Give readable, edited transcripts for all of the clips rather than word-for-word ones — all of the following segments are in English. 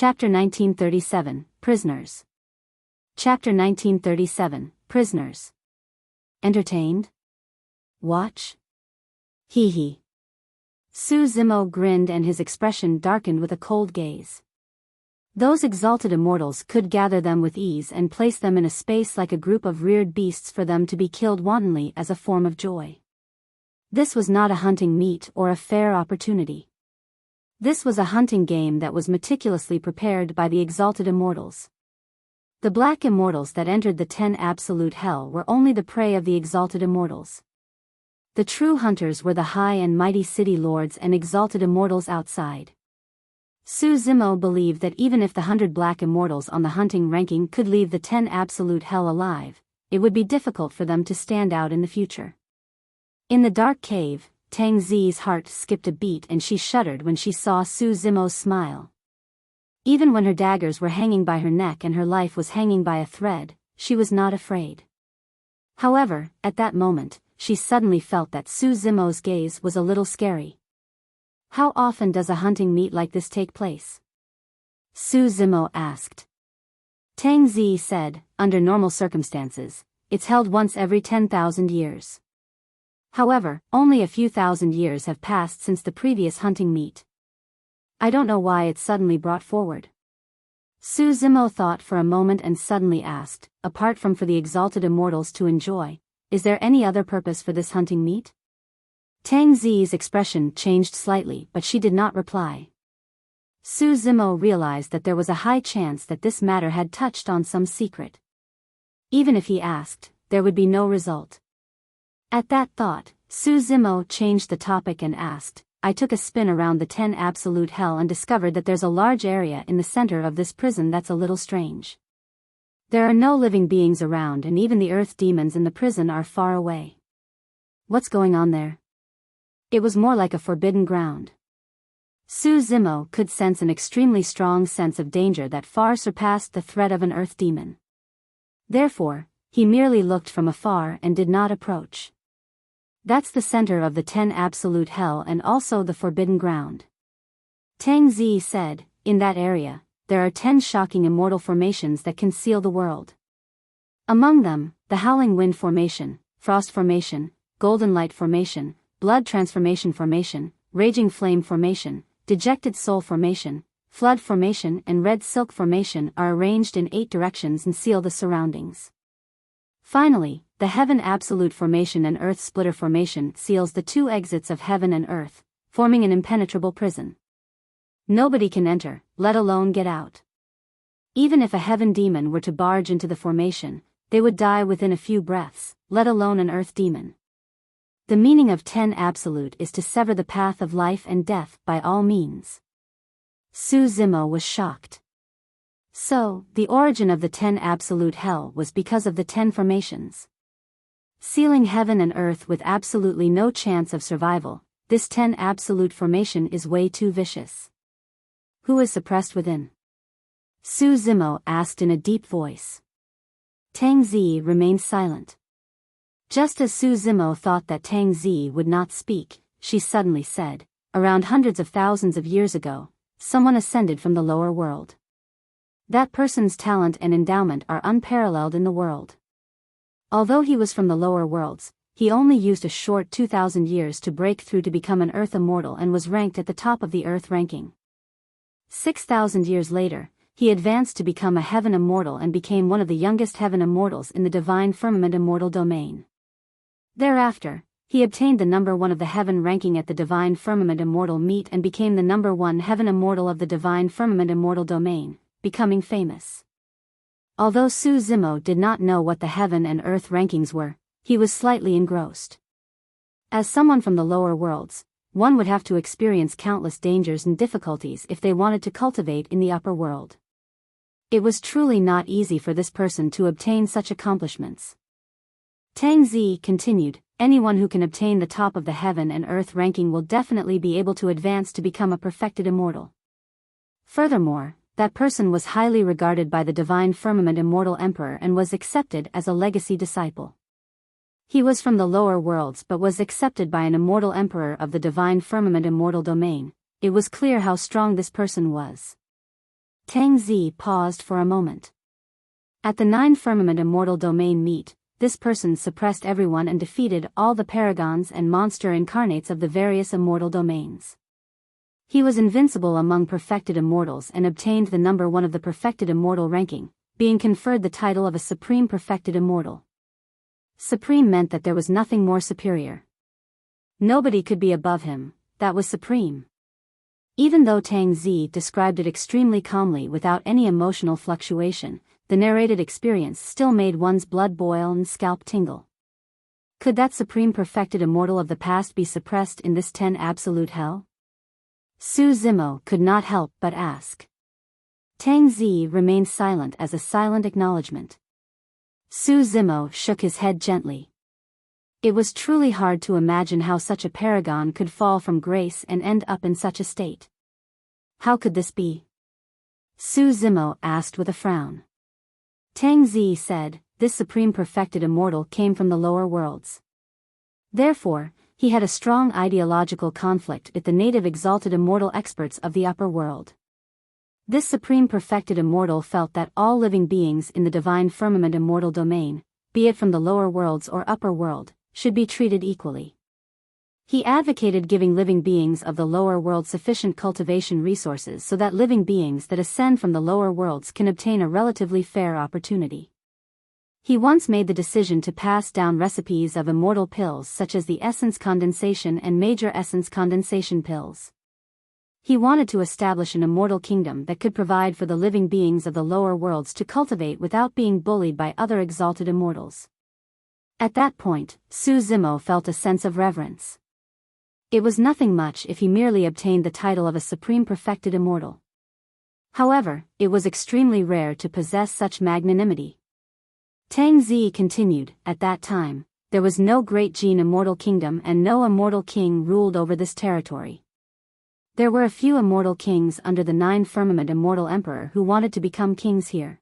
Chapter 1937, Prisoners. Chapter 1937, Prisoners. Entertained? Watch? Hee hee. Su Zimo grinned and his expression darkened with a cold gaze. Those exalted immortals could gather them with ease and place them in a space like a group of reared beasts for them to be killed wantonly as a form of joy. This was not a hunting meet or a fair opportunity. This was a hunting game that was meticulously prepared by the exalted immortals. The black immortals that entered the 10 absolute hell were only the prey of the exalted immortals. The true hunters were the high and mighty city lords and exalted immortals outside. Su Zimo believed that even if the 100 black immortals on the hunting ranking could leave the 10 absolute hell alive, it would be difficult for them to stand out in the future. In the dark cave, Tang Zi's heart skipped a beat and she shuddered when she saw Su Zimo's smile. Even when her daggers were hanging by her neck and her life was hanging by a thread, she was not afraid. However, at that moment, she suddenly felt that Su Zimo's gaze was a little scary. How often does a hunting meet like this take place? Su Zimo asked. Tang Zi said, under normal circumstances, it's held once every 10,000 years. However, only a few thousand years have passed since the previous hunting meet. I don't know why it's suddenly brought forward. Su Zimo thought for a moment and suddenly asked, apart from for the exalted immortals to enjoy, is there any other purpose for this hunting meet? Tang Zi's expression changed slightly but she did not reply. Su Zimo realized that there was a high chance that this matter had touched on some secret. Even if he asked, there would be no result. At that thought, Su Zimo changed the topic and asked, I took a spin around the 10 absolute hell and discovered that there's a large area in the center of this prison that's a little strange. There are no living beings around and even the earth demons in the prison are far away. What's going on there? It was more like a forbidden ground. Su Zimo could sense an extremely strong sense of danger that far surpassed the threat of an earth demon. Therefore, he merely looked from afar and did not approach. That's the center of the 10 absolute hell and also the forbidden ground. Tang Zi said, in that area, there are 10 shocking immortal formations that can seal the world. Among them, the Howling Wind Formation, Frost Formation, Golden Light Formation, Blood Transformation Formation, Raging Flame Formation, Dejected Soul Formation, Flood Formation and Red Silk Formation are arranged in 8 directions and seal the surroundings. Finally, the Heaven Absolute Formation and Earth Splitter Formation seals the 2 exits of heaven and earth, forming an impenetrable prison. Nobody can enter, let alone get out. Even if a heaven demon were to barge into the formation, they would die within a few breaths, let alone an earth demon. The meaning of 10 absolute is to sever the path of life and death by all means. Su Zimo was shocked. So, the origin of the 10 absolute hell was because of the 10 formations. Sealing heaven and earth with absolutely no chance of survival, this 10 absolute formation is way too vicious. Who is suppressed within? Su Zimo asked in a deep voice. Tang Zi remained silent. Just as Su Zimo thought that Tang Zi would not speak, she suddenly said, around hundreds of thousands of years ago, someone ascended from the lower world. That person's talent and endowment are unparalleled in the world. Although he was from the lower worlds, he only used a short 2,000 years to break through to become an earth immortal and was ranked at the top of the earth ranking. 6,000 years later, he advanced to become a heaven immortal and became one of the youngest heaven immortals in the divine firmament immortal domain. Thereafter, he obtained the number 1 of the heaven ranking at the divine firmament immortal meet and became the number 1 heaven immortal of the divine firmament immortal domain, becoming famous. Although Su Zimo did not know what the heaven and earth rankings were, he was slightly engrossed. As someone from the lower worlds, one would have to experience countless dangers and difficulties if they wanted to cultivate in the upper world. It was truly not easy for this person to obtain such accomplishments. Tang Zi continued, anyone who can obtain the top of the heaven and earth ranking will definitely be able to advance to become a perfected immortal. Furthermore, that person was highly regarded by the divine firmament immortal emperor and was accepted as a legacy disciple. He was from the lower worlds but was accepted by an immortal emperor of the divine firmament immortal domain. It was clear how strong this person was. Tang Zi paused for a moment. At the 9 Firmament Immortal Domain meet, this person suppressed everyone and defeated all the paragons and monster incarnates of the various immortal domains. He was invincible among perfected immortals and obtained the number 1 of the perfected immortal ranking, being conferred the title of a supreme perfected immortal. Supreme meant that there was nothing more superior. Nobody could be above him, that was supreme. Even though Tang Zi described it extremely calmly without any emotional fluctuation, the narrated experience still made one's blood boil and scalp tingle. Could that supreme perfected immortal of the past be suppressed in this 10 absolute hell? Su Zimo could not help but ask. Tang Zi remained silent as a silent acknowledgement. Su Zimo shook his head gently. It was truly hard to imagine how such a paragon could fall from grace and end up in such a state. How could this be? Su Zimo asked with a frown. Tang Zi said, this supreme perfected immortal came from the lower worlds. Therefore, he had a strong ideological conflict with the native exalted immortal experts of the upper world. This supreme perfected immortal felt that all living beings in the divine firmament immortal domain, be it from the lower worlds or upper world, should be treated equally. He advocated giving living beings of the lower world sufficient cultivation resources so that living beings that ascend from the lower worlds can obtain a relatively fair opportunity. He once made the decision to pass down recipes of immortal pills such as the essence condensation and major essence condensation pills. He wanted to establish an immortal kingdom that could provide for the living beings of the lower worlds to cultivate without being bullied by other exalted immortals. At that point, Su Zimo felt a sense of reverence. It was nothing much if he merely obtained the title of a supreme perfected immortal. However, it was extremely rare to possess such magnanimity. Tang Zi continued, at that time, there was no great gene immortal kingdom and no immortal king ruled over this territory. There were a few immortal kings under the 9 Firmament Immortal Emperor who wanted to become kings here.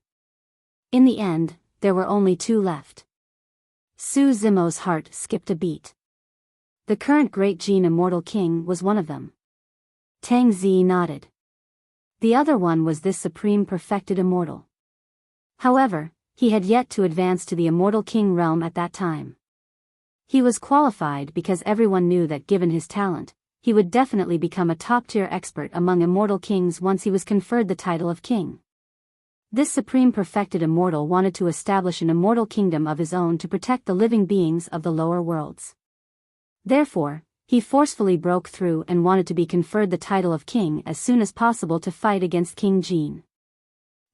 In the end, there were only 2 left. Su Zimo's heart skipped a beat. The current Great Gene Immortal King was one of them. Tang Zi nodded. The other one was this supreme perfected immortal. However, he had yet to advance to the Immortal King realm at that time. He was qualified because everyone knew that given his talent, he would definitely become a top-tier expert among immortal kings once he was conferred the title of king. This supreme perfected immortal wanted to establish an immortal kingdom of his own to protect the living beings of the lower worlds. Therefore, he forcefully broke through and wanted to be conferred the title of king as soon as possible to fight against King Jin.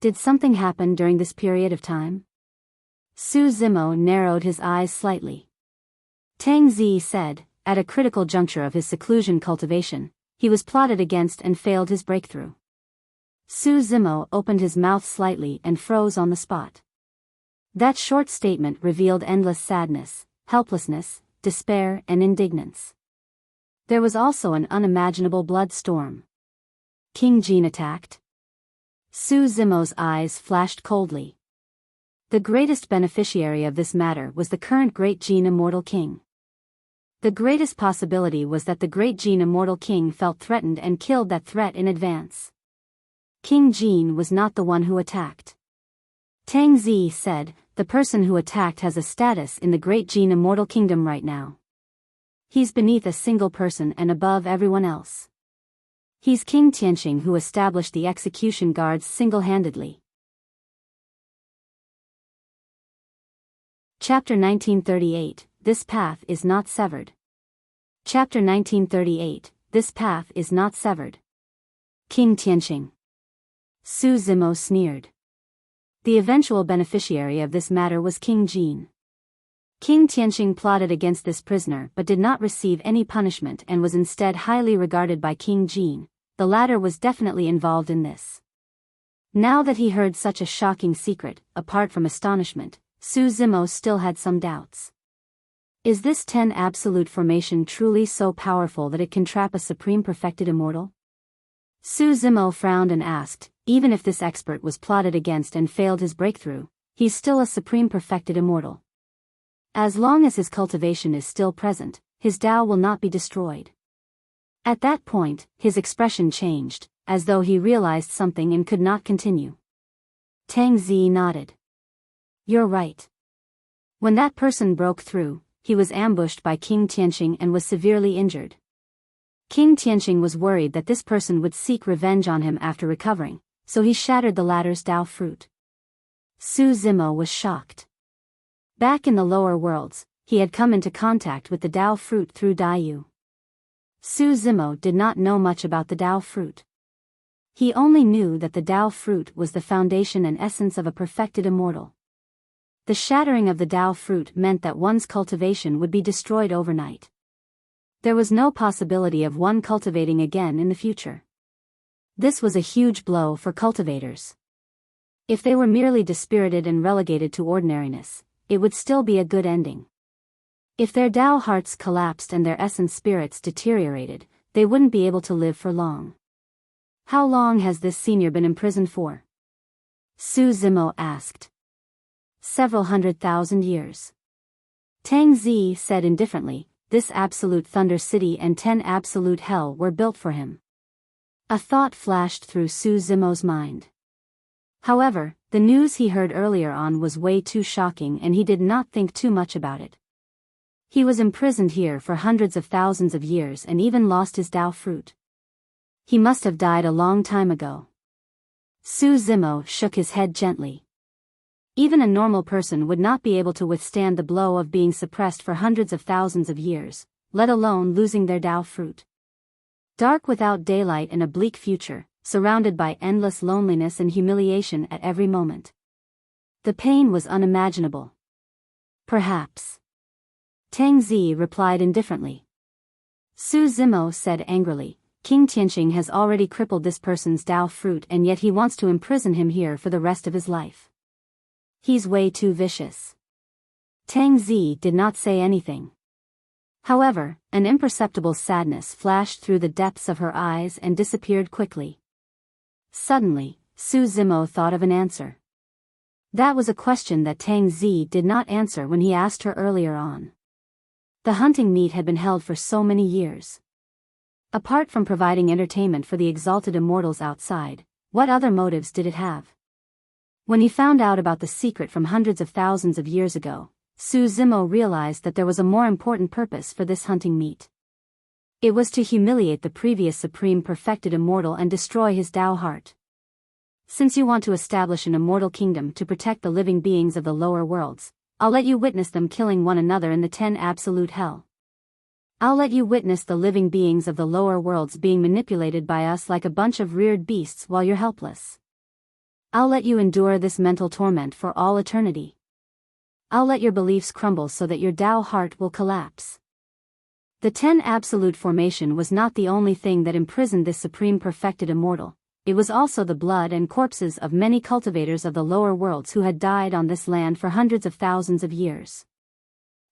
Did something happen during this period of time? Su Zimo narrowed his eyes slightly. Tang Zi said, at a critical juncture of his seclusion cultivation, he was plotted against and failed his breakthrough. Su Zimo opened his mouth slightly and froze on the spot. That short statement revealed endless sadness, helplessness, despair and indignance. There was also an unimaginable blood storm. King Jin attacked? Su Zimo's eyes flashed coldly. The greatest beneficiary of this matter was the current Great Jin Immortal King. The greatest possibility was that the Great Jin Immortal King felt threatened and killed that threat in advance. King Jin was not the one who attacked. Tang Zi said, the person who attacked has a status in the Great Jin Immortal Kingdom right now. He's beneath a single person and above everyone else. He's King Tianqing who established the execution guards single-handedly. Chapter 1938, This Path is Not Severed. Chapter 1938, This Path is Not Severed. King Tianqing. Su Zimo sneered. The eventual beneficiary of this matter was King Jin. King Tianqing plotted against this prisoner but did not receive any punishment and was instead highly regarded by King Jin. The latter was definitely involved in this. Now that he heard such a shocking secret, apart from astonishment, Su Zimo still had some doubts. Is this 10 absolute formation truly so powerful that it can trap a supreme perfected immortal? Su Zimo frowned and asked, even if this expert was plotted against and failed his breakthrough, he's still a supreme perfected immortal. As long as his cultivation is still present, his Tao will not be destroyed. At that point, his expression changed. as though he realized something and could not continue. Tang Zi nodded. You're right. When that person broke through, he was ambushed by King Tianqing and was severely injured. King Tianqing was worried that this person would seek revenge on him after recovering, so he shattered the latter's Dao fruit. Su Zimo was shocked. Back in the lower worlds, he had come into contact with the Dao fruit through Daiyu. Su Zimo did not know much about the Dao fruit. He only knew that the Dao fruit was the foundation and essence of a perfected immortal. The shattering of the Dao fruit meant that one's cultivation would be destroyed overnight. There was no possibility of one cultivating again in the future. This was a huge blow for cultivators. If they were merely dispirited and relegated to ordinariness, it would still be a good ending. If their Dao hearts collapsed and their essence spirits deteriorated, they wouldn't be able to live for long. How long has this senior been imprisoned for? Su Zimo asked. Several 100,000 years. Tang Zi said indifferently, this absolute thunder city and 10 absolute hell were built for him. A thought flashed through Su Zimo's mind. However, the news he heard earlier on was way too shocking and he did not think too much about it. He was imprisoned here for hundreds of thousands of years and even lost his Dao fruit. He must have died a long time ago. Su Zimo shook his head gently. Even a normal person would not be able to withstand the blow of being suppressed for hundreds of thousands of years, let alone losing their Dao fruit. Dark without daylight in a bleak future, surrounded by endless loneliness and humiliation at every moment. The pain was unimaginable. Perhaps. Tang Zi replied indifferently. Su Zimo said angrily, King Tianqing has already crippled this person's Dao fruit and yet he wants to imprison him here for the rest of his life. He's way too vicious. Tang Zi did not say anything. However, an imperceptible sadness flashed through the depths of her eyes and disappeared quickly. Suddenly, Su Zimo thought of an answer. That was a question that Tang Zi did not answer when he asked her earlier on. The hunting meet had been held for so many years. Apart from providing entertainment for the exalted immortals outside, what other motives did it have? When he found out about the secret from hundreds of thousands of years ago, Su Zimo realized that there was a more important purpose for this hunting meet. It was to humiliate the previous supreme perfected immortal and destroy his Dao heart. Since you want to establish an immortal kingdom to protect the living beings of the lower worlds, I'll let you witness them killing one another in the 10 absolute hell. I'll let you witness the living beings of the lower worlds being manipulated by us like a bunch of reared beasts while you're helpless. I'll let you endure this mental torment for all eternity. I'll let your beliefs crumble so that your Dao heart will collapse. The 10 absolute formation was not the only thing that imprisoned this supreme perfected immortal, it was also the blood and corpses of many cultivators of the lower worlds who had died on this land for hundreds of thousands of years.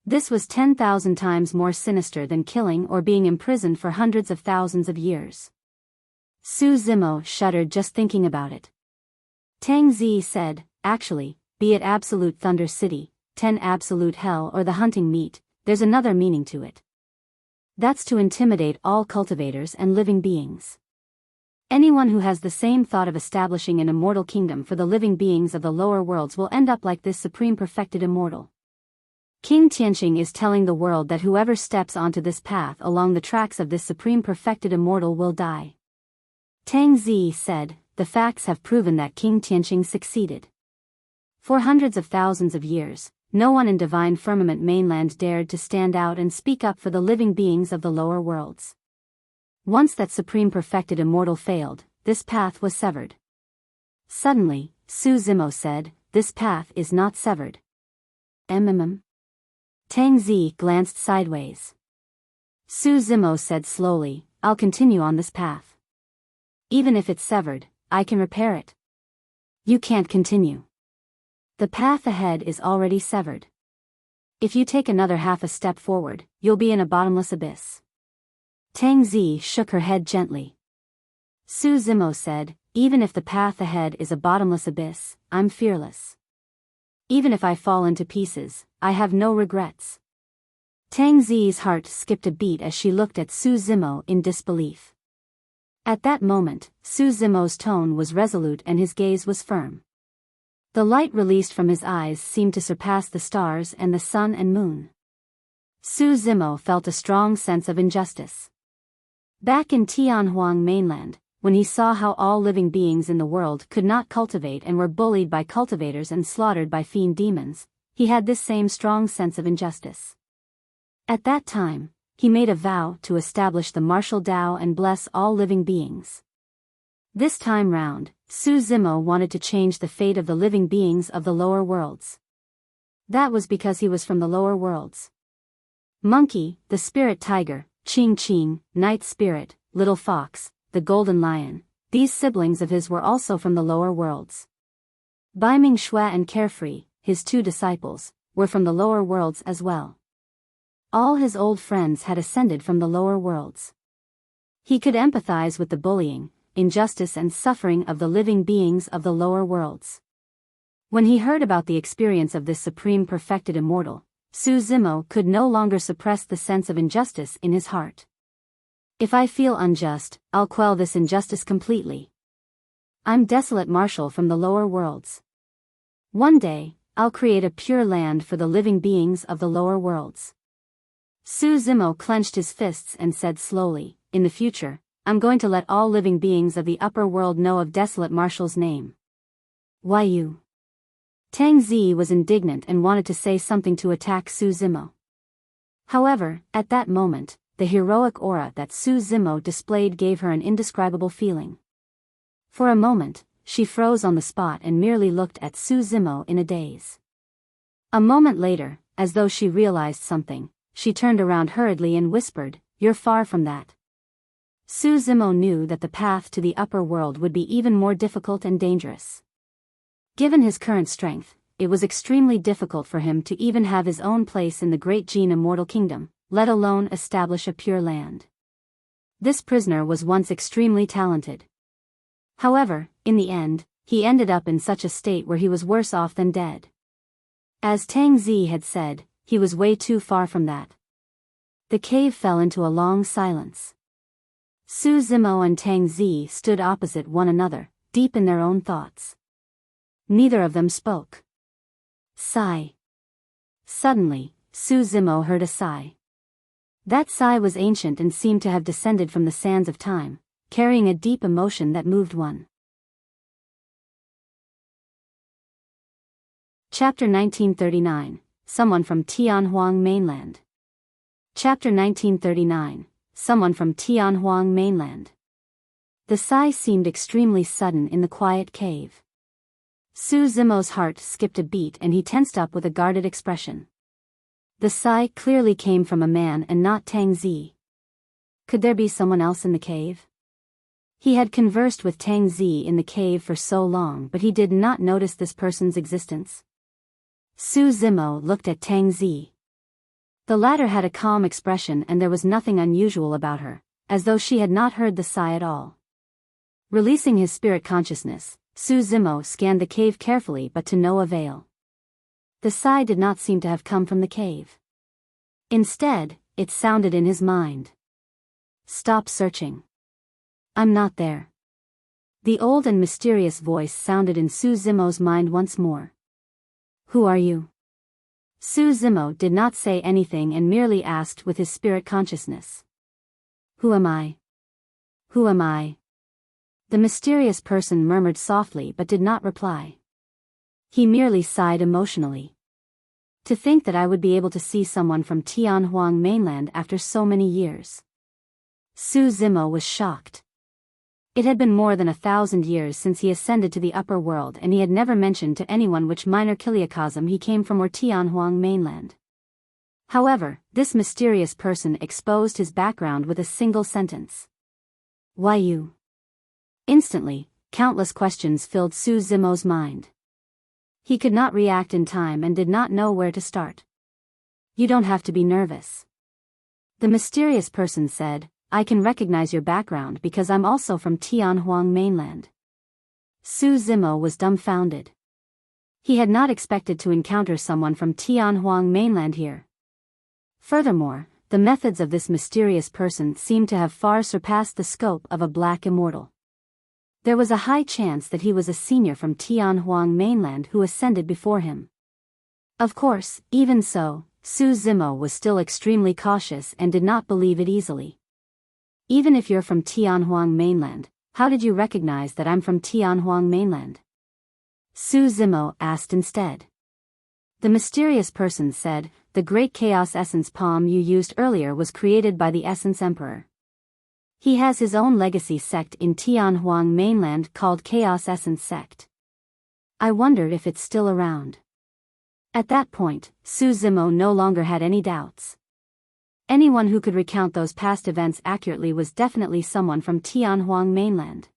This was 10,000 times more sinister than killing or being imprisoned for hundreds of thousands of years. Su Zimo shuddered just thinking about it. Tang Zi said, actually, be it absolute thunder city, 10 absolute hell or the hunting meet, there's another meaning to it. That's to intimidate all cultivators and living beings. Anyone who has the same thought of establishing an immortal kingdom for the living beings of the lower worlds will end up like this supreme perfected immortal. King Tianqing is telling the world that whoever steps onto this path along the tracks of this supreme perfected immortal will die. Tang Zi said, the facts have proven that King Tianqing succeeded. For hundreds of thousands of years, no one in divine firmament mainland dared to stand out and speak up for the living beings of the lower worlds. Once that supreme perfected immortal failed, this path was severed. Suddenly, Su Zimo said, this path is not severed. Tang Zi glanced sideways. Su Zimo said slowly, I'll continue on this path. Even if it's severed, I can repair it. You can't continue. The path ahead is already severed. If you take another half a step forward, you'll be in a bottomless abyss. Tang Zi shook her head gently. Su Zimo said, even if the path ahead is a bottomless abyss, I'm fearless. Even if I fall into pieces, I have no regrets. Tang Zi's heart skipped a beat as she looked at Su Zimo in disbelief. At that moment, Su Zimo's tone was resolute and his gaze was firm. The light released from his eyes seemed to surpass the stars and the sun and moon. Su Zimo felt a strong sense of injustice. Back in Tianhuang mainland, when he saw how all living beings in the world could not cultivate and were bullied by cultivators and slaughtered by fiend demons, he had this same strong sense of injustice. At that time, he made a vow to establish the martial Tao and bless all living beings. This time round, Su Zimo wanted to change the fate of the living beings of the lower worlds. That was because he was from the lower worlds. Monkey, the spirit tiger, Ching Ching, night spirit, little fox, the golden lion, these siblings of his were also from the lower worlds. Baiming Shui and Carefree, his two disciples, were from the lower worlds as well. All his old friends had ascended from the lower worlds. He could empathize with the bullying, injustice and suffering of the living beings of the lower worlds. When he heard about the experience of this supreme perfected immortal, Su Zimo could no longer suppress the sense of injustice in his heart. If I feel unjust, I'll quell this injustice completely. I'm Desolate Marshal from the lower worlds. One day, I'll create a pure land for the living beings of the lower worlds. Su Zimo clenched his fists and said slowly, in the future, I'm going to let all living beings of the upper world know of Desolate Marshal's name. Why you? Tang Zi was indignant and wanted to say something to attack Su Zimo. However, at that moment, the heroic aura that Su Zimo displayed gave her an indescribable feeling. For a moment, she froze on the spot and merely looked at Su Zimo in a daze. A moment later, as though she realized something, she turned around hurriedly and whispered, "You're far from that." Su Zimo knew that the path to the upper world would be even more difficult and dangerous. Given his current strength, it was extremely difficult for him to even have his own place in the great Jin immortal kingdom, let alone establish a pure land. This prisoner was once extremely talented. However, in the end, he ended up in such a state where he was worse off than dead. As Tang Zi had said, he was way too far from that. The cave fell into a long silence. Su Zimo and Tang Zi stood opposite one another, deep in their own thoughts. Neither of them spoke. Sigh. Suddenly, Su Zimo heard a sigh. That sigh was ancient and seemed to have descended from the sands of time, carrying a deep emotion that moved one. Chapter 1939, Someone from Tianhuang Mainland. Chapter 1939, Someone from Tianhuang Mainland. The sigh seemed extremely sudden in the quiet cave. Su Zimo's heart skipped a beat and he tensed up with a guarded expression. The sigh clearly came from a man and not Tang Zi. Could there be someone else in the cave? He had conversed with Tang Zi in the cave for so long, but he did not notice this person's existence. Su Zimo looked at Tang Zi. The latter had a calm expression and there was nothing unusual about her, as though she had not heard the sigh at all. Releasing his spirit consciousness, Su Zimo scanned the cave carefully but to no avail. The sigh did not seem to have come from the cave. Instead, it sounded in his mind. Stop searching. I'm not there. The old and mysterious voice sounded in Su Zimo's mind once more. Who are you? Su Zimo did not say anything and merely asked with his spirit consciousness. Who am I? Who am I? The mysterious person murmured softly but did not reply. He merely sighed emotionally. To think that I would be able to see someone from Tianhuang mainland after so many years. Su Zimo was shocked. It had been more than 1,000 years since he ascended to the upper world and he had never mentioned to anyone which minor kiliacosm he came from or Tianhuang mainland. However, this mysterious person exposed his background with a single sentence. Why you? Instantly, countless questions filled Su Zimo's mind. He could not react in time and did not know where to start. You don't have to be nervous. The mysterious person said, I can recognize your background because I'm also from Tianhuang mainland. Su Zimo was dumbfounded. He had not expected to encounter someone from Tianhuang mainland here. Furthermore, the methods of this mysterious person seemed to have far surpassed the scope of a black immortal. There was a high chance that he was a senior from Tianhuang mainland who ascended before him. Of course, even so, Su Zimo was still extremely cautious and did not believe it easily. Even if you're from Tianhuang mainland, how did you recognize that I'm from Tianhuang mainland? Su Zimo asked instead. The mysterious person said, the great chaos essence palm you used earlier was created by the Essence Emperor. He has his own legacy sect in Tianhuang mainland called Chaos Essence Sect. I wondered if it's still around. At that point, Su Zimo no longer had any doubts. Anyone who could recount those past events accurately was definitely someone from Tianhuang mainland.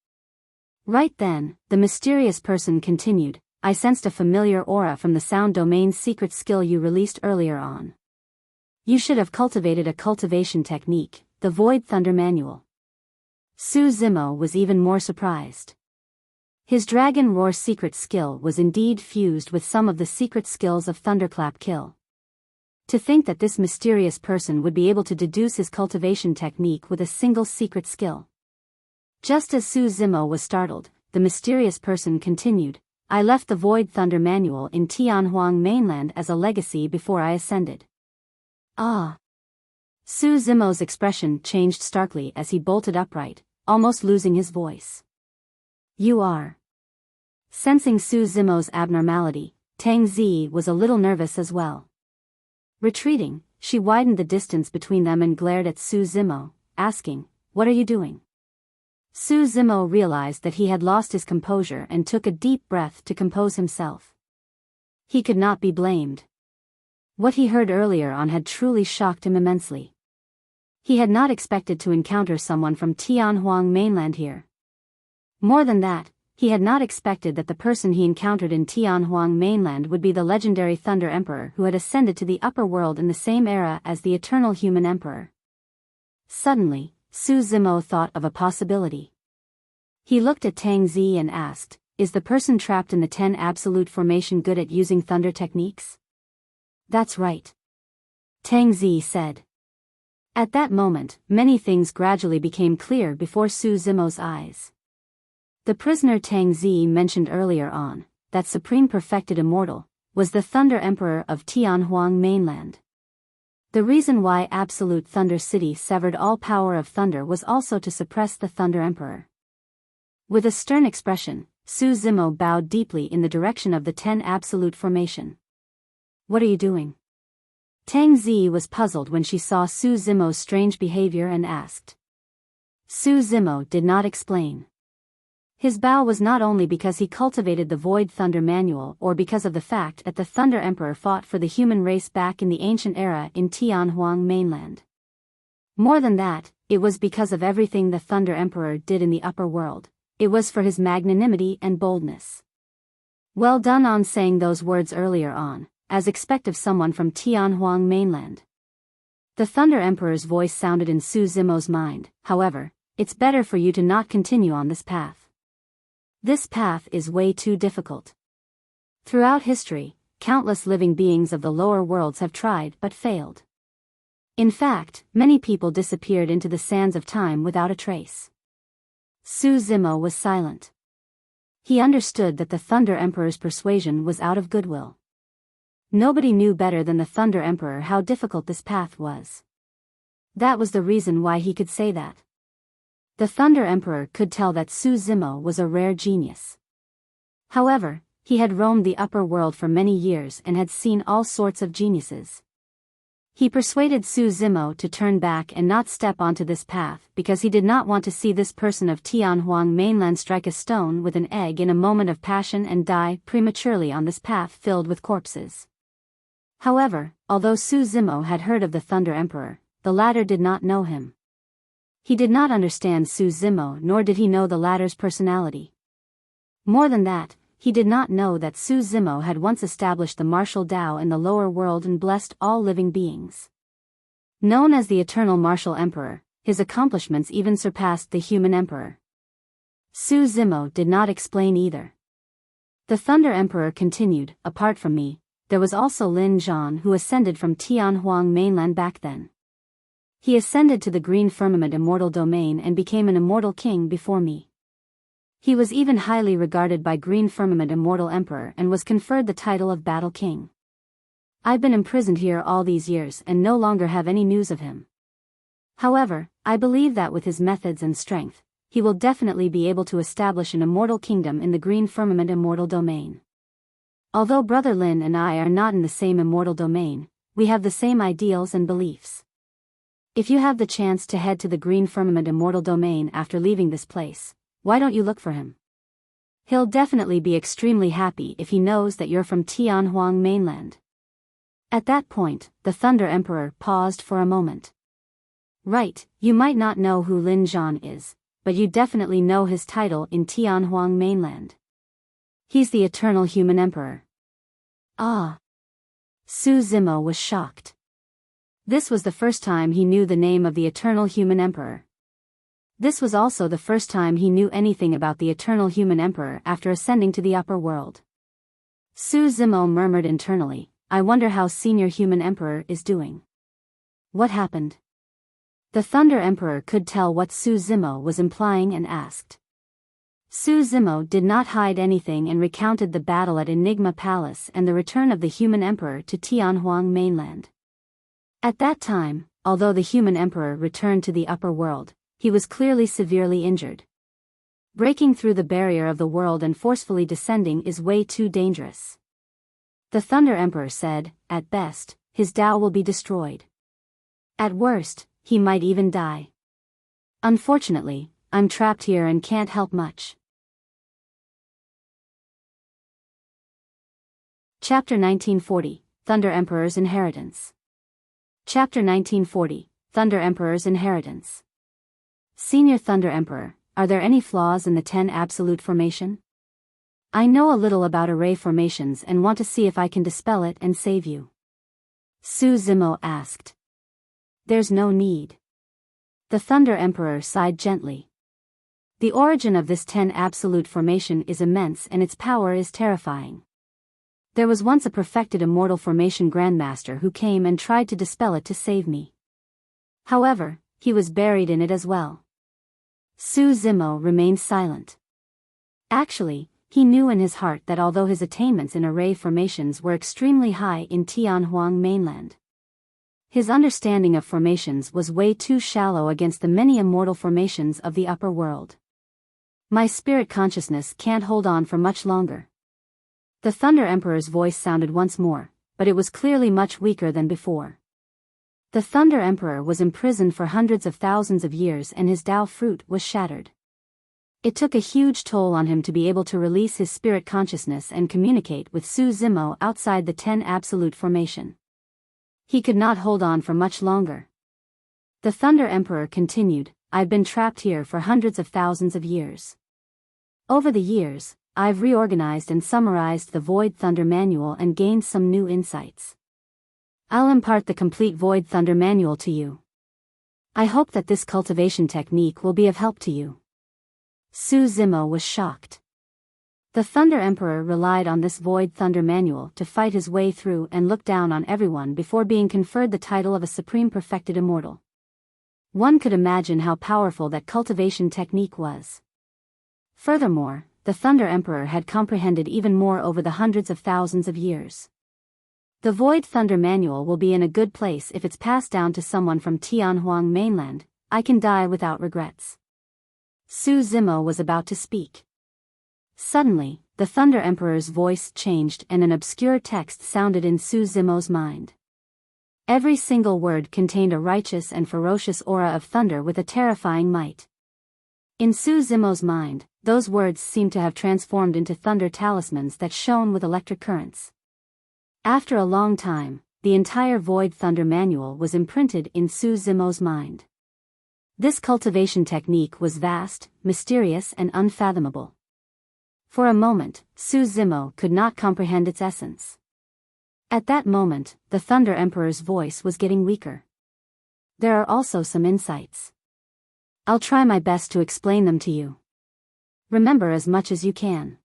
Right then, the mysterious person continued, I sensed a familiar aura from the sound domain's secret skill you released earlier on. You should have cultivated a cultivation technique, the Void Thunder Manual. Su Zimo was even more surprised. His Dragon Roar secret skill was indeed fused with some of the secret skills of Thunderclap Kill. To think that this mysterious person would be able to deduce his cultivation technique with a single secret skill. Just as Su Zimo was startled, the mysterious person continued, I left the Void Thunder Manual in Tianhuang mainland as a legacy before I ascended. Ah! Su Zimo's expression changed starkly as he bolted upright, almost losing his voice. You are. Sensing Su Zimo's abnormality, Tang Zi was a little nervous as well. Retreating, she widened the distance between them and glared at Su Zimo, asking, What are you doing? Su Zimo realized that he had lost his composure and took a deep breath to compose himself. He could not be blamed. What he heard earlier on had truly shocked him immensely. He had not expected to encounter someone from Tianhuang mainland here. More than that, he had not expected that the person he encountered in Tianhuang mainland would be the legendary Thunder Emperor who had ascended to the upper world in the same era as the Eternal Human Emperor. Suddenly, Su Zimo thought of a possibility. He looked at Tang Zi and asked, Is the person trapped in the 10 Absolute Formation good at using thunder techniques? That's right. Tang Zi said. At that moment, many things gradually became clear before Su Zimo's eyes. The prisoner Tang Zi mentioned earlier on, that Supreme Perfected Immortal, was the Thunder Emperor of Tianhuang mainland. The reason why Absolute Thunder City severed all power of thunder was also to suppress the Thunder Emperor. With a stern expression, Su Zimo bowed deeply in the direction of the 10 Absolute Formation. What are you doing? Tang Zi was puzzled when she saw Su Zimo's strange behavior and asked. Su Zimo did not explain. His bow was not only because he cultivated the Void Thunder Manual or because of the fact that the Thunder Emperor fought for the human race back in the ancient era in Tianhuang mainland. More than that, it was because of everything the Thunder Emperor did in the upper world. It was for his magnanimity and boldness. Well done on saying those words earlier on, as expect of someone from Tianhuang mainland. The Thunder Emperor's voice sounded in Su Zimo's mind, however, it's better for you to not continue on this path. This path is way too difficult. Throughout history, countless living beings of the lower worlds have tried but failed. In fact, many people disappeared into the sands of time without a trace. Su Zimo was silent. He understood that the Thunder Emperor's persuasion was out of goodwill. Nobody knew better than the Thunder Emperor how difficult this path was. That was the reason why he could say that. The Thunder Emperor could tell that Su Zimo was a rare genius. However, he had roamed the upper world for many years and had seen all sorts of geniuses. He persuaded Su Zimo to turn back and not step onto this path because he did not want to see this person of Tianhuang mainland strike a stone with an egg in a moment of passion and die prematurely on this path filled with corpses. However, although Su Zimo had heard of the Thunder Emperor, the latter did not know him. He did not understand Su Zimo nor did he know the latter's personality. More than that, he did not know that Su Zimo had once established the martial Tao in the lower world and blessed all living beings. Known as the Eternal Martial Emperor, his accomplishments even surpassed the Human Emperor. Su Zimo did not explain either. The Thunder Emperor continued, apart from me, there was also Lin Zhan who ascended from Tianhuang mainland back then. He ascended to the green firmament immortal domain and became an immortal king before me. He was even highly regarded by green firmament immortal emperor and was conferred the title of battle king. I've been imprisoned here all these years and no longer have any news of him. However, I believe that with his methods and strength, he will definitely be able to establish an immortal kingdom in the green firmament immortal domain. Although Brother Lin and I are not in the same immortal domain, we have the same ideals and beliefs. If you have the chance to head to the green firmament immortal domain after leaving this place, why don't you look for him? He'll definitely be extremely happy if he knows that you're from Tianhuang mainland. At that point, the Thunder Emperor paused for a moment. Right, you might not know who Lin Zhan is, but you definitely know his title in Tianhuang mainland. He's the Eternal Human Emperor. Ah. Su Zimo was shocked. This was the first time he knew the name of the Eternal Human Emperor. This was also the first time he knew anything about the Eternal Human Emperor after ascending to the upper world. Su Zimo murmured internally, I wonder how Senior Human Emperor is doing. What happened? The Thunder Emperor could tell what Su Zimo was implying and asked. Su Zimo did not hide anything and recounted the battle at Enigma Palace and the return of the Human Emperor to Tianhuang mainland. At that time, although the Human Emperor returned to the upper world, he was clearly severely injured. Breaking through the barrier of the world and forcefully descending is way too dangerous. The Thunder Emperor said, at best, his Tao will be destroyed. At worst, he might even die. Unfortunately, I'm trapped here and can't help much. Chapter 1940, Thunder Emperor's Inheritance. Chapter 1940, Thunder Emperor's Inheritance. Senior Thunder Emperor, are there any flaws in the 10 absolute formation? I know a little about array formations and want to see if I can dispel it and save you. Su Zimo asked. There's no need. The Thunder Emperor sighed gently. The origin of this 10 absolute formation is immense and its power is terrifying. There was once a perfected immortal formation grandmaster who came and tried to dispel it to save me. However, he was buried in it as well. Su Zimo remained silent. Actually, he knew in his heart that although his attainments in array formations were extremely high in Tianhuang mainland, his understanding of formations was way too shallow against the many immortal formations of the upper world. My spirit consciousness can't hold on for much longer. The Thunder Emperor's voice sounded once more, but it was clearly much weaker than before. The Thunder Emperor was imprisoned for hundreds of thousands of years and his Tao fruit was shattered. It took a huge toll on him to be able to release his spirit consciousness and communicate with Su Zimo outside the 10 absolute formation. He could not hold on for much longer. The Thunder Emperor continued, I've been trapped here for hundreds of thousands of years. Over the years, I've reorganized and summarized the Void Thunder Manual and gained some new insights. I'll impart the complete Void Thunder Manual to you. I hope that this cultivation technique will be of help to you. Su Zimo was shocked. The Thunder Emperor relied on this Void Thunder Manual to fight his way through and look down on everyone before being conferred the title of a Supreme Perfected Immortal. One could imagine how powerful that cultivation technique was. Furthermore, the Thunder Emperor had comprehended even more over the hundreds of thousands of years. The Void Thunder Manual will be in a good place if it's passed down to someone from Tianhuang mainland. I can die without regrets. Su Zimo was about to speak. Suddenly, the Thunder Emperor's voice changed and an obscure text sounded in Su Zimo's mind. Every single word contained a righteous and ferocious aura of thunder with a terrifying might. In Su Zimo's mind, those words seemed to have transformed into thunder talismans that shone with electric currents. After a long time, the entire Void Thunder Manual was imprinted in Su Zimo's mind. This cultivation technique was vast, mysterious and unfathomable. For a moment, Su Zimo could not comprehend its essence. At that moment, the Thunder Emperor's voice was getting weaker. There are also some insights. I'll try my best to explain them to you. Remember as much as you can.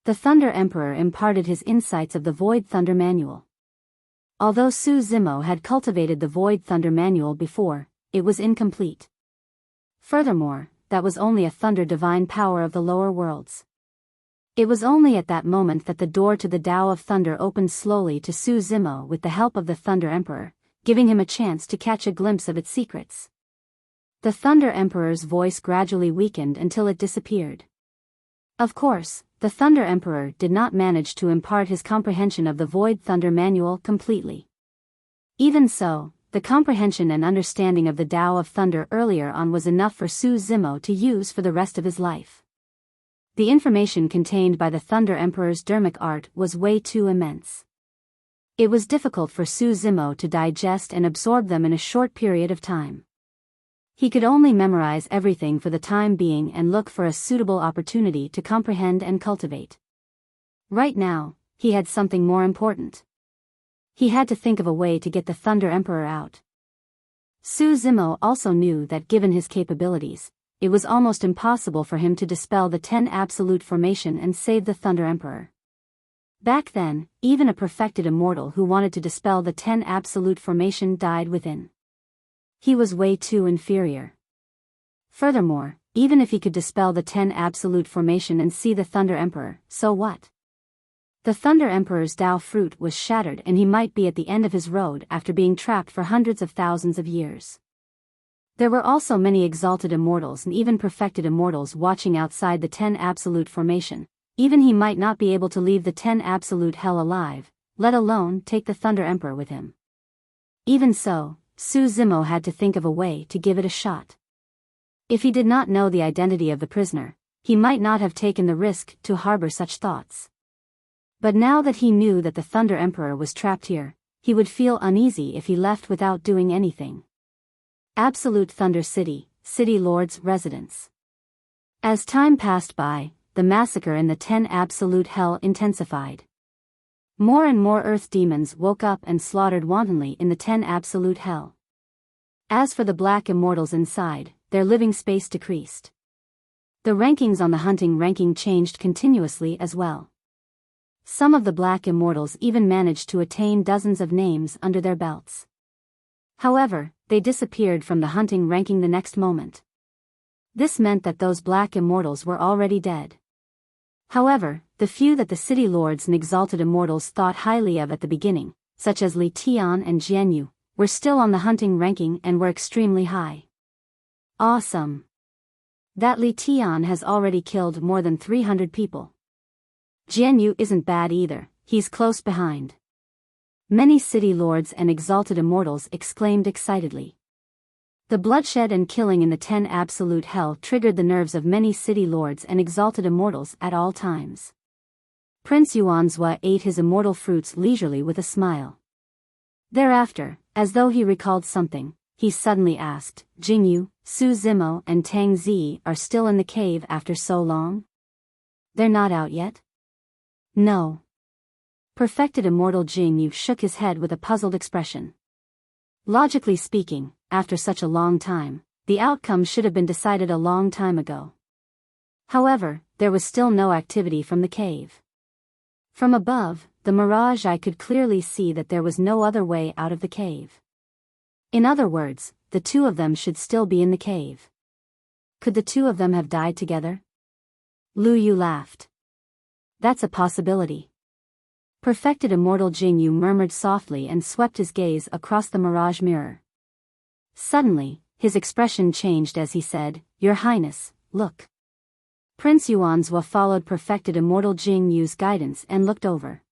The Thunder Emperor imparted his insights of the Void Thunder Manual. Although Su Zimo had cultivated the Void Thunder manual before, it was incomplete. Furthermore, that was only a thunder divine power of the lower worlds. It was only at that moment that the door to the Tao of Thunder opened slowly to Su Zimo with the help of the Thunder Emperor, giving him a chance to catch a glimpse of its secrets. The Thunder Emperor's voice gradually weakened until it disappeared. Of course, the Thunder Emperor did not manage to impart his comprehension of the Void Thunder manual completely. Even so, the comprehension and understanding of the Tao of Thunder earlier on was enough for Su Zimo to use for the rest of his life. The information contained by the Thunder Emperor's dermic art was way too immense. It was difficult for Su Zimo to digest and absorb them in a short period of time. He could only memorize everything for the time being and look for a suitable opportunity to comprehend and cultivate. Right now, he had something more important. He had to think of a way to get the Thunder Emperor out. Su Zimo also knew that given his capabilities, it was almost impossible for him to dispel the 10 Absolute Formation and save the Thunder Emperor. Back then, even a perfected immortal who wanted to dispel the 10 Absolute Formation died within. He was way too inferior. Furthermore, even if he could dispel the 10 Absolute Formation and see the Thunder Emperor, so what? The Thunder Emperor's Tao fruit was shattered and he might be at the end of his road after being trapped for hundreds of thousands of years. There were also many exalted immortals and even perfected immortals watching outside the 10 Absolute Formation. Even he might not be able to leave the 10 Absolute Hell alive, let alone take the Thunder Emperor with him. Even so, Su Zimo had to think of a way to give it a shot. If he did not know the identity of the prisoner, he might not have taken the risk to harbor such thoughts. But now that he knew that the Thunder Emperor was trapped here, he would feel uneasy if he left without doing anything. Absolute Thunder City, City Lord's residence. As time passed by, the massacre in the 10 Absolute Hell intensified. More and more Earth demons woke up and slaughtered wantonly in the 10 Absolute Hell. As for the Black Immortals inside, their living space decreased. The rankings on the hunting ranking changed continuously as well. Some of the Black Immortals even managed to attain dozens of names under their belts. However, they disappeared from the hunting ranking the next moment. This meant that those Black Immortals were already dead. However, the few that the City Lords and Exalted Immortals thought highly of at the beginning, such as Li Tian and Jianyu, were still on the hunting ranking and were extremely high. Awesome! That Li Tian has already killed more than 300 people. Jianyu isn't bad either, he's close behind. Many City Lords and Exalted Immortals exclaimed excitedly. The bloodshed and killing in the 10 Absolute Hell triggered the nerves of many City Lords and Exalted Immortals at all times. Prince Yuanzhua ate his immortal fruits leisurely with a smile. Thereafter, as though he recalled something, he suddenly asked, Jingyu, Su Zimo and Tang Zi are still in the cave after so long? They're not out yet? No. Perfected Immortal Jingyu shook his head with a puzzled expression. Logically speaking, after such a long time, the outcome should have been decided a long time ago. However, there was still no activity from the cave. From above, the mirage eye could clearly see that there was no other way out of the cave. In other words, the two of them should still be in the cave. Could the two of them have died together? Lu Yu laughed. That's a possibility. Perfected Immortal Jingyu murmured softly and swept his gaze across the mirage mirror. Suddenly, his expression changed as he said, Your Highness, look. Prince Yuanzhua followed Perfected Immortal Jingyu's guidance and looked over.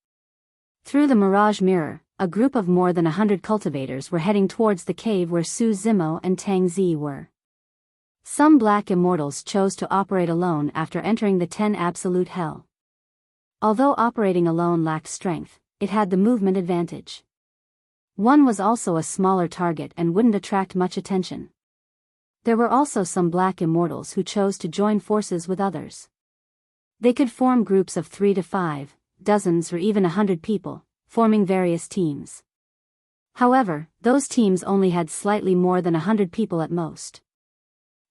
Through the mirage mirror, a group of more than 100 cultivators were heading towards the cave where Su Zimo and Tang Zi were. Some Black Immortals chose to operate alone after entering the 10 Absolute Hell. Although operating alone lacked strength, it had the movement advantage. One was also a smaller target and wouldn't attract much attention. There were also some Black Immortals who chose to join forces with others. They could form groups of 3 to 5, dozens or even 100 people, forming various teams. However, those teams only had slightly more than 100 people at most.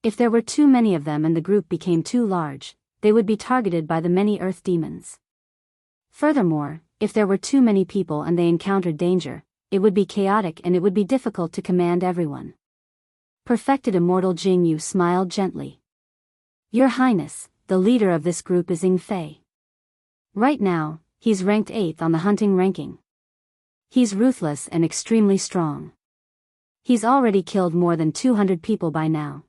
If there were too many of them and the group became too large, they would be targeted by the many earth demons. Furthermore, if there were too many people and they encountered danger, it would be chaotic and it would be difficult to command everyone. Perfected Immortal Jingyu smiled gently. Your Highness, the leader of this group is Ing Fei. Right now, he's ranked 8th on the hunting ranking. He's ruthless and extremely strong. He's already killed more than 200 people by now.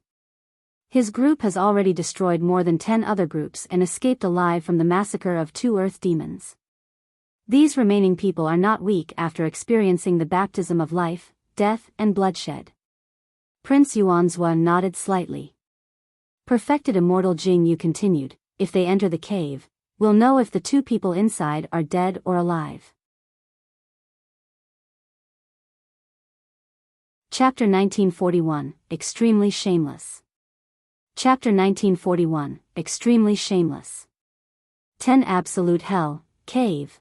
His group has already destroyed more than 10 other groups and escaped alive from the massacre of 2 earth demons. These remaining people are not weak after experiencing the baptism of life, death, and bloodshed. Prince Yuanzhua nodded slightly. Perfected Immortal Jingyu continued, if they enter the cave, we'll know if the 2 people inside are dead or alive. Chapter 1941, Extremely Shameless. Chapter 1941, Extremely Shameless. 10 Absolute Hell, Cave.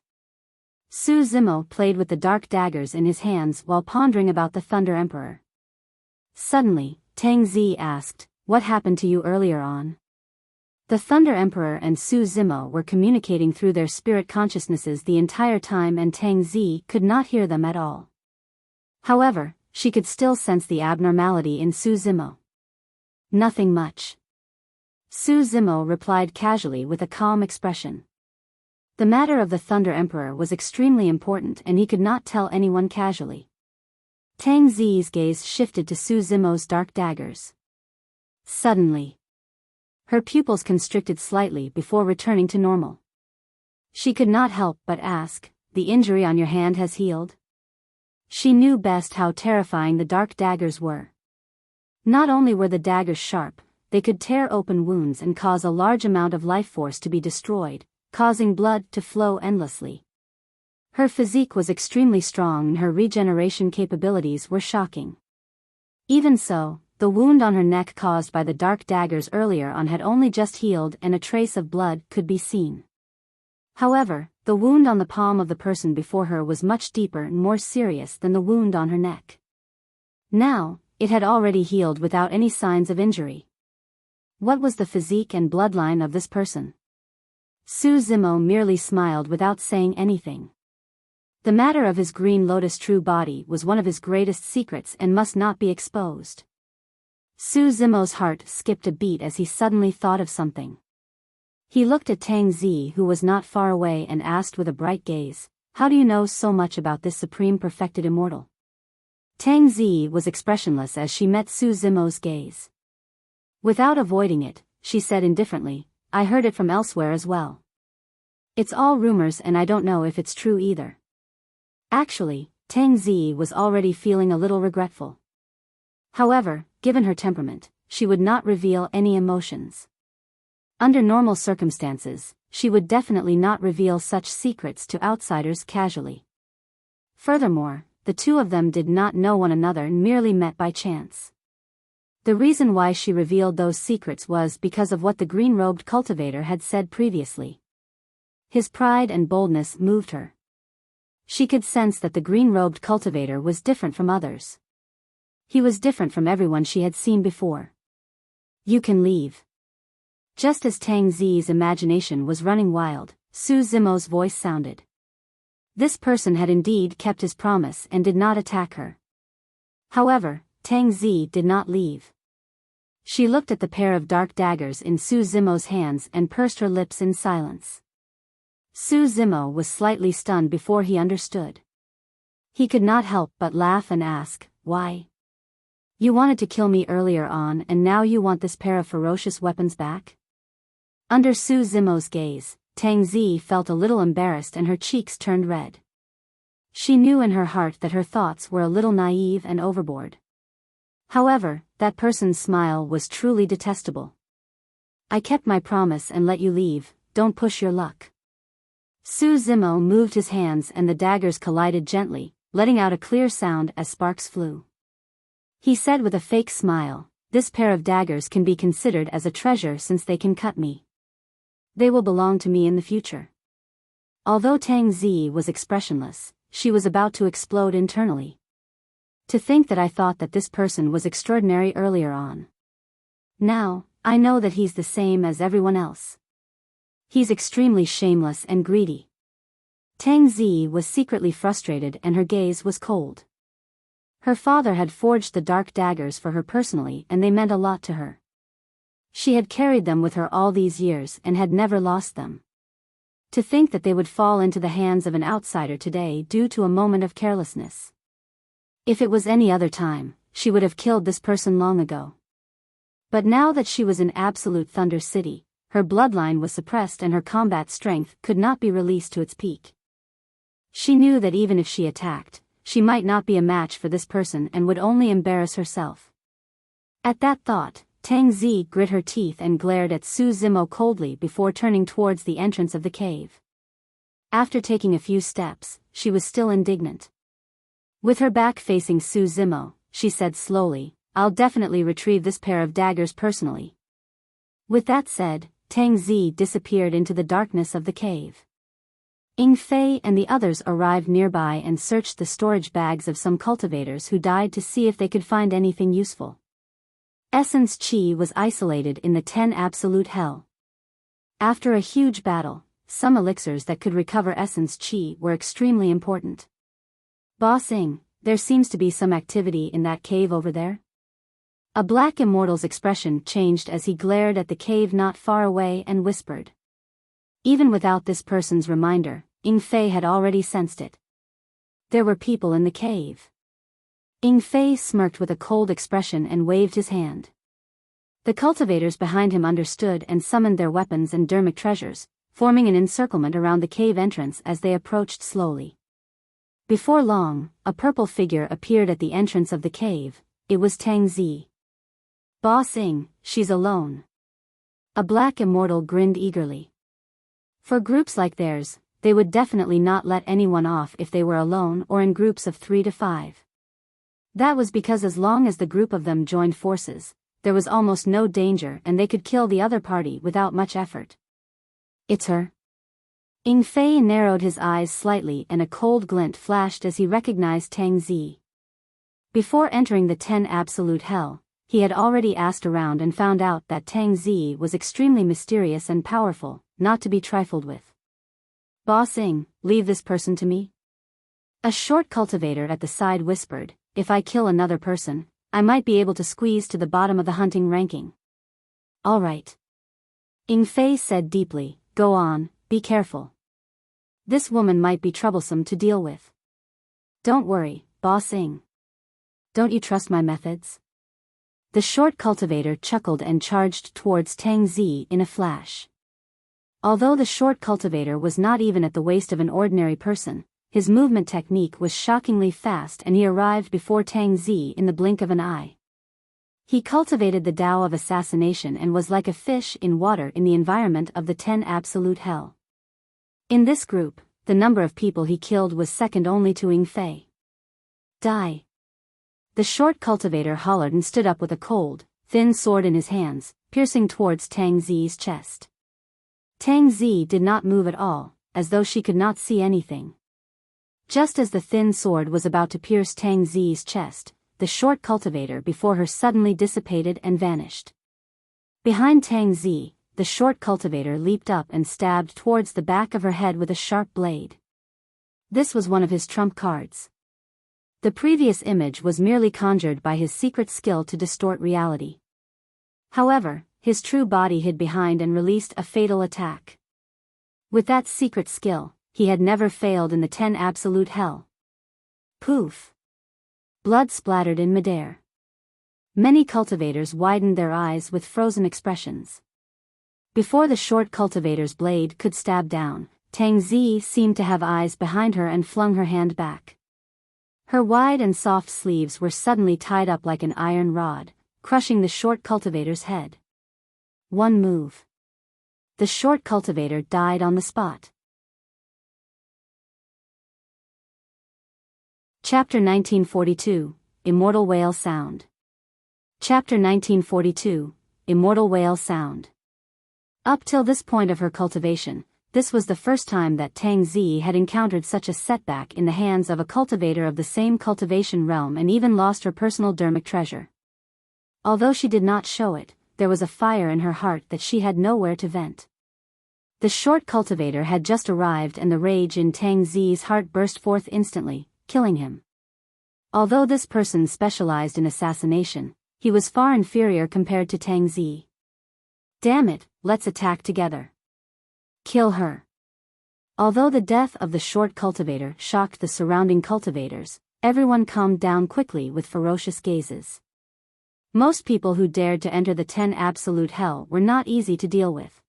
Su Zimo played with the dark daggers in his hands while pondering about the Thunder Emperor. Suddenly, Tang Zi asked, what happened to you earlier on? The Thunder Emperor and Su Zimo were communicating through their spirit consciousnesses the entire time and Tang Zi could not hear them at all. However, she could still sense the abnormality in Su Zimo. Nothing much. Su Zimo replied casually with a calm expression. The matter of the Thunder Emperor was extremely important and he could not tell anyone casually. Tang Zi's gaze shifted to Su Zimo's dark daggers. Suddenly, her pupils constricted slightly before returning to normal. She could not help but ask, the injury on your hand has healed? She knew best how terrifying the dark daggers were. Not only were the daggers sharp, they could tear open wounds and cause a large amount of life force to be destroyed, causing blood to flow endlessly. Her physique was extremely strong and her regeneration capabilities were shocking. Even so, the wound on her neck caused by the dark daggers earlier on had only just healed and a trace of blood could be seen. However, the wound on the palm of the person before her was much deeper and more serious than the wound on her neck. Now, it had already healed without any signs of injury. What was the physique and bloodline of this person? Su Zimo merely smiled without saying anything. The matter of his green lotus true body was one of his greatest secrets and must not be exposed. Su Zimo's heart skipped a beat as he suddenly thought of something. He looked at Tang Zi who was not far away and asked with a bright gaze, how do you know so much about this supreme perfected immortal? Tang Zi was expressionless as she met Su Zimo's gaze. Without avoiding it, she said indifferently, I heard it from elsewhere as well. It's all rumors and I don't know if it's true either. Actually, Tang Zi was already feeling a little regretful. However, given her temperament, she would not reveal any emotions. Under normal circumstances, she would definitely not reveal such secrets to outsiders casually. Furthermore, the 2 of them did not know one another and merely met by chance. The reason why she revealed those secrets was because of what the green-robed cultivator had said previously. His pride and boldness moved her. She could sense that the green-robed cultivator was different from others. He was different from everyone she had seen before. You can leave. Just as Tang Zi's imagination was running wild, Su Zimo's voice sounded. This person had indeed kept his promise and did not attack her. However, Tang Zi did not leave. She looked at the pair of dark daggers in Su Zimo's hands and pursed her lips in silence. Su Zimo was slightly stunned before he understood. He could not help but laugh and ask, why? You wanted to kill me earlier on and now you want this pair of ferocious weapons back? Under Su Zimo's gaze, Tang Zi felt a little embarrassed and her cheeks turned red. She knew in her heart that her thoughts were a little naive and overboard. However, that person's smile was truly detestable. I kept my promise and let you leave, don't push your luck. Su Zimo moved his hands and the daggers collided gently, letting out a clear sound as sparks flew. He said with a fake smile, this pair of daggers can be considered as a treasure since they can cut me. They will belong to me in the future. Although Tang Zi was expressionless, she was about to explode internally. To think that I thought that this person was extraordinary earlier on. Now, I know that he's the same as everyone else. He's extremely shameless and greedy. Tang Zi was secretly frustrated and her gaze was cold. Her father had forged the dark daggers for her personally and they meant a lot to her. She had carried them with her all these years and had never lost them. To think that they would fall into the hands of an outsider today due to a moment of carelessness. If it was any other time, she would have killed this person long ago. But now that she was in absolute Thunder City, her bloodline was suppressed and her combat strength could not be released to its peak. She knew that even if she attacked, she might not be a match for this person and would only embarrass herself. At that thought, Tang Zi grit her teeth and glared at Su Zimo coldly before turning towards the entrance of the cave. After taking a few steps, she was still indignant. With her back facing Su Zimo, she said slowly, "I'll definitely retrieve this pair of daggers personally." With that said, Tang Zi disappeared into the darkness of the cave. Ying Fei and the others arrived nearby and searched the storage bags of some cultivators who died to see if they could find anything useful. Essence Qi was isolated in the 10 Absolute Hell. After a huge battle, some elixirs that could recover Essence Qi were extremely important. "Boss Ying, there seems to be some activity in that cave over there?" A black immortal's expression changed as he glared at the cave not far away and whispered. Even without this person's reminder, Ying Fei had already sensed it. There were people in the cave. Ying Fei smirked with a cold expression and waved his hand. The cultivators behind him understood and summoned their weapons and dermic treasures, forming an encirclement around the cave entrance as they approached slowly. Before long, a purple figure appeared at the entrance of the cave. It was Tang Zi. "Boss Ying, she's alone." A black immortal grinned eagerly. For groups like theirs, they would definitely not let anyone off if they were alone or in groups of 3 to 5. That was because as long as the group of them joined forces, there was almost no danger and they could kill the other party without much effort. "It's her." Ying Fei narrowed his eyes slightly and a cold glint flashed as he recognized Tang Zi. Before entering the 10 Absolute Hell, he had already asked around and found out that Tang Zi was extremely mysterious and powerful, not to be trifled with. "Boss Ying, leave this person to me." A short cultivator at the side whispered, "If I kill another person, I might be able to squeeze to the bottom of the hunting ranking." "All right." Ying Fei said deeply, "Go on, be careful. This woman might be troublesome to deal with." "Don't worry, Boss Ying. Don't you trust my methods?" The short cultivator chuckled and charged towards Tang Zi in a flash. Although the short cultivator was not even at the waist of an ordinary person, his movement technique was shockingly fast and he arrived before Tang Zi in the blink of an eye. He cultivated the Tao of assassination and was like a fish in water in the environment of the 10 Absolute Hell. In this group, the number of people he killed was second only to Ying Fei. "Die." The short cultivator hollered and stood up with a cold, thin sword in his hands, piercing towards Tang Zi's chest. Tang Zi did not move at all, as though she could not see anything. Just as the thin sword was about to pierce Tang Zi's chest, the short cultivator before her suddenly dissipated and vanished. Behind Tang Zi, the short cultivator leaped up and stabbed towards the back of her head with a sharp blade. This was one of his trump cards. The previous image was merely conjured by his secret skill to distort reality. However, his true body hid behind and released a fatal attack. With that secret skill, he had never failed in the 10 Absolute Hell. Poof! Blood splattered in midair. Many cultivators widened their eyes with frozen expressions. Before the short cultivator's blade could stab down, Tang Zi seemed to have eyes behind her and flung her hand back. Her wide and soft sleeves were suddenly tied up like an iron rod, crushing the short cultivator's head. One move. The short cultivator died on the spot. Chapter 1942, Immortal Whale Sound. Chapter 1942, Immortal Whale Sound. Up till this point of her cultivation, this was the first time that Tang Zi had encountered such a setback in the hands of a cultivator of the same cultivation realm and even lost her personal dermic treasure. Although she did not show it, there was a fire in her heart that she had nowhere to vent. The short cultivator had just arrived and the rage in Tang Zi's heart burst forth instantly, killing him. Although this person specialized in assassination, he was far inferior compared to Tang Zi. Damn it, let's attack together. Kill her. Although the death of the short cultivator shocked the surrounding cultivators, everyone calmed down quickly with ferocious gazes. Most people who dared to enter the 10 absolute hell were not easy to deal with.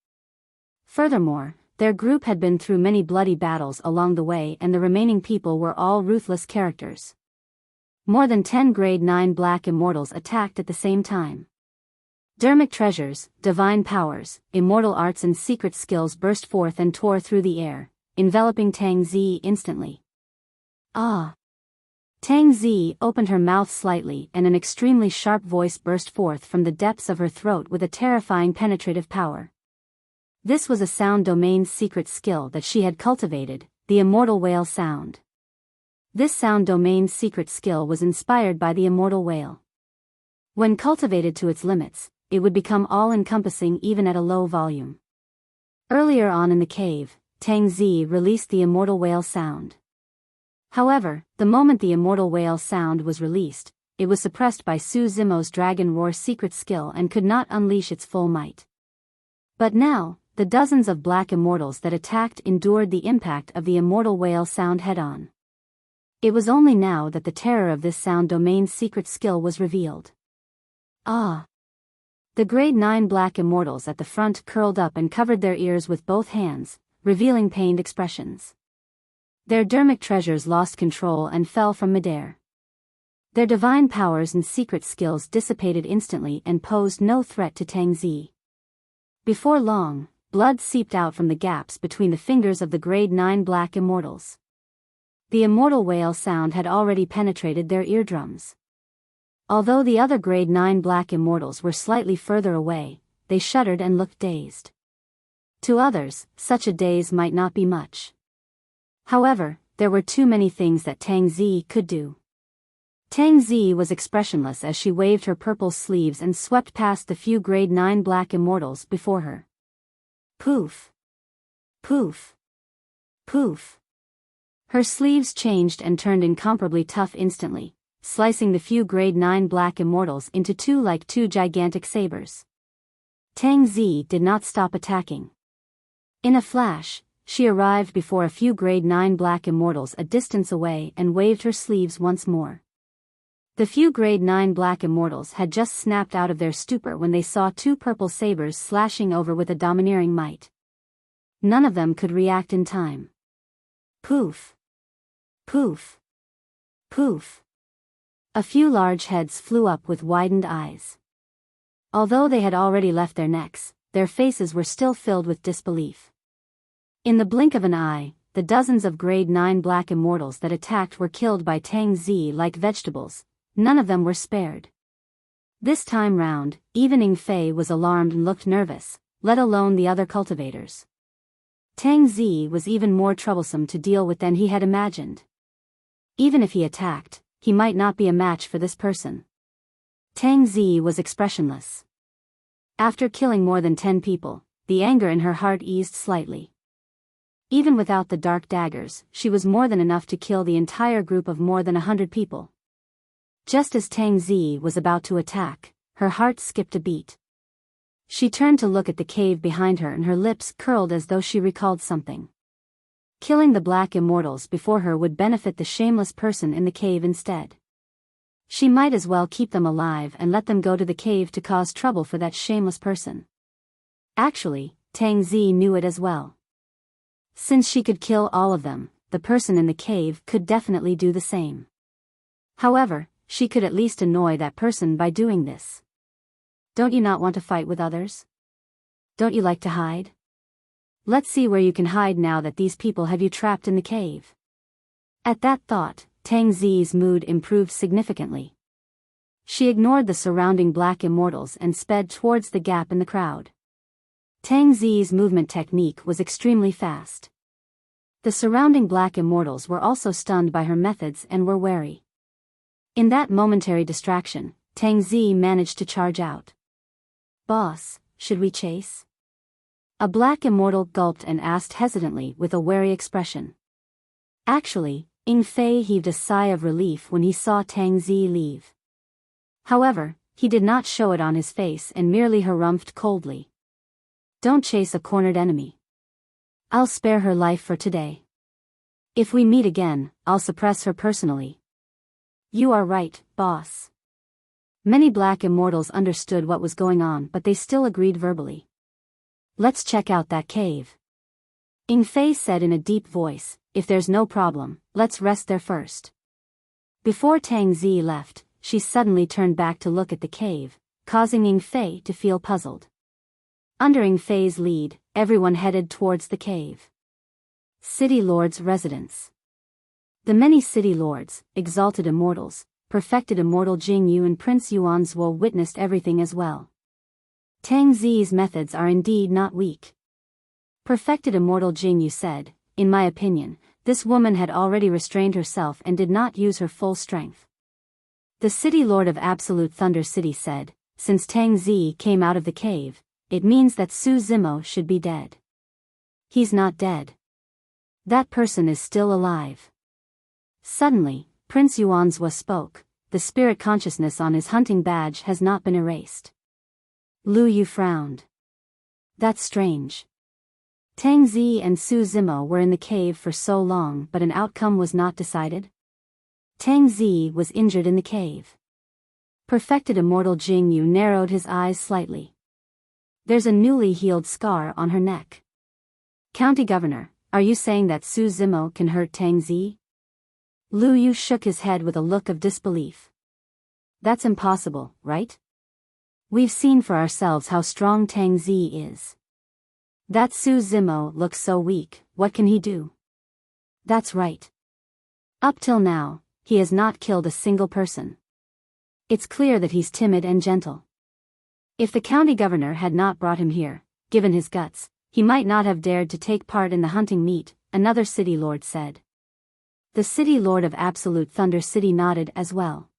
Furthermore, their group had been through many bloody battles along the way and the remaining people were all ruthless characters. More than 10 grade 9 black immortals attacked at the same time. Dermic treasures, divine powers, immortal arts and secret skills burst forth and tore through the air, enveloping Tang Zi instantly. Ah! Tang Zi opened her mouth slightly and an extremely sharp voice burst forth from the depths of her throat with a terrifying penetrative power. This was a sound domain's secret skill that she had cultivated, the immortal whale sound. This sound domain's secret skill was inspired by the immortal whale. When cultivated to its limits, it would become all-encompassing even at a low volume. Earlier on in the cave, Tang Zi released the immortal whale sound. However, the moment the immortal whale sound was released, it was suppressed by Su Zimo's dragon roar secret skill and could not unleash its full might. But now, the dozens of black immortals that attacked endured the impact of the immortal whale sound head-on. It was only now that the terror of this sound domain's secret skill was revealed. Ah! The grade 9 black immortals at the front curled up and covered their ears with both hands, revealing pained expressions. Their dermic treasures lost control and fell from midair. Their divine powers and secret skills dissipated instantly and posed no threat to Tang Zi. Before long, blood seeped out from the gaps between the fingers of the grade 9 black immortals. The immortal whale sound had already penetrated their eardrums. Although the other grade 9 black immortals were slightly further away, they shuddered and looked dazed. To others, such a daze might not be much. However, there were too many things that Tang Zi could do. Tang Zi was expressionless as she waved her purple sleeves and swept past the few grade 9 black immortals before her. Poof! Poof! Poof! Her sleeves changed and turned incomparably tough instantly, slicing the few grade 9 black immortals into two like two gigantic sabers. Tang Zi did not stop attacking. In a flash, she arrived before a few grade 9 black immortals a distance away and waved her sleeves once more. The few grade 9 black immortals had just snapped out of their stupor when they saw two purple sabers slashing over with a domineering might. None of them could react in time. Poof! Poof! Poof! A few large heads flew up with widened eyes. Although they had already left their necks, their faces were still filled with disbelief. In the blink of an eye, the dozens of grade 9 black immortals that attacked were killed by Tang Zi like vegetables, none of them were spared. This time round, even Ing Fei was alarmed and looked nervous, let alone the other cultivators. Tang Zi was even more troublesome to deal with than he had imagined. Even if he attacked, he might not be a match for this person. Tang Zi was expressionless. After killing more than 10 people, the anger in her heart eased slightly. Even without the dark daggers, she was more than enough to kill the entire group of more than 100 people. Just as Tang Zi was about to attack, her heart skipped a beat. She turned to look at the cave behind her and her lips curled as though she recalled something. Killing the black immortals before her would benefit the shameless person in the cave instead. She might as well keep them alive and let them go to the cave to cause trouble for that shameless person. Actually, Tang Zi knew it as well. Since she could kill all of them, the person in the cave could definitely do the same. However, she could at least annoy that person by doing this. Don't you not want to fight with others? Don't you like to hide? Let's see where you can hide now that these people have you trapped in the cave. At that thought, Tang Zi's mood improved significantly. She ignored the surrounding black immortals and sped towards the gap in the crowd. Tang Zi's movement technique was extremely fast. The surrounding black immortals were also stunned by her methods and were wary. In that momentary distraction, Tang Zi managed to charge out. "Boss, should we chase?" A black immortal gulped and asked hesitantly with a wary expression. Actually, Ing Fei heaved a sigh of relief when he saw Tang Zi leave. However, he did not show it on his face and merely harumphed coldly. Don't chase a cornered enemy. I'll spare her life for today. If we meet again, I'll suppress her personally. You are right, boss. Many black immortals understood what was going on, but they still agreed verbally. Let's check out that cave. Ing Fei said in a deep voice, if there's no problem, let's rest there first. Before Tang Zi left, she suddenly turned back to look at the cave, causing Ing Fei to feel puzzled. Under Ing Fei's lead, everyone headed towards the cave. City Lord's residence. The many city lords, exalted immortals, perfected immortal Jing Yu and Prince Yuanzuo witnessed everything as well. Tang Zi's methods are indeed not weak. Perfected immortal Jing Yu said, in my opinion, this woman had already restrained herself and did not use her full strength. The city lord of Absolute Thunder City said, since Tang Zi came out of the cave, it means that Su Zimo should be dead. He's not dead. That person is still alive. Suddenly, Prince Yuanzuo spoke, the spirit consciousness on his hunting badge has not been erased. Lu Yu frowned. That's strange. Tang Zi and Su Zimo were in the cave for so long, but an outcome was not decided. Tang Zi was injured in the cave. Perfected immortal Jing Yu narrowed his eyes slightly. There's a newly healed scar on her neck. County Governor, are you saying that Su Zimo can hurt Tang Zi? Lu Yu shook his head with a look of disbelief. That's impossible, right? We've seen for ourselves how strong Tang Zi is. That Su Zimo looks so weak, what can he do? That's right. Up till now, he has not killed a single person. It's clear that he's timid and gentle. If the county governor had not brought him here, given his guts, he might not have dared to take part in the hunting meet, another city lord said. The city lord of Absolute Thunder City nodded as well.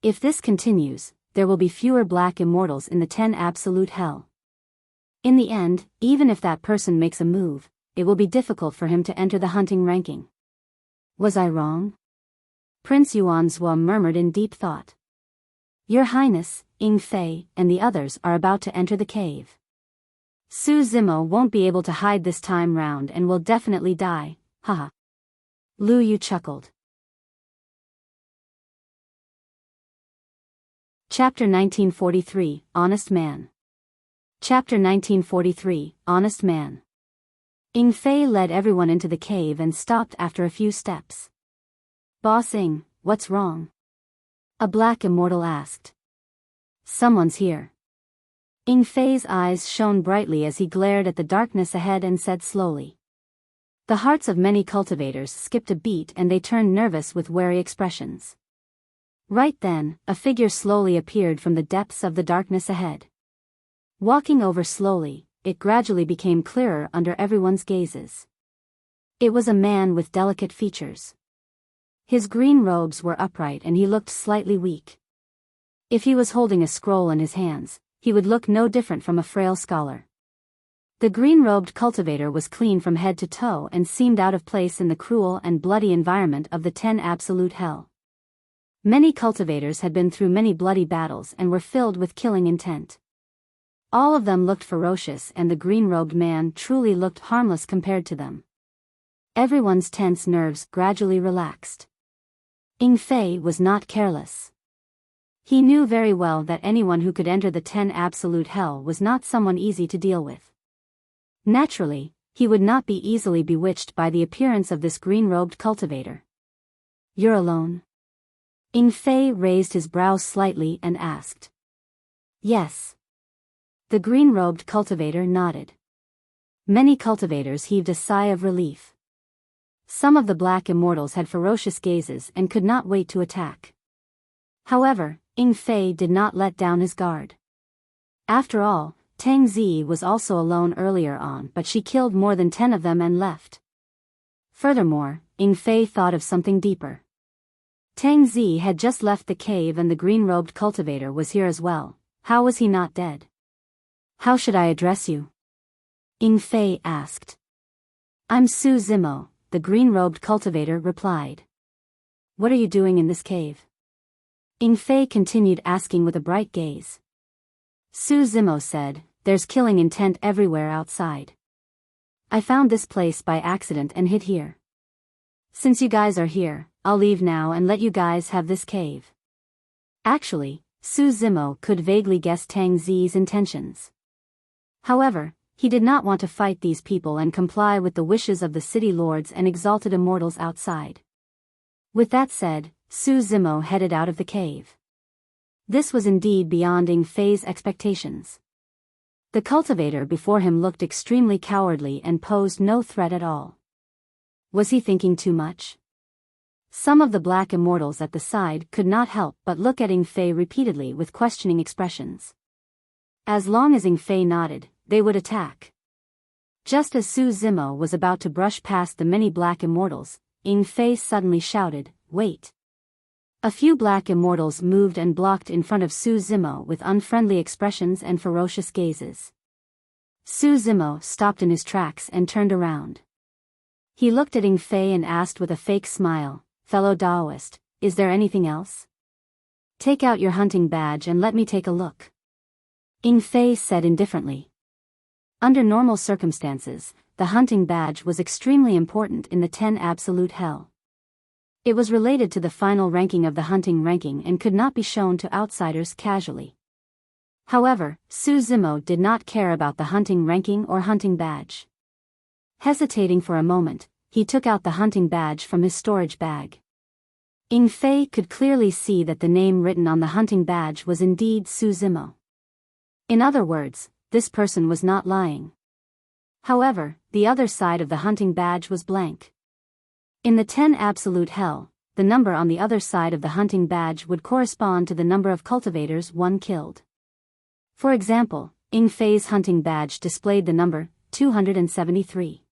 If this continues, there will be fewer black immortals in the 10 Absolute Hell. In the end, even if that person makes a move, it will be difficult for him to enter the hunting ranking. Was I wrong? Prince Yuanzuo murmured in deep thought. Your Highness, Ing Fei, and the others are about to enter the cave. Su Zimo won't be able to hide this time round and will definitely die, haha. Lu Yu chuckled. Chapter 1943, Honest Man. Chapter 1943, Honest Man. Ing Fei led everyone into the cave and stopped after a few steps. Boss Ing, what's wrong? A black immortal asked. Someone's here. Ing Fei's eyes shone brightly as he glared at the darkness ahead and said slowly. The hearts of many cultivators skipped a beat and they turned nervous with wary expressions. Right then, a figure slowly appeared from the depths of the darkness ahead. Walking over slowly, it gradually became clearer under everyone's gazes. It was a man with delicate features. His green robes were upright and he looked slightly weak. If he was holding a scroll in his hands, he would look no different from a frail scholar. The green-robed cultivator was clean from head to toe and seemed out of place in the cruel and bloody environment of the 10 Absolute Hell. Many cultivators had been through many bloody battles and were filled with killing intent. All of them looked ferocious and the green-robed man truly looked harmless compared to them. Everyone's tense nerves gradually relaxed. Ing Fei was not careless. He knew very well that anyone who could enter the 10 Absolute Hell was not someone easy to deal with. Naturally, he would not be easily bewitched by the appearance of this green-robed cultivator. You're alone? Ing Fei raised his brows slightly and asked. Yes. The green-robed cultivator nodded. Many cultivators heaved a sigh of relief. Some of the black immortals had ferocious gazes and could not wait to attack. However, Ing Fei did not let down his guard. After all, Tang Zi was also alone earlier on, but she killed more than 10 of them and left. Furthermore, Ing Fei thought of something deeper. Tang Zi had just left the cave and the green-robed cultivator was here as well. How was he not dead? How should I address you? Ying Fei asked. I'm Su Zimo, the green-robed cultivator replied. What are you doing in this cave? Ying Fei continued asking with a bright gaze. Su Zimo said, there's killing intent everywhere outside. I found this place by accident and hid here. Since you guys are here, I'll leave now and let you guys have this cave. Actually, Su Zimo could vaguely guess Tang Zi's intentions. However, he did not want to fight these people and comply with the wishes of the city lords and exalted immortals outside. With that said, Su Zimo headed out of the cave. This was indeed beyond Ying Fei's expectations. The cultivator before him looked extremely cowardly and posed no threat at all. Was he thinking too much? Some of the black immortals at the side could not help but look at Ying Fei repeatedly with questioning expressions. As long as Ying Fei nodded, they would attack. Just as Su Zimo was about to brush past the many black immortals, Ying Fei suddenly shouted, "Wait!" A few black immortals moved and blocked in front of Su Zimo with unfriendly expressions and ferocious gazes. Su Zimo stopped in his tracks and turned around. He looked at Ying Fei and asked with a fake smile, "Fellow Daoist, is there anything else? Take out your hunting badge and let me take a look." Ying Fei said indifferently. Under normal circumstances, the hunting badge was extremely important in the 10 Absolute Hell. It was related to the final ranking of the hunting ranking and could not be shown to outsiders casually. However, Su Zimo did not care about the hunting ranking or hunting badge. Hesitating for a moment, he took out the hunting badge from his storage bag. Ying Fei could clearly see that the name written on the hunting badge was indeed Su Zimo. In other words, this person was not lying. However, the other side of the hunting badge was blank. In the 10 Absolute Hell, the number on the other side of the hunting badge would correspond to the number of cultivators one killed. For example, Ying Fei's hunting badge displayed the number 273.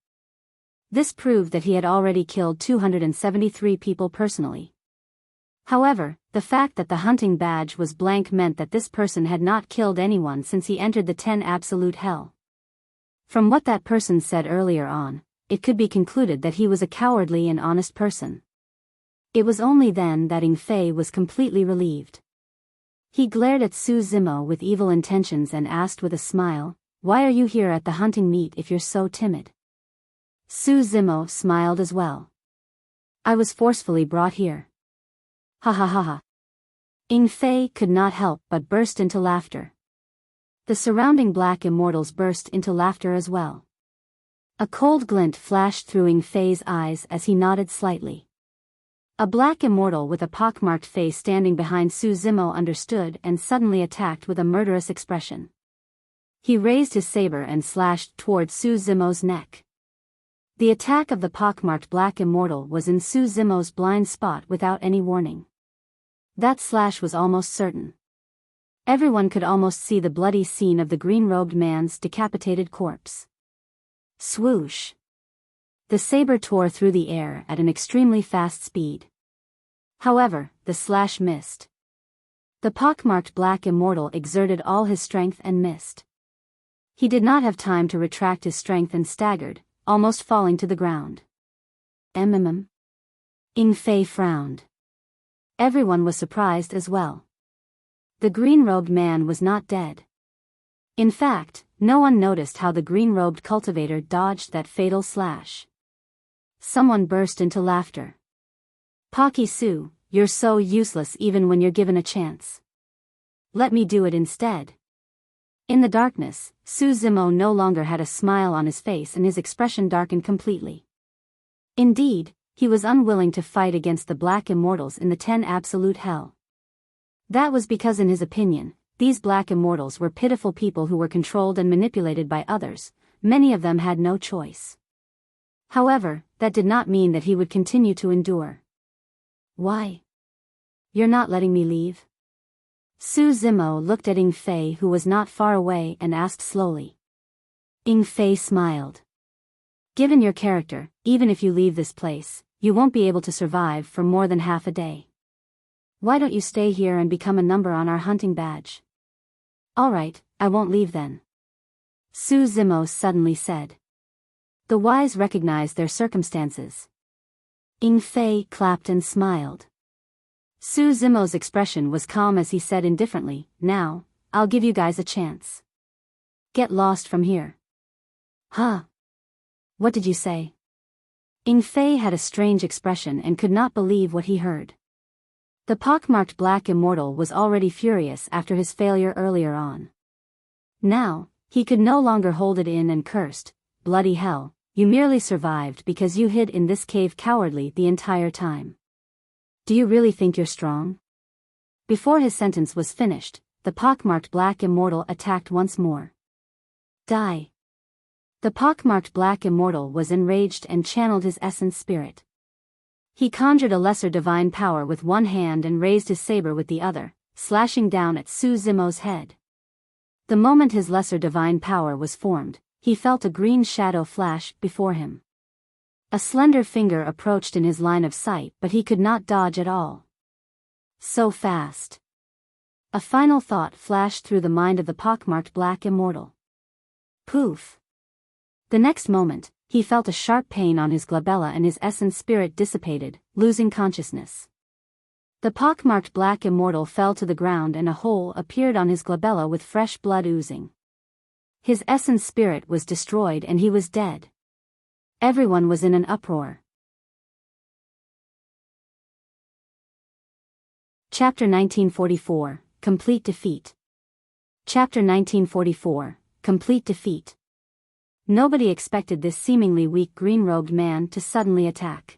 This proved that he had already killed 273 people personally. However, the fact that the hunting badge was blank meant that this person had not killed anyone since he entered the 10 Absolute Hell. From what that person said earlier on, it could be concluded that he was a cowardly and honest person. It was only then that Ying Fei was completely relieved. He glared at Su Zimo with evil intentions and asked with a smile, "Why are you here at the hunting meet if you're so timid?" Su Zimo smiled as well. "I was forcefully brought here." Ha ha ha ha. Ying Fei could not help but burst into laughter. The surrounding black immortals burst into laughter as well. A cold glint flashed through Ying Fei's eyes as he nodded slightly. A black immortal with a pockmarked face standing behind Su Zimo understood and suddenly attacked with a murderous expression. He raised his saber and slashed towards Su Zimo's neck. The attack of the pockmarked black immortal was in Su Zimo's blind spot without any warning. That slash was almost certain. Everyone could almost see the bloody scene of the green-robed man's decapitated corpse. Swoosh! The saber tore through the air at an extremely fast speed. However, the slash missed. The pockmarked black immortal exerted all his strength and missed. He did not have time to retract his strength and staggered, almost falling to the ground. Ying Fei frowned. Everyone was surprised as well. The green-robed man was not dead. In fact, no one noticed how the green-robed cultivator dodged that fatal slash. Someone burst into laughter. "Pocky Su, you're so useless even when you're given a chance. Let me do it instead." In the darkness, Su Zimo no longer had a smile on his face and his expression darkened completely. Indeed, he was unwilling to fight against the black immortals in the 10 Absolute Hell. That was because in his opinion, these black immortals were pitiful people who were controlled and manipulated by others. Many of them had no choice. However, that did not mean that he would continue to endure. "Why? You're not letting me leave?" Su Zimo looked at Ying Fei, who was not far away, and asked slowly. Ying Fei smiled. "Given your character, even if you leave this place, you won't be able to survive for more than half a day. Why don't you stay here and become a number on our hunting badge?" "All right, I won't leave then." Su Zimo suddenly said. The wise recognized their circumstances. Ing Fei clapped and smiled. Su Zimo's expression was calm as he said indifferently, now, I'll give you guys a chance. Get lost from here. Huh? What did you say? Ing Fei had a strange expression and could not believe what he heard. The pockmarked Black Immortal was already furious after his failure earlier on. Now, he could no longer hold it in and cursed, bloody hell, you merely survived because you hid in this cave cowardly the entire time. Do you really think you're strong? Before his sentence was finished, the pockmarked Black Immortal attacked once more. Die. The pockmarked Black Immortal was enraged and channeled his essence spirit. He conjured a lesser divine power with one hand and raised his saber with the other, slashing down at Su Zimo's head. The moment his lesser divine power was formed, he felt a green shadow flash before him. A slender finger approached in his line of sight, but he could not dodge at all. So fast. A final thought flashed through the mind of the pockmarked Black Immortal. Poof. The next moment, he felt a sharp pain on his glabella and his essence spirit dissipated, losing consciousness. The pockmarked Black Immortal fell to the ground and a hole appeared on his glabella with fresh blood oozing. His essence spirit was destroyed and he was dead. Everyone was in an uproar. Chapter 1944, Complete Defeat. Chapter 1944, Complete Defeat. Nobody expected this seemingly weak green-robed man to suddenly attack.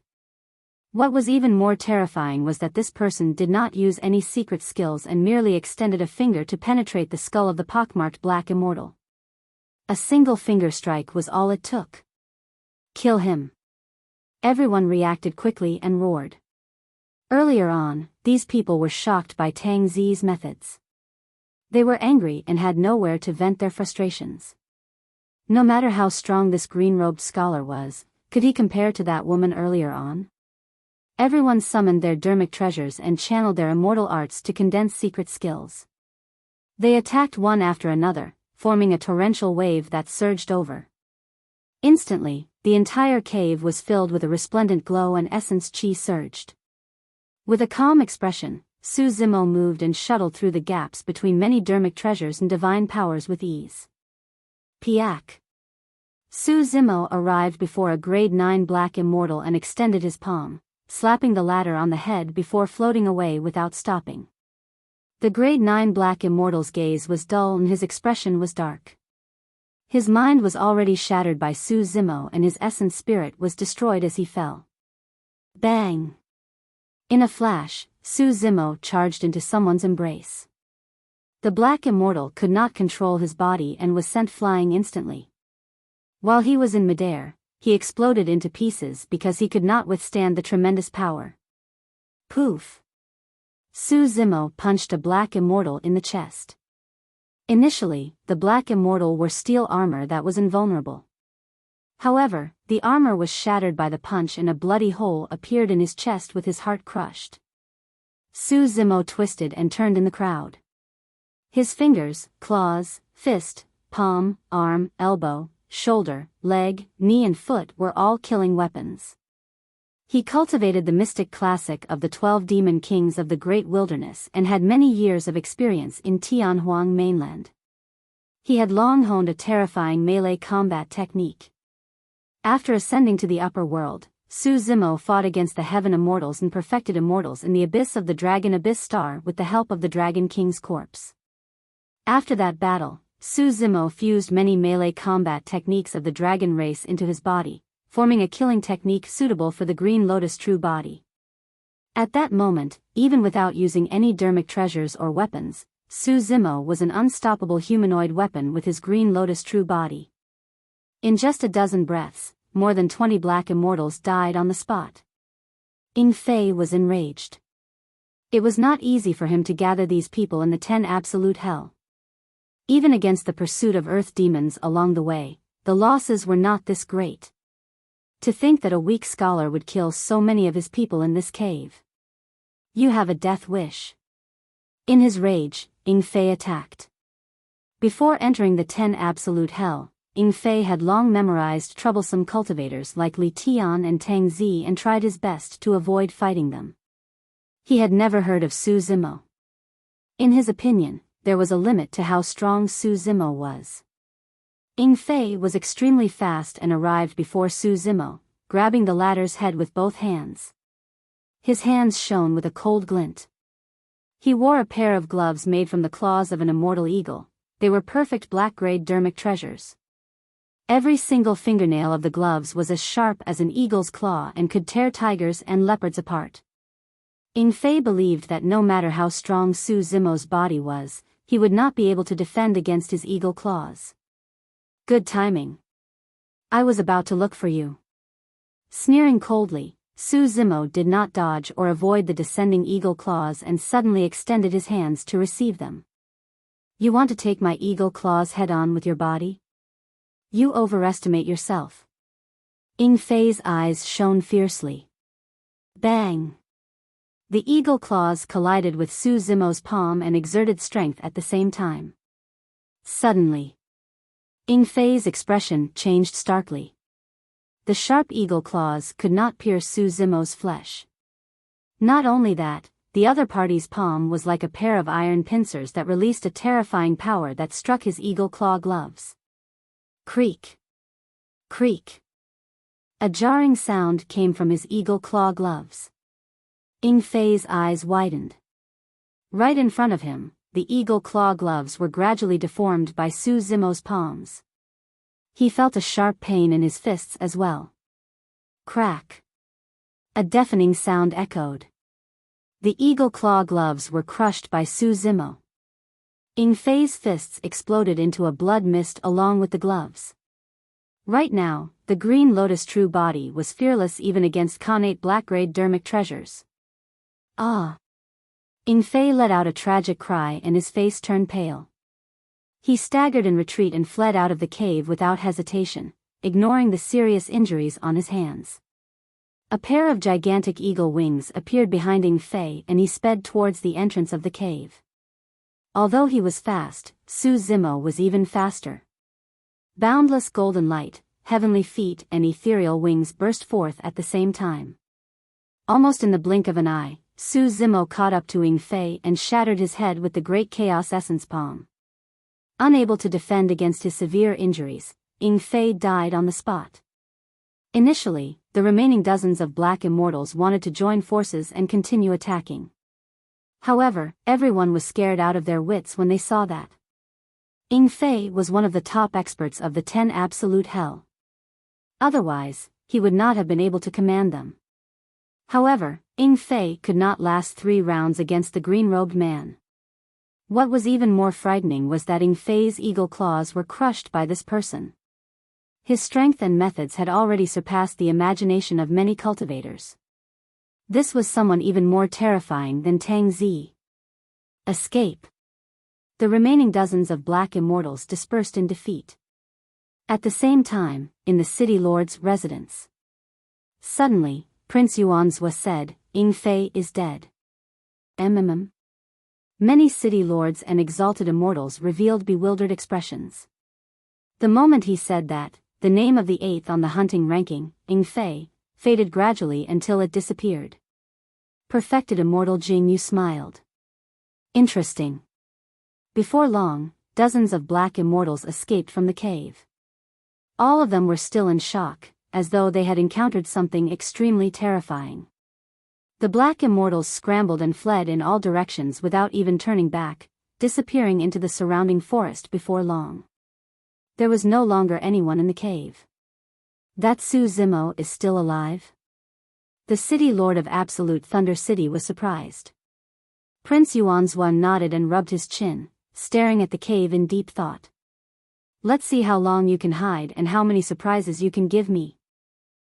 What was even more terrifying was that this person did not use any secret skills and merely extended a finger to penetrate the skull of the pockmarked Black Immortal. A single finger strike was all it took. Kill him. Everyone reacted quickly and roared. Earlier on, these people were shocked by Tang Zi's methods. They were angry and had nowhere to vent their frustrations. No matter how strong this green-robed scholar was, could he compare to that woman earlier on? Everyone summoned their dermic treasures and channeled their immortal arts to condense secret skills. They attacked one after another, forming a torrential wave that surged over. Instantly, the entire cave was filled with a resplendent glow and essence chi surged. With a calm expression, Su Zimo moved and shuttled through the gaps between many dermic treasures and divine powers with ease. Piak. Su Zimo arrived before a grade 9 Black Immortal and extended his palm, slapping the latter on the head before floating away without stopping. The grade 9 Black Immortal's gaze was dull and his expression was dark. His mind was already shattered by Su Zimo and his essence spirit was destroyed as he fell. Bang! In a flash, Su Zimo charged into someone's embrace. The Black Immortal could not control his body and was sent flying instantly. While he was in midair, he exploded into pieces because he could not withstand the tremendous power. Poof! Su Zimo punched a Black Immortal in the chest. Initially, the Black Immortal wore steel armor that was invulnerable. However, the armor was shattered by the punch and a bloody hole appeared in his chest with his heart crushed. Su Zimo twisted and turned in the crowd. His fingers, claws, fist, palm, arm, elbow, shoulder, leg, knee and foot were all killing weapons. He cultivated the mystic classic of the 12 demon kings of the great wilderness and had many years of experience in Tianhuang mainland. He had long honed a terrifying melee combat technique. After ascending to the upper world, Su Zimo fought against the heaven immortals and perfected immortals in the abyss of the Dragon Abyss Star with the help of the Dragon King's corpse. After that battle, Su Zimo fused many melee combat techniques of the dragon race into his body, forming a killing technique suitable for the Green Lotus true body. At that moment, even without using any dermic treasures or weapons, Su Zimo was an unstoppable humanoid weapon with his Green Lotus true body. In just a dozen breaths, more than 20 Black Immortals died on the spot. Ing Fei was enraged. It was not easy for him to gather these people in the 10 absolute hell. Even against the pursuit of earth demons along the way, the losses were not this great. To think that a weak scholar would kill so many of his people in this cave. You have a death wish. In his rage, Ing Fei attacked. Before entering the 10 Absolute Hell, Ying Fei had long memorized troublesome cultivators like Li Tian and Tang Zi and tried his best to avoid fighting them. He had never heard of Su Zimo. In his opinion, there was a limit to how strong Su Zimo was. Ying Fei was extremely fast and arrived before Su Zimo, grabbing the latter's head with both hands. His hands shone with a cold glint. He wore a pair of gloves made from the claws of an immortal eagle. They were perfect black-grade dermic treasures. Every single fingernail of the gloves was as sharp as an eagle's claw and could tear tigers and leopards apart. Ying Fei believed that no matter how strong Su Zimo's body was, he would not be able to defend against his eagle claws. Good timing. I was about to look for you. Sneering coldly, Su Zimo did not dodge or avoid the descending eagle claws and suddenly extended his hands to receive them. You want to take my eagle claws head-on with your body? You overestimate yourself. Ying Fei's eyes shone fiercely. Bang! The eagle claws collided with Su Zimo's palm and exerted strength at the same time. Suddenly, Ying Fei's expression changed starkly. The sharp eagle claws could not pierce Su Zimo's flesh. Not only that, the other party's palm was like a pair of iron pincers that released a terrifying power that struck his eagle claw gloves. Creak! Creak! A jarring sound came from his eagle claw gloves. Ying Fei's eyes widened. Right in front of him, the eagle claw gloves were gradually deformed by Su Zimo's palms. He felt a sharp pain in his fists as well. Crack! A deafening sound echoed. The eagle claw gloves were crushed by Su Zimo. Ying Fei's fists exploded into a blood mist along with the gloves. Right now, the Green Lotus true body was fearless even against connate black-grade dermic treasures. Ah! Ying Fei let out a tragic cry and his face turned pale. He staggered in retreat and fled out of the cave without hesitation, ignoring the serious injuries on his hands. A pair of gigantic eagle wings appeared behind Ying Fei and he sped towards the entrance of the cave. Although he was fast, Su Zimo was even faster. Boundless golden light, heavenly feet and ethereal wings burst forth at the same time. Almost in the blink of an eye, Su Zimo caught up to Ying Fei and shattered his head with the great chaos essence palm. Unable to defend against his severe injuries, Ying Fei died on the spot. Initially, the remaining dozens of black immortals wanted to join forces and continue attacking. However, everyone was scared out of their wits when they saw that Ying Fei was one of the top experts of the 10 Absolute Hell. Otherwise, he would not have been able to command them. However, Ying Fei could not last 3 rounds against the green-robed man. What was even more frightening was that Ying Fei's eagle claws were crushed by this person. His strength and methods had already surpassed the imagination of many cultivators. This was someone even more terrifying than Tang Zi. Escape. The remaining dozens of black immortals dispersed in defeat. At the same time, in the city lord's residence. Suddenly, Prince Yuanzhua said, Ying Fei is dead. Many city lords and exalted immortals revealed bewildered expressions. The moment he said that, the name of the 8th on the hunting ranking, Ying Fei, faded gradually until it disappeared. Perfected immortal Jing Yu smiled. Interesting. Before long, dozens of black immortals escaped from the cave. All of them were still in shock, as though they had encountered something extremely terrifying. The black immortals scrambled and fled in all directions without even turning back, disappearing into the surrounding forest before long. There was no longer anyone in the cave. That Su Zimo is still alive? The city lord of Absolute Thunder City was surprised. Prince Yuanzhua nodded and rubbed his chin, staring at the cave in deep thought. Let's see how long you can hide and how many surprises you can give me.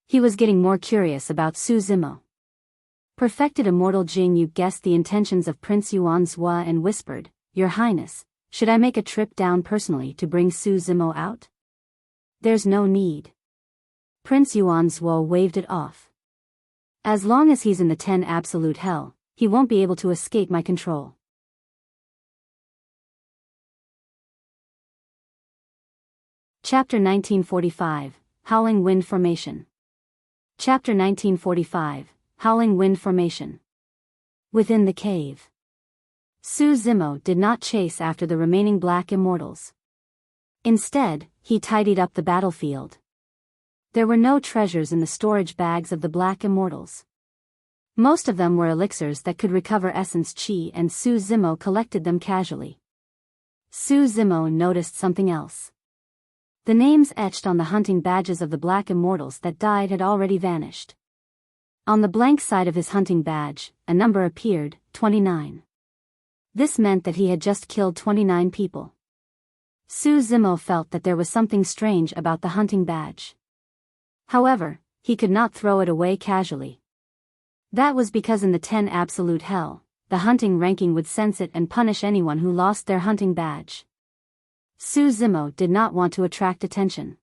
He was getting more curious about Su Zimo. Perfected immortal Jing Yu guessed the intentions of Prince Yuanzhua and whispered, Your Highness, should I make a trip down personally to bring Su Zimo out? There's no need. Prince Yuanzhua waved it off. As long as he's in the 10 Absolute Hell, he won't be able to escape my control. Chapter 1945, Howling Wind Formation. Chapter 1945, Howling Wind Formation. Within the cave. Su Zimo did not chase after the remaining black immortals. Instead, he tidied up the battlefield. There were no treasures in the storage bags of the black immortals. Most of them were elixirs that could recover essence chi, and Su Zimo collected them casually. Su Zimo noticed something else. The names etched on the hunting badges of the black immortals that died had already vanished. On the blank side of his hunting badge, a number appeared, 29. This meant that he had just killed 29 people. Su Zimo felt that there was something strange about the hunting badge. However, he could not throw it away casually. That was because in the 10 absolute hell, the hunting ranking would sense it and punish anyone who lost their hunting badge. Su Zimo did not want to attract attention.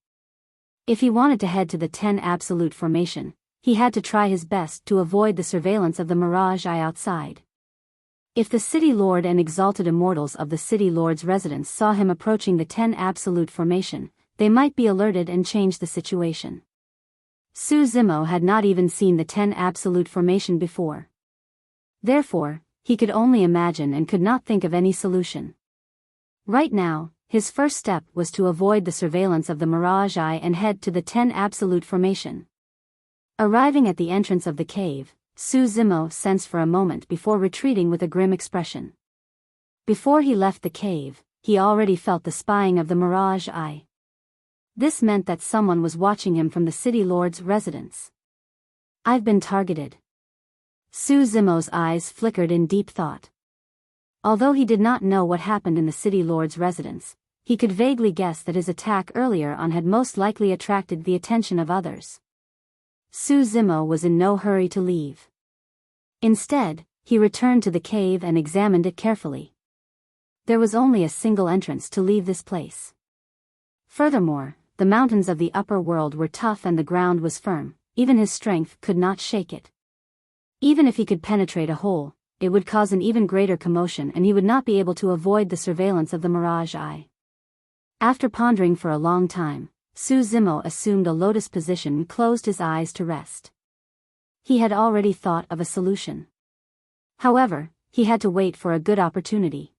If he wanted to head to the 10 absolute formation, he had to try his best to avoid the surveillance of the Mirage Eye outside. If the City Lord and exalted immortals of the City Lord's residence saw him approaching the 10 absolute formation, they might be alerted and change the situation. Su Zimo had not even seen the 10 absolute formation before. Therefore, he could only imagine and could not think of any solution. Right now, his first step was to avoid the surveillance of the Mirage Eye and head to the 10 absolute formation. Arriving at the entrance of the cave, Su Zimo sensed for a moment before retreating with a grim expression. Before he left the cave, he already felt the spying of the Mirage Eye. This meant that someone was watching him from the City Lord's residence. I've been targeted. Su Zimo's eyes flickered in deep thought. Although he did not know what happened in the City Lord's residence, he could vaguely guess that his attack earlier on had most likely attracted the attention of others. Su Zimo was in no hurry to leave. Instead, he returned to the cave and examined it carefully. There was only a single entrance to leave this place. Furthermore, the mountains of the upper world were tough and the ground was firm, even his strength could not shake it. Even if he could penetrate a hole, it would cause an even greater commotion and he would not be able to avoid the surveillance of the Mirage Eye. After pondering for a long time, Su Zimo assumed a lotus position and closed his eyes to rest. He had already thought of a solution. However, he had to wait for a good opportunity.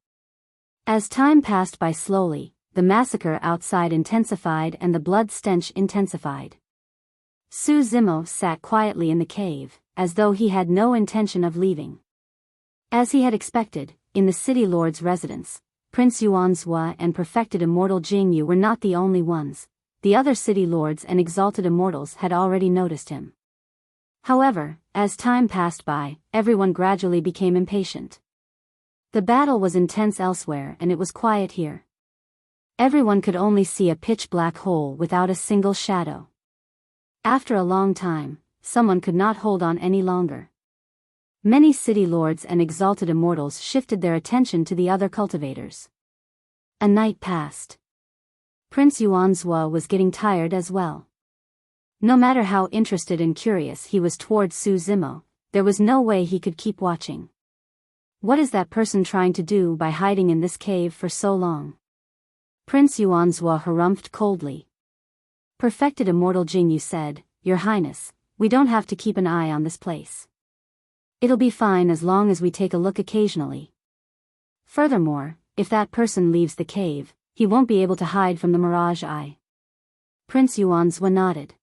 As time passed by slowly, the massacre outside intensified and the blood stench intensified. Su Zimo sat quietly in the cave, as though he had no intention of leaving. As he had expected, in the City Lord's residence, Prince Yuanzhua and perfected immortal Jingyu were not the only ones. The other City Lords and exalted immortals had already noticed him. However, as time passed by, everyone gradually became impatient. The battle was intense elsewhere and it was quiet here. Everyone could only see a pitch-black hole without a single shadow. After a long time, someone could not hold on any longer. Many City Lords and exalted immortals shifted their attention to the other cultivators. A night passed. Prince Yuanzhua was getting tired as well. No matter how interested and curious he was towards Su Zimo, there was no way he could keep watching. What is that person trying to do by hiding in this cave for so long? Prince Yuanzhua harumphed coldly. Perfected immortal Jingyu said, Your Highness, we don't have to keep an eye on this place. It'll be fine as long as we take a look occasionally. Furthermore, if that person leaves the cave, he won't be able to hide from the Mirage Eye. Prince Yuanzhua nodded.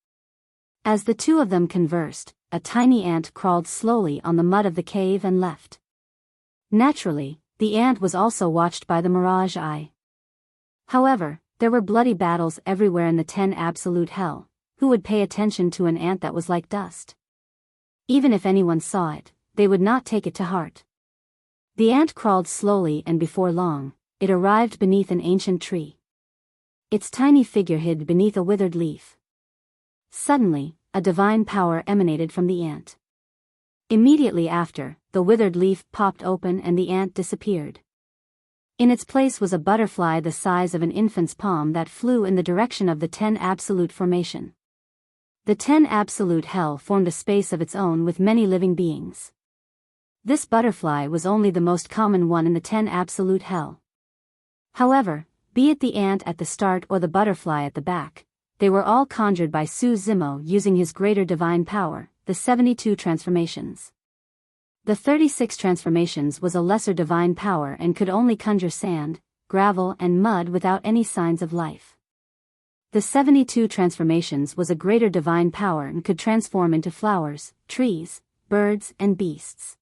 As the two of them conversed, a tiny ant crawled slowly on the mud of the cave and left. Naturally, the ant was also watched by the Mirage Eye. However, there were bloody battles everywhere in the 10 absolute hell. Who would pay attention to an ant that was like dust? Even if anyone saw it, they would not take it to heart. The ant crawled slowly and before long, it arrived beneath an ancient tree. Its tiny figure hid beneath a withered leaf. Suddenly, a divine power emanated from the ant. Immediately after, the withered leaf popped open and the ant disappeared. In its place was a butterfly the size of an infant's palm that flew in the direction of the 10 absolute formation. The 10 absolute hell formed a space of its own with many living beings. This butterfly was only the most common one in the 10 absolute hell. However, be it the ant at the start or the butterfly at the back, they were all conjured by Su Zimo using his greater divine power, the 72 transformations. The 36 transformations was a lesser divine power and could only conjure sand, gravel and mud without any signs of life. The 72 transformations was a greater divine power and could transform into flowers, trees, birds and beasts.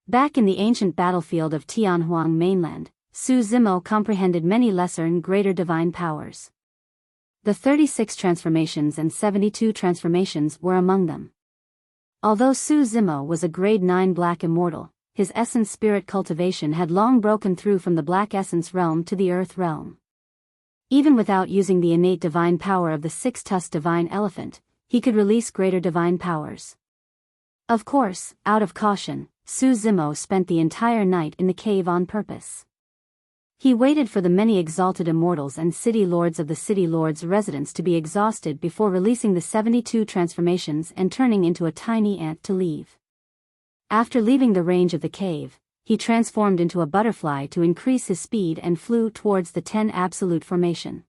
Back in the ancient battlefield of Tianhuang mainland, Su Zimo comprehended many lesser and greater divine powers. The 36 transformations and 72 transformations were among them. Although Su Zimo was a grade 9 black immortal, his essence spirit cultivation had long broken through from the black essence realm to the earth realm. Even without using the innate divine power of the six-tusked divine elephant, he could release greater divine powers. Of course, out of caution, Su Zimo spent the entire night in the cave on purpose. He waited for the many exalted immortals and city lords of the city lords' residence to be exhausted before releasing the 72 transformations and turning into a tiny ant to leave. After leaving the range of the cave, he transformed into a butterfly to increase his speed and flew towards the 10 absolute formation.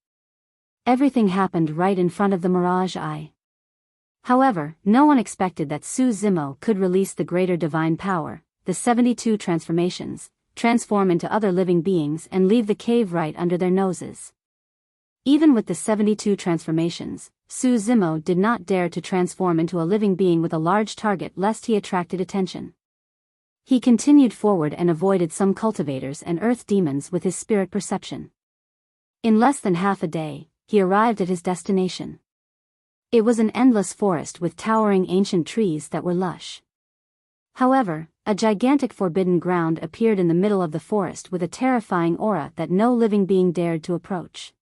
Everything happened right in front of the mirage eye. However, no one expected that Su Zimo could release the greater divine power, the 72 transformations, transform into other living beings and leave the cave right under their noses. Even with the 72 transformations, Su Zimo did not dare to transform into a living being with a large target lest he attracted attention. He continued forward and avoided some cultivators and earth demons with his spirit perception. In less than half a day, he arrived at his destination. It was an endless forest with towering ancient trees that were lush. However, a gigantic forbidden ground appeared in the middle of the forest with a terrifying aura that no living being dared to approach.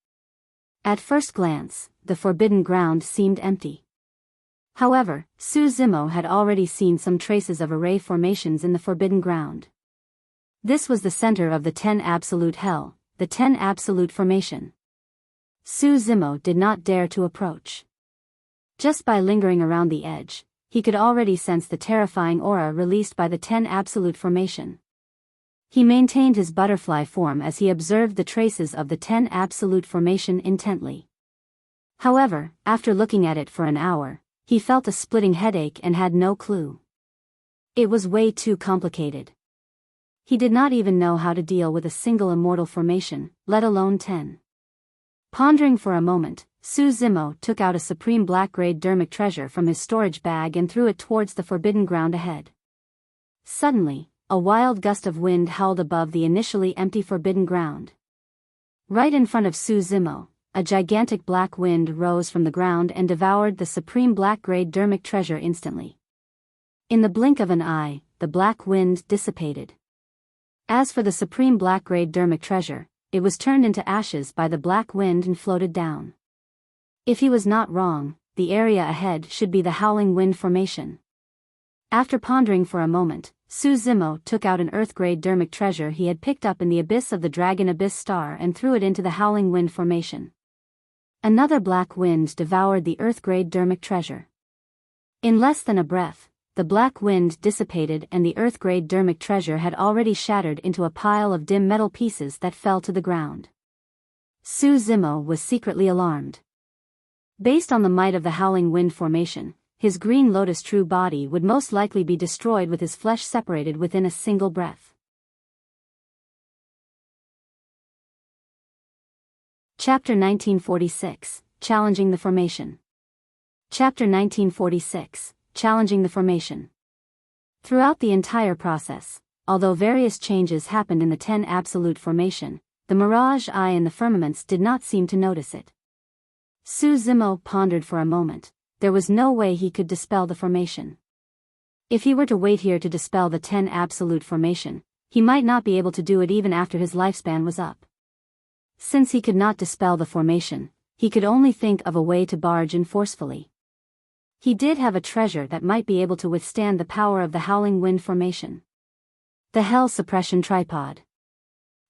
At first glance, the forbidden ground seemed empty. However, Su Zimo had already seen some traces of array formations in the forbidden ground. This was the center of the 10 absolute hell, the 10 absolute formation. Su Zimo did not dare to approach. Just by lingering around the edge, he could already sense the terrifying aura released by the 10 absolute formation. He maintained his butterfly form as he observed the traces of the 10 absolute formation intently. However, after looking at it for an hour, he felt a splitting headache and had no clue. It was way too complicated. He did not even know how to deal with a single immortal formation, let alone 10. Pondering for a moment, Su Zimo took out a supreme black-grade dermic treasure from his storage bag and threw it towards the forbidden ground ahead. Suddenly, a wild gust of wind howled above the initially empty forbidden ground. Right in front of Su Zimo, a gigantic black wind rose from the ground and devoured the supreme black-grade dermic treasure instantly. In the blink of an eye, the black wind dissipated. As for the supreme black-grade dermic treasure, it was turned into ashes by the black wind and floated down. If he was not wrong, the area ahead should be the Howling Wind Formation. After pondering for a moment, Su Zimo took out an earth-grade dermic treasure he had picked up in the abyss of the Dragon Abyss Star and threw it into the Howling Wind Formation. Another black wind devoured the earth-grade dermic treasure. In less than a breath, the black wind dissipated and the earth-grade dermic treasure had already shattered into a pile of dim metal pieces that fell to the ground. Su Zimo was secretly alarmed. Based on the might of the Howling Wind Formation, his green lotus true body would most likely be destroyed with his flesh separated within a single breath. Chapter 1946, Challenging the Formation. Chapter 1946, Challenging the Formation. Throughout the entire process, although various changes happened in the 10 absolute formation, the mirage eye in the firmaments did not seem to notice it. Su Zimo pondered for a moment. There was no way he could dispel the formation. If he were to wait here to dispel the 10 absolute formation, he might not be able to do it even after his lifespan was up. Since he could not dispel the formation, he could only think of a way to barge in forcefully. He did have a treasure that might be able to withstand the power of the Howling Wind Formation. The Hell Suppression Tripod.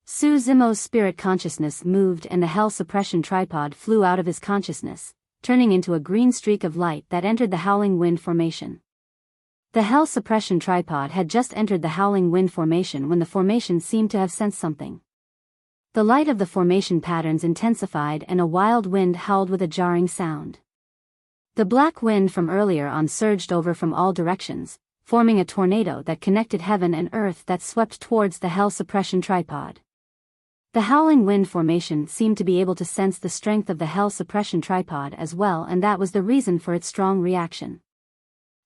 Su Zimo's spirit consciousness moved and the Hell Suppression Tripod flew out of his consciousness, turning into a green streak of light that entered the Howling Wind Formation. The Hell Suppression Tripod had just entered the Howling Wind Formation when the formation seemed to have sensed something. The light of the formation patterns intensified and a wild wind howled with a jarring sound. The black wind from earlier on surged over from all directions, forming a tornado that connected heaven and earth that swept towards the hell suppression tripod. The howling wind formation seemed to be able to sense the strength of the hell suppression tripod as well, and that was the reason for its strong reaction.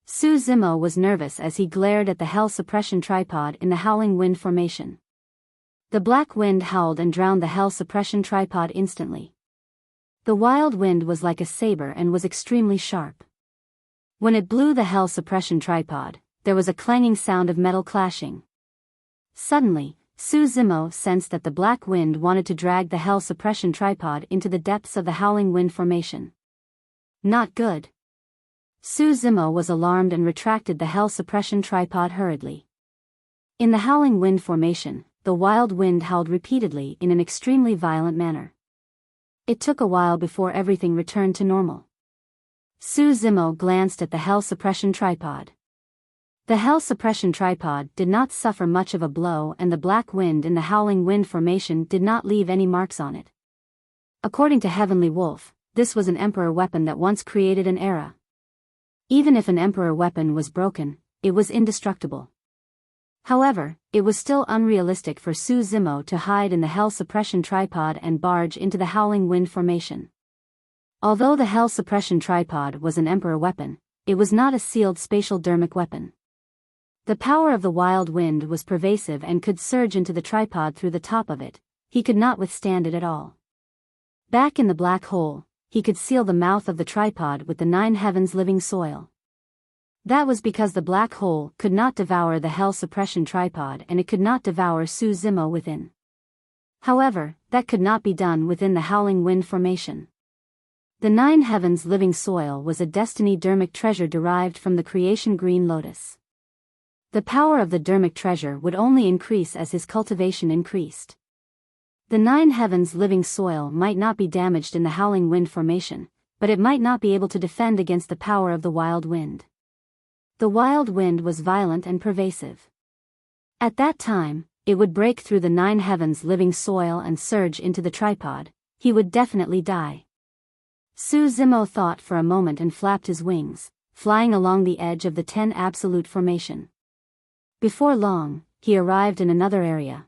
Su Zimo was nervous as he glared at the hell suppression tripod in the howling wind formation. The black wind howled and drowned the hell suppression tripod instantly. The wild wind was like a saber and was extremely sharp. When it blew the hell suppression tripod, there was a clanging sound of metal clashing. Suddenly, Su Zimo sensed that the black wind wanted to drag the hell suppression tripod into the depths of the howling wind formation. Not good. Su Zimo was alarmed and retracted the hell suppression tripod hurriedly. In the howling wind formation, the wild wind howled repeatedly in an extremely violent manner. It took a while before everything returned to normal. Su Zimo glanced at the hell suppression tripod. The hell suppression tripod did not suffer much of a blow, and the black wind in the howling wind formation did not leave any marks on it. According to Heavenly Wolf, this was an emperor weapon that once created an era. Even if an emperor weapon was broken, it was indestructible. However, it was still unrealistic for Su Zimo to hide in the hell suppression tripod and barge into the howling wind formation. Although the hell suppression tripod was an emperor weapon, it was not a sealed spatial dermic weapon. The power of the wild wind was pervasive and could surge into the tripod through the top of it. He could not withstand it at all. Back in the black hole, he could seal the mouth of the tripod with the 9 heavens living soil. That was because the black hole could not devour the hell suppression tripod and it could not devour Su Zimo within. However, that could not be done within the howling wind formation. The 9 heavens living soil was a destiny dermic treasure derived from the creation green lotus. The power of the dermic treasure would only increase as his cultivation increased. The 9 heavens living soil might not be damaged in the howling wind formation, but it might not be able to defend against the power of the wild wind. The wild wind was violent and pervasive. At that time, it would break through the 9 heavens living soil and surge into the tripod. He would definitely die. Su Zimo thought for a moment and flapped his wings, flying along the edge of the 10 absolute formation. Before long, he arrived in another area.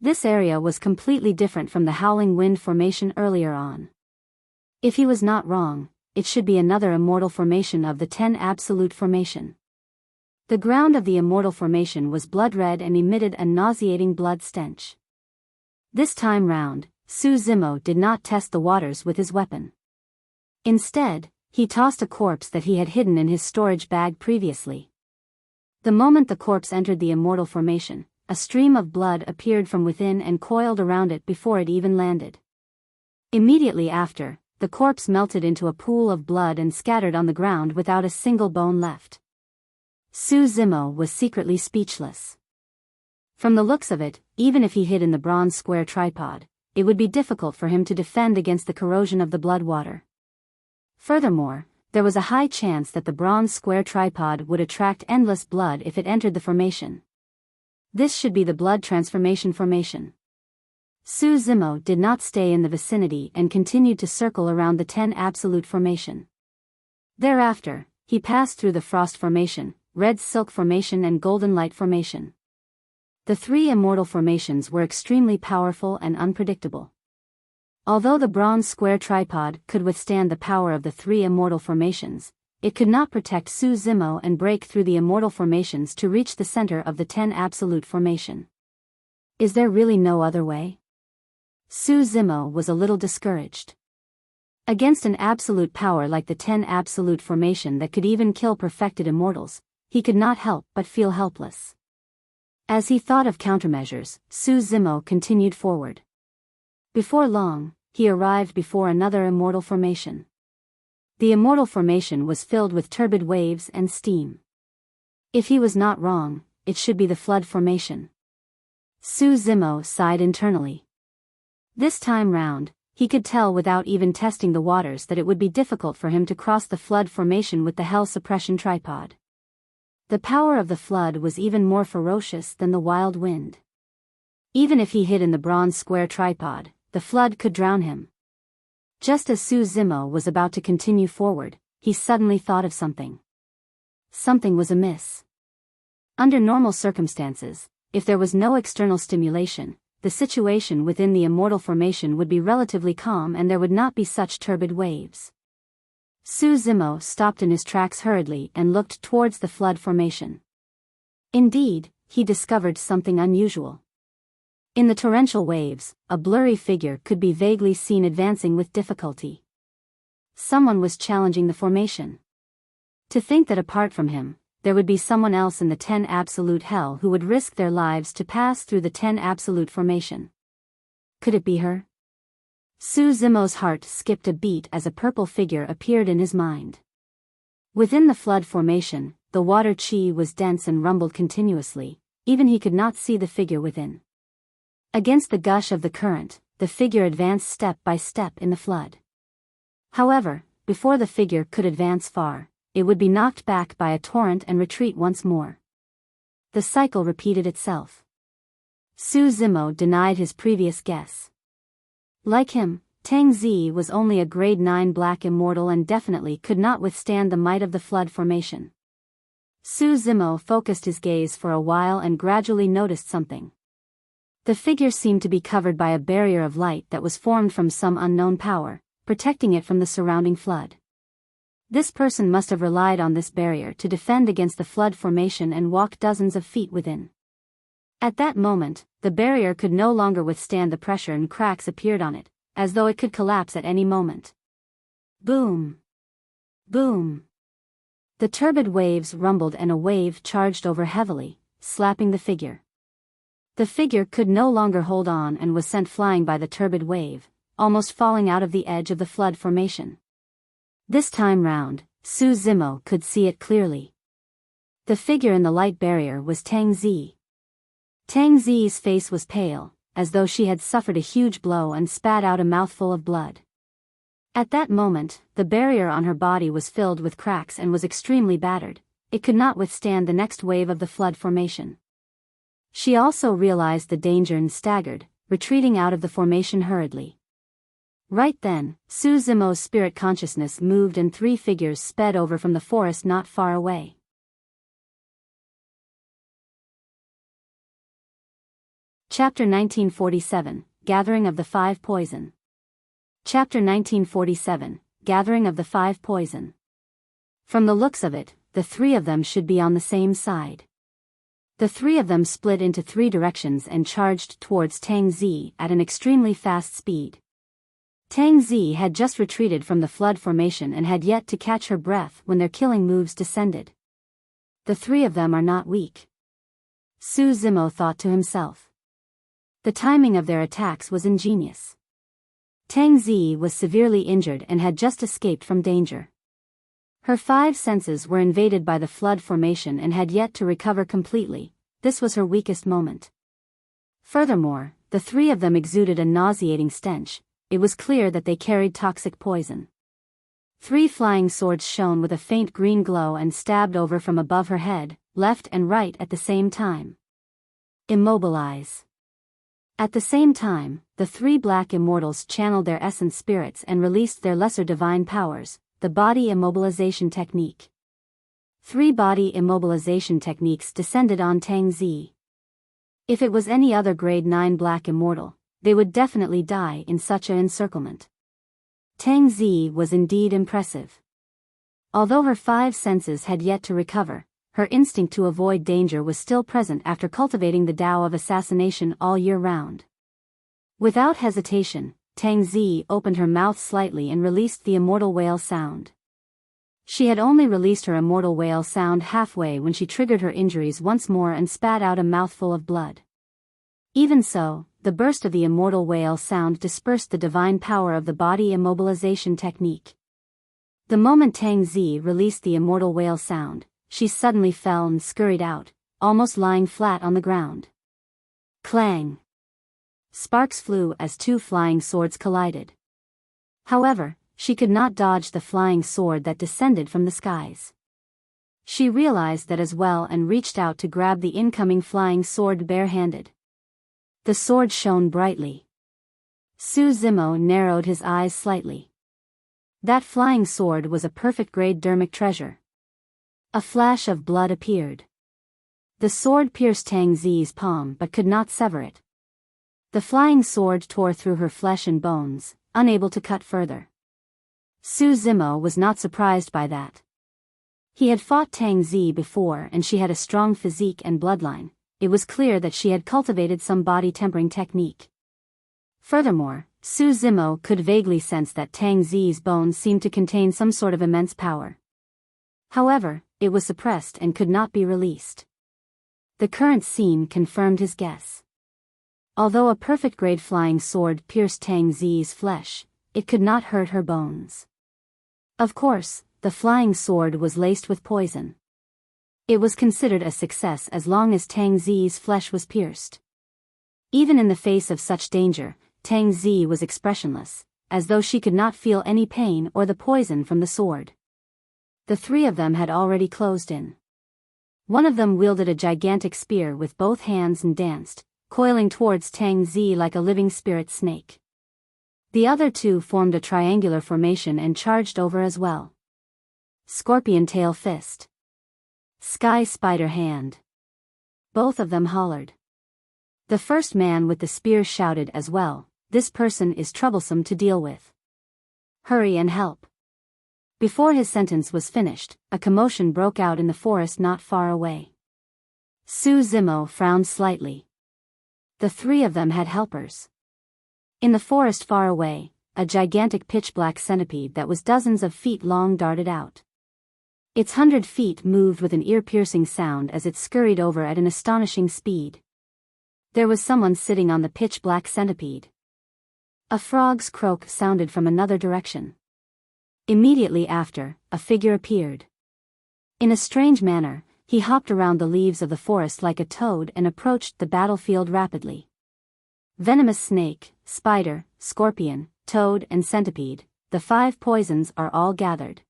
This area was completely different from the howling wind formation earlier on. If he was not wrong, it should be another immortal formation of the 10 absolute formation. The ground of the immortal formation was blood red and emitted a nauseating blood stench. This time round, Su Zimo did not test the waters with his weapon. Instead, he tossed a corpse that he had hidden in his storage bag previously. The moment the corpse entered the immortal formation, a stream of blood appeared from within and coiled around it before it even landed. Immediately after, the corpse melted into a pool of blood and scattered on the ground without a single bone left. Su Zimo was secretly speechless. From the looks of it, even if he hid in the bronze square tripod, it would be difficult for him to defend against the corrosion of the blood water. Furthermore, there was a high chance that the bronze square tripod would attract endless blood if it entered the formation. This should be the blood transformation formation. Su Zimo did not stay in the vicinity and continued to circle around the 10 absolute formation. Thereafter, he passed through the frost formation, red silk formation and golden light formation. The 3 immortal formations were extremely powerful and unpredictable. Although the bronze square tripod could withstand the power of the 3 immortal formations, it could not protect Su Zimo and break through the immortal formations to reach the center of the 10 absolute formation. Is there really no other way? Su Zimo was a little discouraged. Against an absolute power like the 10 absolute formation that could even kill perfected immortals, he could not help but feel helpless. As he thought of countermeasures, Su Zimo continued forward. Before long, he arrived before another immortal formation. The immortal formation was filled with turbid waves and steam. If he was not wrong, it should be the flood formation. Su Zimo sighed internally. This time round, he could tell without even testing the waters that it would be difficult for him to cross the flood formation with the hell suppression tripod. The power of the flood was even more ferocious than the wild wind. Even if he hid in the bronze square tripod, the flood could drown him. Just as Su Zimo was about to continue forward, he suddenly thought of something. Something was amiss. Under normal circumstances, if there was no external stimulation, the situation within the immortal formation would be relatively calm and there would not be such turbid waves. Su Zimo stopped in his tracks hurriedly and looked towards the flood formation. Indeed, he discovered something unusual. In the torrential waves, a blurry figure could be vaguely seen advancing with difficulty. Someone was challenging the formation. To think that apart from him, there would be someone else in the 10 Absolute Hell who would risk their lives to pass through the 10 Absolute formation. Could it be her? Su Zimo's heart skipped a beat as a purple figure appeared in his mind. Within the flood formation, the water chi was dense and rumbled continuously, even he could not see the figure within. Against the gush of the current, the figure advanced step by step in the flood. However, before the figure could advance far, it would be knocked back by a torrent and retreat once more. The cycle repeated itself. Su Zimo denied his previous guess. Like him, Tang Zi was only a grade 9 black immortal and definitely could not withstand the might of the flood formation. Su Zimo focused his gaze for a while and gradually noticed something. The figure seemed to be covered by a barrier of light that was formed from some unknown power, protecting it from the surrounding flood. This person must have relied on this barrier to defend against the flood formation and walk dozens of feet within. At that moment, the barrier could no longer withstand the pressure and cracks appeared on it, as though it could collapse at any moment. Boom! Boom! The turbid waves rumbled and a wave charged over heavily, slapping the figure. The figure could no longer hold on and was sent flying by the turbid wave, almost falling out of the edge of the flood formation. This time round, Su Zimo could see it clearly. The figure in the light barrier was Tang Zi. Tang Zi's face was pale, as though she had suffered a huge blow and spat out a mouthful of blood. At that moment, the barrier on her body was filled with cracks and was extremely battered. It could not withstand the next wave of the flood formation. She also realized the danger and staggered, retreating out of the formation hurriedly. Right then, Su Zimo's spirit consciousness moved and 3 figures sped over from the forest not far away. Chapter 1947, Gathering of the 5 Poison. Chapter 1947, Gathering of the 5 Poison. From the looks of it, the 3 of them should be on the same side. The 3 of them split into 3 directions and charged towards Tang Zi at an extremely fast speed. Tang Zi had just retreated from the flood formation and had yet to catch her breath when their killing moves descended. The 3 of them are not weak. Su Zimo thought to himself. The timing of their attacks was ingenious. Tang Zi was severely injured and had just escaped from danger. Her 5 senses were invaded by the flood formation and had yet to recover completely. This was her weakest moment. Furthermore, the 3 of them exuded a nauseating stench. It was clear that they carried toxic poison. 3 flying swords shone with a faint green glow and stabbed over from above her head, left and right at the same time. Immobilize. At the same time, the 3 black immortals channeled their essence spirits and released their lesser divine powers, the body immobilization technique. 3 body immobilization techniques descended on Tang Zi. If it was any other grade 9 black immortal, they would definitely die in such an encirclement. Tang Zi was indeed impressive. Although her 5 senses had yet to recover, her instinct to avoid danger was still present after cultivating the Tao of assassination all year round. Without hesitation, Tang Zi opened her mouth slightly and released the immortal whale sound. She had only released her immortal whale sound halfway when she triggered her injuries once more and spat out a mouthful of blood. Even so, the burst of the immortal whale sound dispersed the divine power of the body immobilization technique. The moment Tang Zi released the immortal whale sound, she suddenly fell and scurried out, almost lying flat on the ground. Clang! Sparks flew as 2 flying swords collided. However, she could not dodge the flying sword that descended from the skies. She realized that as well and reached out to grab the incoming flying sword barehanded. The sword shone brightly. Su Zimo narrowed his eyes slightly. That flying sword was a perfect-grade dermic treasure. A flash of blood appeared. The sword pierced Tang Zi's palm but could not sever it. The flying sword tore through her flesh and bones, unable to cut further. Su Zimo was not surprised by that. He had fought Tang Zi before and she had a strong physique and bloodline. It was clear that she had cultivated some body-tempering technique. Furthermore, Su Zimo could vaguely sense that Tang Zi's bones seemed to contain some sort of immense power. However, it was suppressed and could not be released. The current scene confirmed his guess. Although a perfect-grade flying sword pierced Tang Zi's flesh, it could not hurt her bones. Of course, the flying sword was laced with poison. It was considered a success as long as Tang Zi's flesh was pierced. Even in the face of such danger, Tang Zi was expressionless, as though she could not feel any pain or the poison from the sword. The three of them had already closed in. One of them wielded a gigantic spear with both hands and danced, coiling towards Tang Zi like a living spirit snake. The other two formed a triangular formation and charged over as well. Scorpion tail fist. Sky spider hand. Both of them hollered. The first man with the spear shouted as well, "This person is troublesome to deal with. Hurry and help." Before his sentence was finished, a commotion broke out in the forest not far away. Su Zimo frowned slightly. The three of them had helpers. In the forest far away, a gigantic pitch-black centipede that was dozens of feet long darted out. Its 100 feet moved with an ear-piercing sound as it scurried over at an astonishing speed. There was someone sitting on the pitch-black centipede. A frog's croak sounded from another direction. Immediately after, a figure appeared. In a strange manner, he hopped around the leaves of the forest like a toad and approached the battlefield rapidly. Venomous snake, spider, scorpion, toad and centipede, the 5 poisons are all gathered.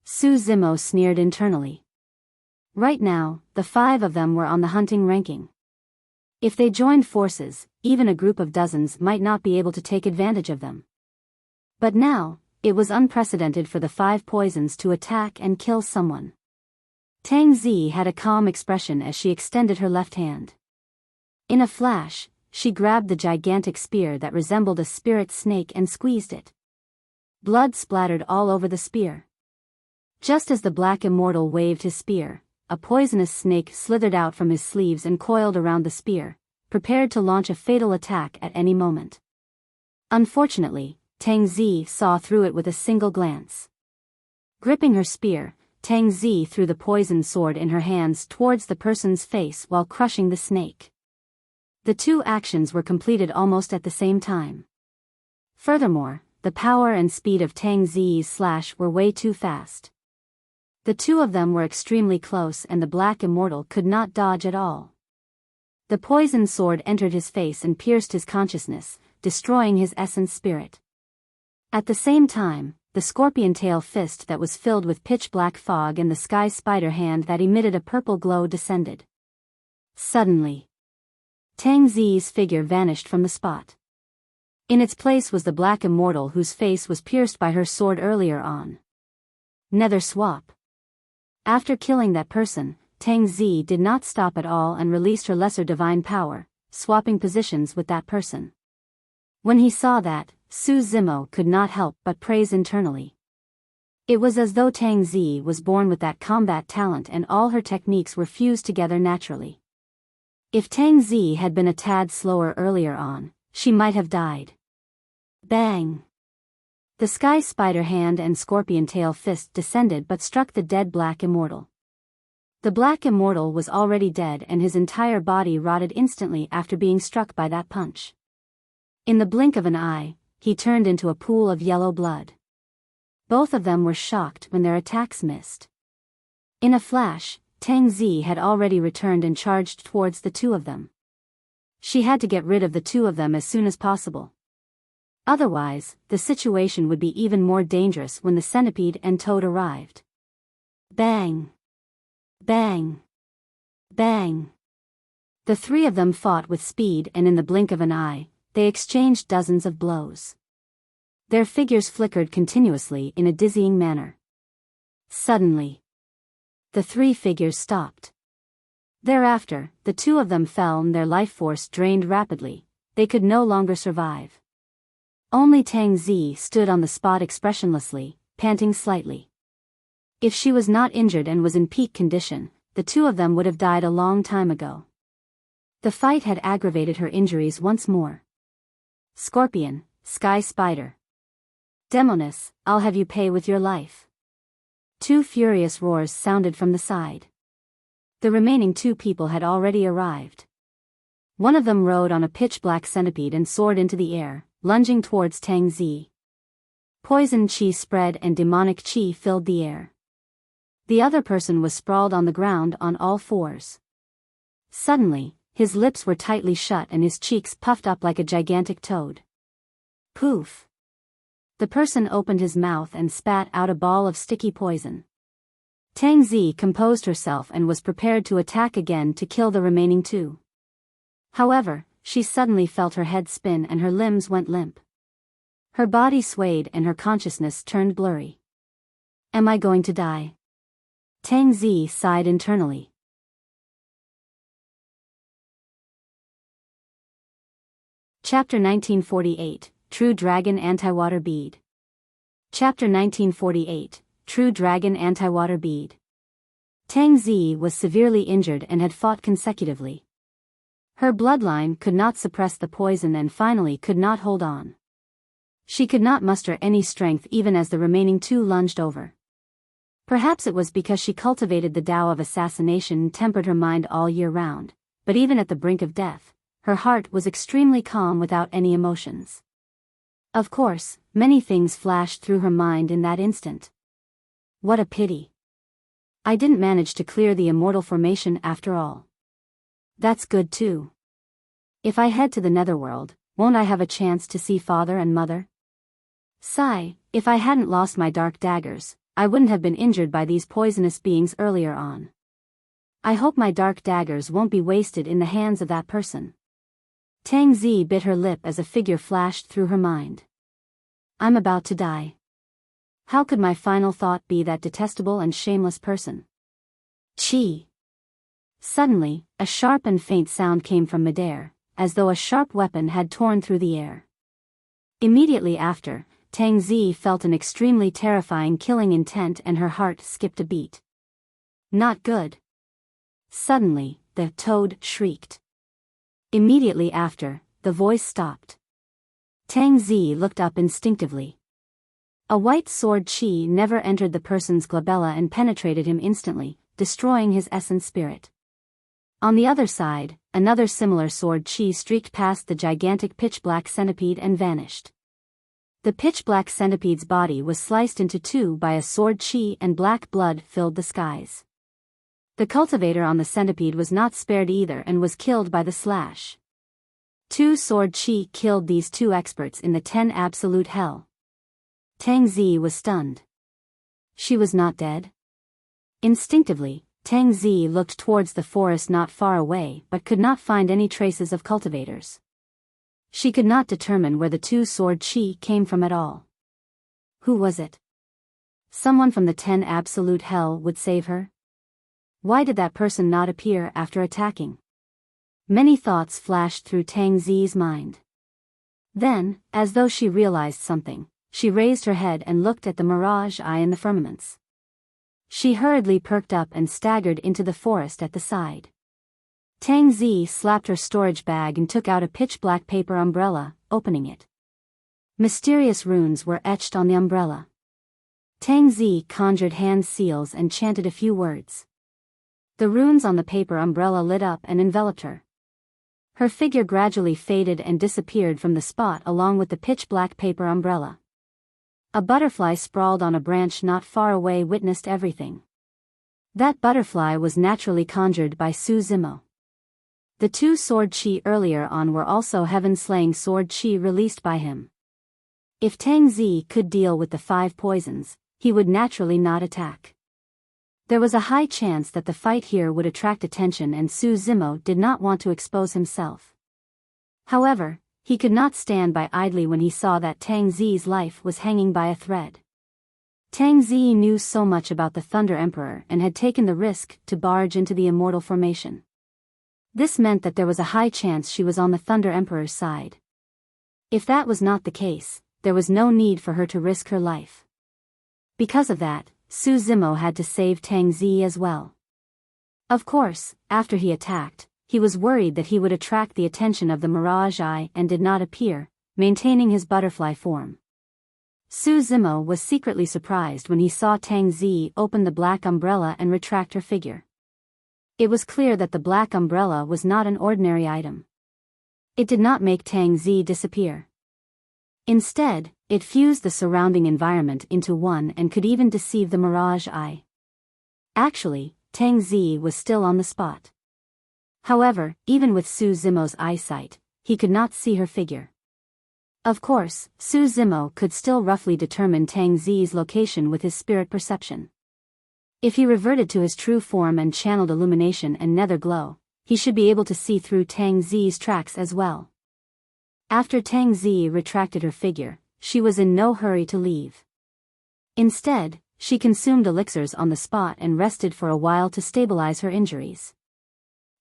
Su Zimo sneered internally. Right now, the 5 of them were on the hunting ranking. If they joined forces, even a group of dozens might not be able to take advantage of them. But now, it was unprecedented for the 5 poisons to attack and kill someone. Tang Zi had a calm expression as she extended her left hand. In a flash, she grabbed the gigantic spear that resembled a spirit snake and squeezed it. Blood splattered all over the spear. Just as the Black Immortal waved his spear, a poisonous snake slithered out from his sleeves and coiled around the spear, prepared to launch a fatal attack at any moment. Unfortunately, Tang Zi saw through it with a single glance. Gripping her spear, Tang Zi threw the poisoned sword in her hands towards the person's face while crushing the snake. The 2 actions were completed almost at the same time. Furthermore, the power and speed of Tang Zi's slash were way too fast. The 2 of them were extremely close and the Black Immortal could not dodge at all. The poisoned sword entered his face and pierced his consciousness, destroying his essence spirit. At the same time, the scorpion tail fist that was filled with pitch-black fog and the sky spider hand that emitted a purple glow descended. Suddenly, Tang Zi's figure vanished from the spot. In its place was the Black Immortal whose face was pierced by her sword earlier on. Nether swap. After killing that person, Tang Zi did not stop at all and released her lesser divine power, swapping positions with that person. When he saw that, Su Zimo could not help but praise internally. It was as though Tang Zi was born with that combat talent and all her techniques were fused together naturally. If Tang Zi had been a tad slower earlier on, she might have died. Bang! The sky spider hand and scorpion tail fist descended but struck the dead Black Immortal. The Black Immortal was already dead and his entire body rotted instantly after being struck by that punch. In the blink of an eye, he turned into a pool of yellow blood. Both of them were shocked when their attacks missed. In a flash, Tang Zi had already returned and charged towards the 2 of them. She had to get rid of the 2 of them as soon as possible. Otherwise, the situation would be even more dangerous when the centipede and toad arrived. Bang! Bang! Bang! The three of them fought with speed, and in the blink of an eye, they exchanged dozens of blows. Their figures flickered continuously in a dizzying manner. Suddenly, the three figures stopped. Thereafter, the two of them fell and their life force drained rapidly. They could no longer survive. Only Tang Zi stood on the spot expressionlessly, panting slightly. If she was not injured and was in peak condition, the two of them would have died a long time ago. The fight had aggravated her injuries once more. Scorpion, Sky Spider. Demoness, I'll have you pay with your life. Two furious roars sounded from the side. The remaining two people had already arrived. One of them rode on a pitch-black centipede and soared into the air, lunging towards Tang Zi. Poison chi spread and demonic chi filled the air. The other person was sprawled on the ground on all fours. Suddenly, his lips were tightly shut and his cheeks puffed up like a gigantic toad. Poof! The person opened his mouth and spat out a ball of sticky poison. Tang Zi composed herself and was prepared to attack again to kill the remaining two. However, she suddenly felt her head spin and her limbs went limp. Her body swayed and her consciousness turned blurry. Am I going to die? Tang Zi sighed internally. Chapter 1948, True Dragon Antiwater Bead. Chapter 1948, True Dragon Antiwater Bead. Tang Zi was severely injured and had fought consecutively. Her bloodline could not suppress the poison and finally could not hold on. She could not muster any strength even as the remaining two lunged over. Perhaps it was because she cultivated the Tao of assassination and tempered her mind all year round, but even at the brink of death, her heart was extremely calm without any emotions. Of course, many things flashed through her mind in that instant. What a pity. I didn't manage to clear the immortal formation after all. That's good too. If I head to the netherworld, won't I have a chance to see father and mother? Sigh, if I hadn't lost my dark daggers, I wouldn't have been injured by these poisonous beings earlier on. I hope my dark daggers won't be wasted in the hands of that person. Tang Zi bit her lip as a figure flashed through her mind. I'm about to die. How could my final thought be that detestable and shameless person? Chi. Suddenly, a sharp and faint sound came from midair, as though a sharp weapon had torn through the air. Immediately after, Tang Zi felt an extremely terrifying killing intent and her heart skipped a beat. Not good. Suddenly, the toad shrieked. Immediately after, the voice stopped. Tang Zi looked up instinctively. A white sword chi never entered the person's glabella and penetrated him instantly, destroying his essence spirit. On the other side, another similar sword chi streaked past the gigantic pitch-black centipede and vanished. The pitch-black centipede's body was sliced into two by a sword chi and black blood filled the skies. The cultivator on the centipede was not spared either and was killed by the slash. Two sword chi killed these two experts in the 10 absolute hell. Tang Zi was stunned. She was not dead. Instinctively, Tang Zi looked towards the forest not far away but could not find any traces of cultivators. She could not determine where the two sword chi came from at all. Who was it? Someone from the 10 absolute hell would save her? Why did that person not appear after attacking? Many thoughts flashed through Tang Zi's mind. Then, as though she realized something, she raised her head and looked at the mirage eye in the firmaments. She hurriedly perked up and staggered into the forest at the side. Tang Zi slapped her storage bag and took out a pitch-black paper umbrella, opening it. Mysterious runes were etched on the umbrella. Tang Zi conjured hand seals and chanted a few words. The runes on the paper umbrella lit up and enveloped her. Her figure gradually faded and disappeared from the spot along with the pitch-black paper umbrella. A butterfly sprawled on a branch not far away witnessed everything. That butterfly was naturally conjured by Su Zimo. The two sword chi earlier on were also heaven-slaying sword chi released by him. If Tang Zi could deal with the 5 poisons, he would naturally not attack. There was a high chance that the fight here would attract attention and Su Zimo did not want to expose himself. However, he could not stand by idly when he saw that Tang Zi's life was hanging by a thread. Tang Zi knew so much about the Thunder Emperor and had taken the risk to barge into the immortal formation. This meant that there was a high chance she was on the Thunder Emperor's side. If that was not the case, there was no need for her to risk her life. Because of that, Su Zimo had to save Tang Zi as well. Of course, after he attacked, he was worried that he would attract the attention of the Mirage Eye and did not appear, maintaining his butterfly form. Su Zimo was secretly surprised when he saw Tang Zi open the black umbrella and retract her figure. It was clear that the black umbrella was not an ordinary item. It did not make Tang Zi disappear. Instead, it fused the surrounding environment into one and could even deceive the Mirage Eye. Actually, Tang Zi was still on the spot. However, even with Su Zimo's eyesight, he could not see her figure. Of course, Su Zimo could still roughly determine Tang Zi's location with his spirit perception. If he reverted to his true form and channeled illumination and nether glow, he should be able to see through Tang Zi's tracks as well. After Tang Zi retracted her figure, she was in no hurry to leave. Instead, she consumed elixirs on the spot and rested for a while to stabilize her injuries.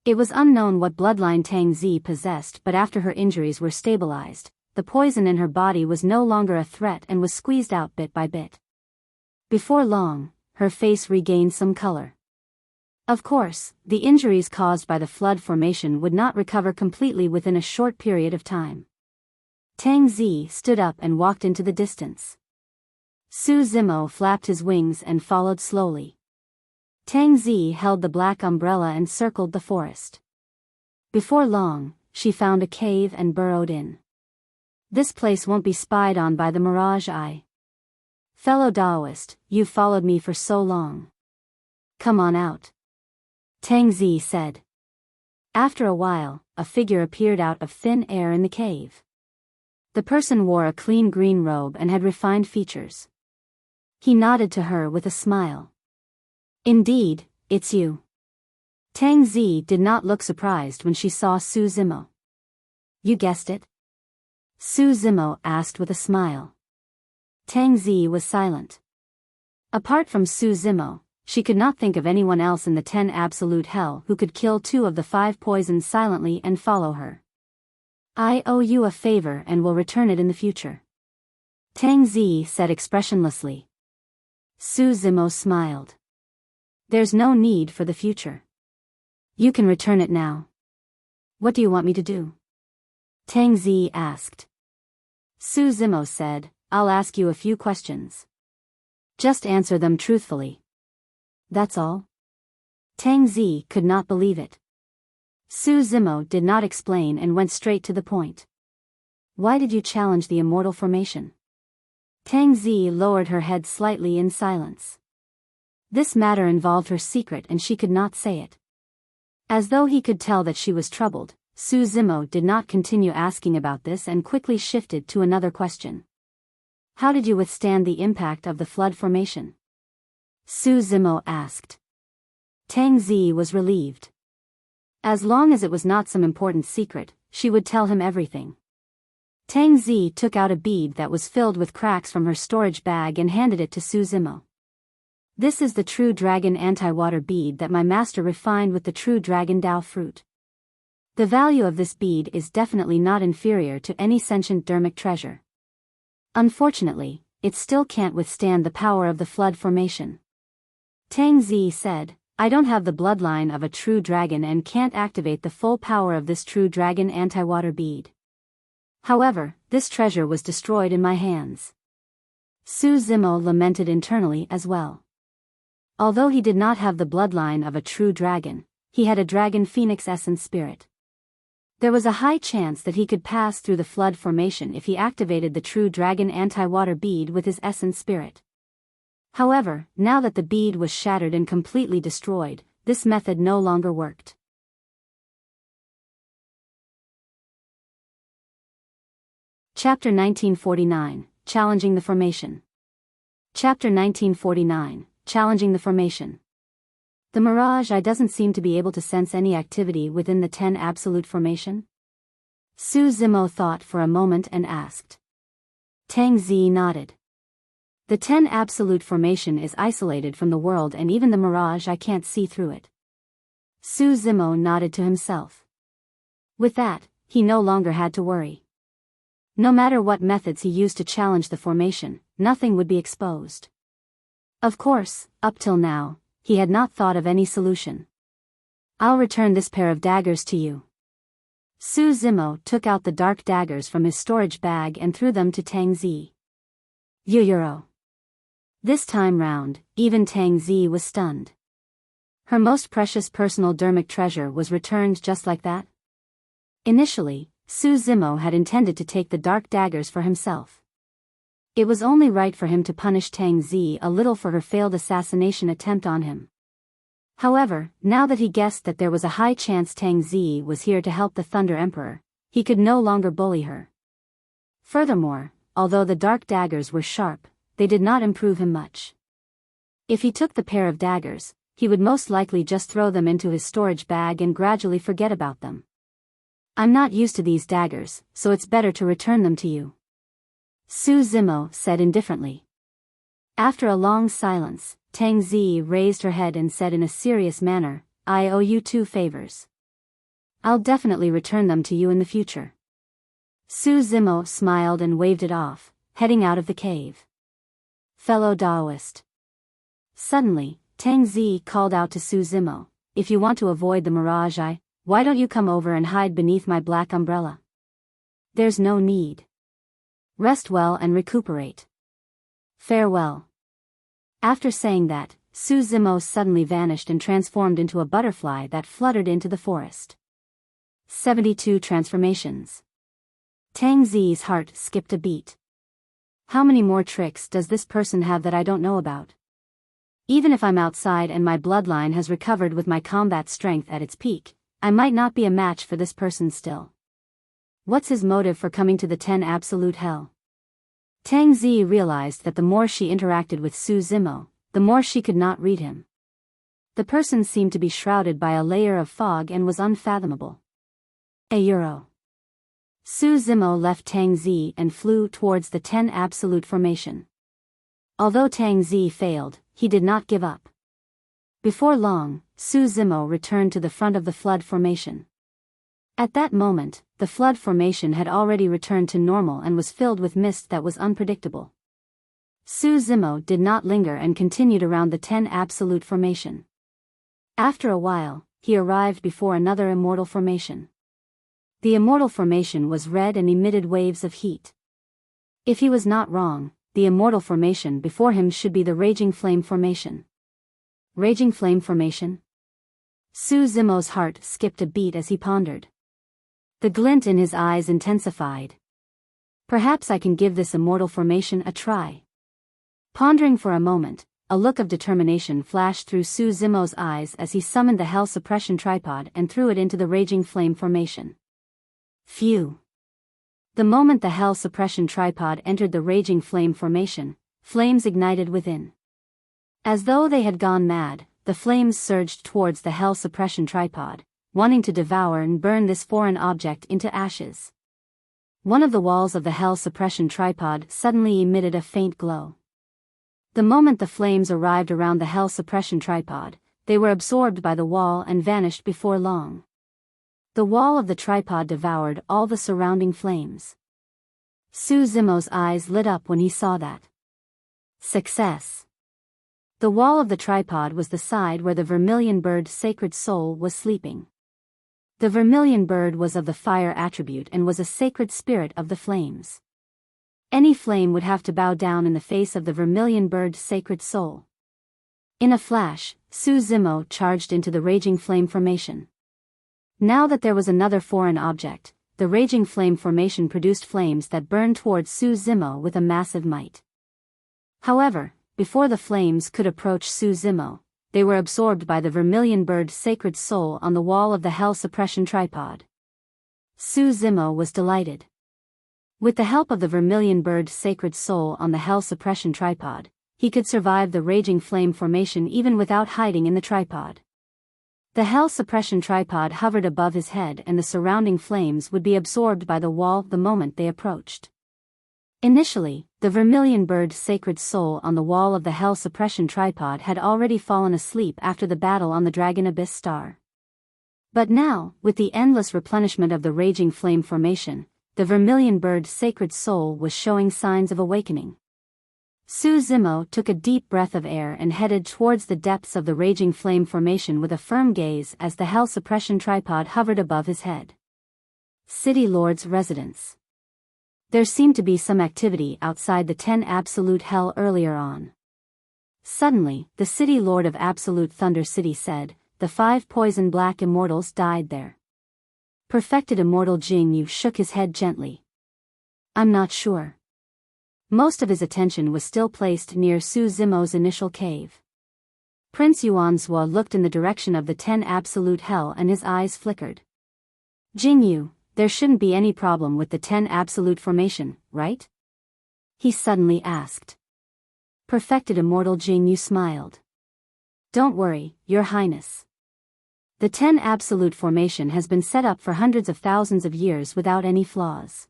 It was unknown what bloodline Tang Zi possessed, but after her injuries were stabilized, the poison in her body was no longer a threat and was squeezed out bit by bit. Before long, her face regained some color. Of course, the injuries caused by the flood formation would not recover completely within a short period of time. Tang Zi stood up and walked into the distance. Su Zimo flapped his wings and followed slowly. Tang Zi held the black umbrella and circled the forest. Before long, she found a cave and burrowed in. This place won't be spied on by the Mirage Eye. Fellow Taoist, you've followed me for so long. Come on out. Tang Zi said. After a while, a figure appeared out of thin air in the cave. The person wore a clean green robe and had refined features. He nodded to her with a smile. Indeed, it's you. Tang Zi did not look surprised when she saw Su Zimo. You guessed it? Su Zimo asked with a smile. Tang Zi was silent. Apart from Su Zimo, she could not think of anyone else in the 10 absolute hell who could kill 2 of the 5 poisons silently and follow her. I owe you a favor and will return it in the future. Tang Zi said expressionlessly. Su Zimo smiled. There's no need for the future. You can return it now. What do you want me to do? Tang Zi asked. Su Zimo said, I'll ask you a few questions. Just answer them truthfully. That's all? Tang Zi could not believe it. Su Zimo did not explain and went straight to the point. Why did you challenge the immortal formation? Tang Zi lowered her head slightly in silence. This matter involved her secret and she could not say it. As though he could tell that she was troubled, Su Zimo did not continue asking about this and quickly shifted to another question. How did you withstand the impact of the flood formation? Su Zimo asked. Tang Zi was relieved. As long as it was not some important secret, she would tell him everything. Tang Zi took out a bead that was filled with cracks from her storage bag and handed it to Su Zimo. This is the True Dragon Anti-Water bead that my master refined with the True Dragon Dao fruit. The value of this bead is definitely not inferior to any sentient dermic treasure. Unfortunately, it still can't withstand the power of the flood formation. Tang Zi said, I don't have the bloodline of a true dragon and can't activate the full power of this True Dragon Anti-Water bead. However, this treasure was destroyed in my hands. Su Zimo lamented internally as well. Although he did not have the bloodline of a true dragon, he had a dragon phoenix essence spirit. There was a high chance that he could pass through the flood formation if he activated the True Dragon Anti-Water bead with his essence spirit. However, now that the bead was shattered and completely destroyed, this method no longer worked. Chapter 1949, Challenging the Formation. Chapter 1949, Challenging the Formation. The Mirage Eye doesn't seem to be able to sense any activity within the 10 Absolute Formation? Su Zimo thought for a moment and asked. Tang Zi nodded. The 10 Absolute Formation is isolated from the world and even the Mirage Eye can't see through it. Su Zimo nodded to himself. With that, he no longer had to worry. No matter what methods he used to challenge the formation, nothing would be exposed. Of course, up till now, he had not thought of any solution. I'll return this pair of daggers to you. Su Zimo took out the dark daggers from his storage bag and threw them to Tang Zi. €. This time round, even Tang Zi was stunned. Her most precious personal dermic treasure was returned just like that? Initially, Su Zimo had intended to take the dark daggers for himself. It was only right for him to punish Tang Zi a little for her failed assassination attempt on him. However, now that he guessed that there was a high chance Tang Zi was here to help the Thunder Emperor, he could no longer bully her. Furthermore, although the dark daggers were sharp, they did not improve him much. If he took the pair of daggers, he would most likely just throw them into his storage bag and gradually forget about them. I'm not used to these daggers, so it's better to return them to you. Su Zimo said indifferently. After a long silence, Tang Zi raised her head and said in a serious manner, I owe you 2 favors. I'll definitely return them to you in the future. Su Zimo smiled and waved it off, heading out of the cave. Fellow Daoist. Suddenly, Tang Zi called out to Su Zimo, if you want to avoid the Mirage Eye, why don't you come over and hide beneath my black umbrella? There's no need. Rest well and recuperate. Farewell. After saying that, Su Zimo suddenly vanished and transformed into a butterfly that fluttered into the forest. 72 transformations. Tang Zi's heart skipped a beat. How many more tricks does this person have that I don't know about? Even if I'm outside and my bloodline has recovered with my combat strength at its peak, I might not be a match for this person still. What's his motive for coming to the 10 Absolute Hell? Tang Zi realized that the more she interacted with Su Zimo, the more she could not read him. The person seemed to be shrouded by a layer of fog and was unfathomable. €. Su Zimo left Tang Zi and flew towards the 10 Absolute Formation. Although Tang Zi failed, he did not give up. Before long, Su Zimo returned to the front of the Flood Formation. At that moment, the Flood Formation had already returned to normal and was filled with mist that was unpredictable. Su Zimo did not linger and continued around the 10 Absolute Formation. After a while, he arrived before another Immortal Formation. The Immortal Formation was red and emitted waves of heat. If he was not wrong, the Immortal Formation before him should be the Raging Flame Formation. Raging Flame Formation? Su Zimo's heart skipped a beat as he pondered. The glint in his eyes intensified. Perhaps I can give this Immortal Formation a try. Pondering for a moment, a look of determination flashed through Su Zimo's eyes as he summoned the Hell Suppression Tripod and threw it into the Raging Flame Formation. Phew! The moment the Hell Suppression Tripod entered the Raging Flame Formation, flames ignited within. As though they had gone mad, the flames surged towards the Hell Suppression Tripod, wanting to devour and burn this foreign object into ashes. One of the walls of the Hell Suppression Tripod suddenly emitted a faint glow. The moment the flames arrived around the Hell Suppression Tripod, they were absorbed by the wall and vanished before long. The wall of the tripod devoured all the surrounding flames. Su Zimo's eyes lit up when he saw that. Success! The wall of the tripod was the side where the vermilion bird Sacred Soul was sleeping. The vermilion bird was of the fire attribute and was a sacred spirit of the flames. Any flame would have to bow down in the face of the vermilion bird Sacred Soul. In a flash, Su Zimo charged into the Raging Flame Formation. Now that there was another foreign object, the Raging Flame Formation produced flames that burned towards Su Zimo with a massive might. However, before the flames could approach Su Zimo, they were absorbed by the vermilion bird Sacred Soul on the wall of the Hell Suppression Tripod. Su Zimo was delighted. With the help of the vermilion bird Sacred Soul on the Hell Suppression Tripod, he could survive the Raging Flame Formation even without hiding in the tripod. The hell suppression tripod hovered above his head and the surrounding flames would be absorbed by the wall the moment they approached. Initially, the vermilion bird sacred soul on the wall of the hell suppression tripod had already fallen asleep after the battle on the Dragon Abyss star. But now, with the endless replenishment of the raging flame formation, the vermilion bird sacred soul was showing signs of awakening. Su Zimo took a deep breath of air and headed towards the depths of the raging flame formation with a firm gaze as the hell suppression tripod hovered above his head. City Lord's residence. There seemed to be some activity outside the 10 Absolute Hell earlier on. Suddenly, the City Lord of Absolute Thunder City said, "The 5 poison black immortals died there." Perfected Immortal Jing Yu shook his head gently. "I'm not sure." Most of his attention was still placed near Su Zimo's initial cave. Prince Yuanzhua looked in the direction of the 10 Absolute Hell and his eyes flickered. "Jing Yu, there shouldn't be any problem with the 10 Absolute formation, right?" he suddenly asked. Perfected Immortal Jing Yu smiled. "Don't worry, Your Highness. The 10 Absolute formation has been set up for hundreds of thousands of years without any flaws.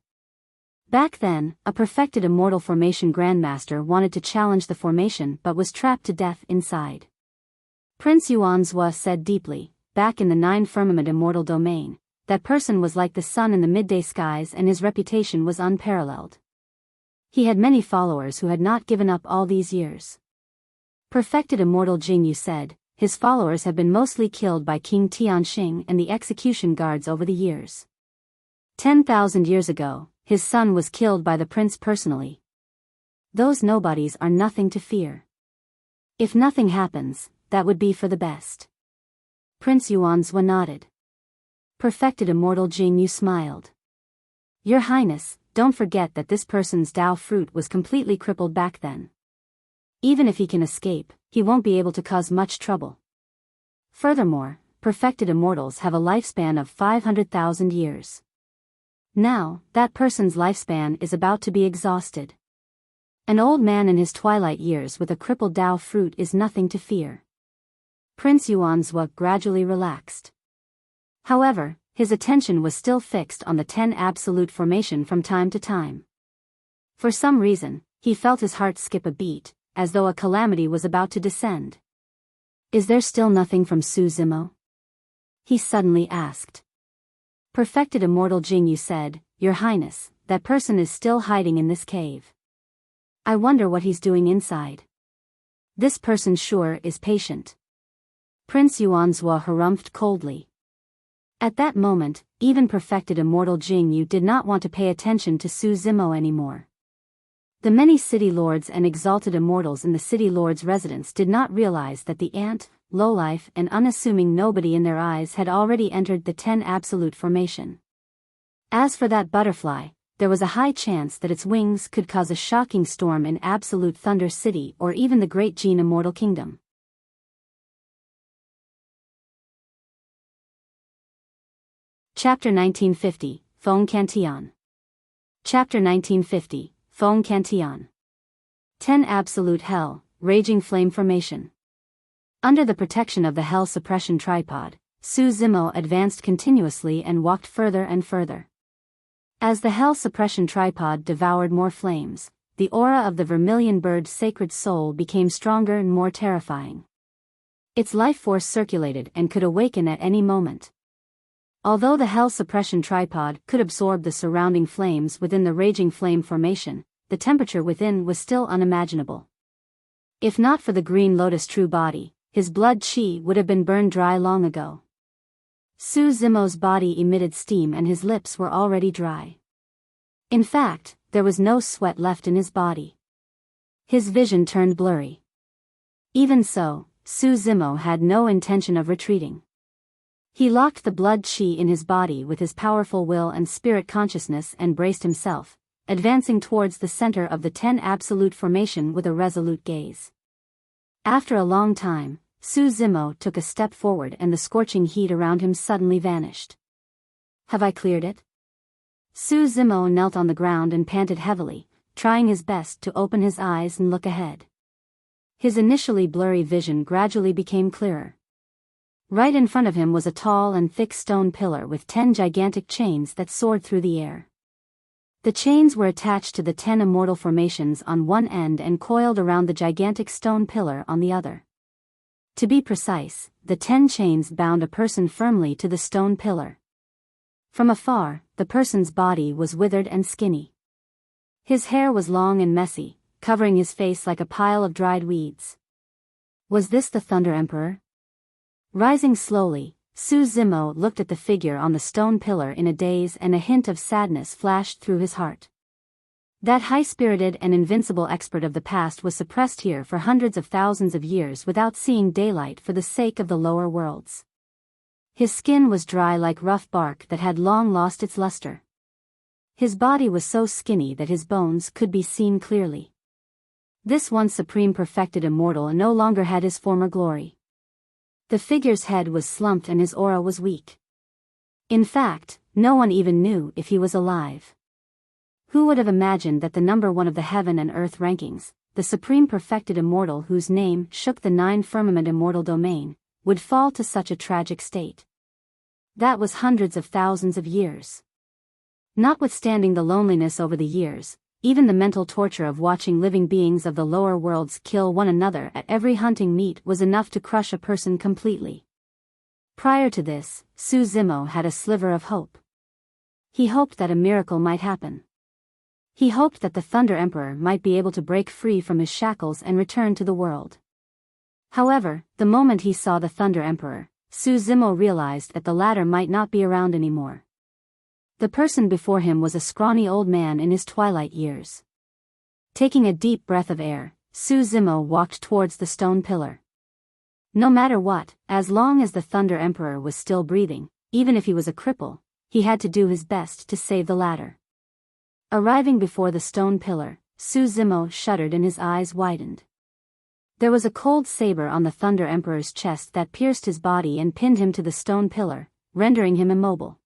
Back then, a perfected immortal formation grandmaster wanted to challenge the formation but was trapped to death inside." Prince Yuanzhua said deeply, "Back in the 9 firmament immortal domain, that person was like the sun in the midday skies and his reputation was unparalleled. He had many followers who had not given up all these years." Perfected Immortal Jingyu said, "His followers have been mostly killed by King Tianxing and the execution guards over the years. 10,000 years ago, his son was killed by the prince personally. Those nobodies are nothing to fear. If nothing happens, that would be for the best." Prince Yuanzhua nodded. Perfected Immortal Jing Yu smiled. "Your Highness, don't forget that this person's Dao fruit was completely crippled back then. Even if he can escape, he won't be able to cause much trouble. Furthermore, perfected immortals have a lifespan of 500,000 years. Now, that person's lifespan is about to be exhausted. An old man in his twilight years with a crippled Dao fruit is nothing to fear." Prince Yuanzhua gradually relaxed. However, his attention was still fixed on the 10 Absolute formation from time to time. For some reason, he felt his heart skip a beat, as though a calamity was about to descend. "Is there still nothing from Su Zimo?" he suddenly asked. Perfected Immortal Jingyu said, "Your Highness, that person is still hiding in this cave. I wonder what he's doing inside. This person sure is patient." Prince Yuanzhua harumphed coldly. At that moment, even perfected Immortal Jingyu did not want to pay attention to Su Zimo anymore. The many city lords and exalted immortals in the city lord's residence did not realize that the ant, lowlife and unassuming nobody in their eyes had already entered the 10 Absolute formation. As for that butterfly, there was a high chance that its wings could cause a shocking storm in Absolute Thunder City or even the Great Gene Immortal Kingdom. Chapter 1950, Feng Cantillon. Chapter 1950, Feng Cantillon. 10 Absolute Hell, Raging Flame Formation. Under the protection of the Hell Suppression Tripod, Su Zimo advanced continuously and walked further and further. As the Hell Suppression Tripod devoured more flames, the aura of the vermilion bird's sacred soul became stronger and more terrifying. Its life force circulated and could awaken at any moment. Although the Hell Suppression Tripod could absorb the surrounding flames within the raging flame formation, the temperature within was still unimaginable. If not for the Green Lotus true body, his blood qi would have been burned dry long ago. Su Zimo's body emitted steam and his lips were already dry. In fact, there was no sweat left in his body. His vision turned blurry. Even so, Su Zimo had no intention of retreating. He locked the blood qi in his body with his powerful will and spirit consciousness and braced himself, advancing towards the center of the 10 Absolute formation with a resolute gaze. After a long time, Su Zimo took a step forward and the scorching heat around him suddenly vanished. "Have I cleared it?" Su Zimo knelt on the ground and panted heavily, trying his best to open his eyes and look ahead. His initially blurry vision gradually became clearer. Right in front of him was a tall and thick stone pillar with 10 gigantic chains that soared through the air. The chains were attached to the 10 immortal formations on one end and coiled around the gigantic stone pillar on the other. To be precise, the 10 chains bound a person firmly to the stone pillar. From afar, the person's body was withered and skinny. His hair was long and messy, covering his face like a pile of dried weeds. Was this the Thunder Emperor? Rising slowly, Su Zimo looked at the figure on the stone pillar in a daze, and a hint of sadness flashed through his heart. That high-spirited and invincible expert of the past was suppressed here for hundreds of thousands of years without seeing daylight for the sake of the lower worlds. His skin was dry like rough bark that had long lost its luster. His body was so skinny that his bones could be seen clearly. This once supreme perfected immortal no longer had his former glory. The figure's head was slumped and his aura was weak. In fact, no one even knew if he was alive. Who would have imagined that the number one of the heaven and earth rankings, the supreme perfected immortal whose name shook the 9 firmament immortal domain, would fall to such a tragic state? That was hundreds of thousands of years. Notwithstanding the loneliness over the years, even the mental torture of watching living beings of the lower worlds kill one another at every hunting meet was enough to crush a person completely. Prior to this, Su Zimo had a sliver of hope. He hoped that a miracle might happen. He hoped that the Thunder Emperor might be able to break free from his shackles and return to the world. However, the moment he saw the Thunder Emperor, Su Zimo realized that the latter might not be around anymore. The person before him was a scrawny old man in his twilight years. Taking a deep breath of air, Su Zimo walked towards the stone pillar. No matter what, as long as the Thunder Emperor was still breathing, even if he was a cripple, he had to do his best to save the latter. Arriving before the stone pillar, Su Zimo shuddered and his eyes widened. There was a cold saber on the Thunder Emperor's chest that pierced his body and pinned him to the stone pillar, rendering him immobile.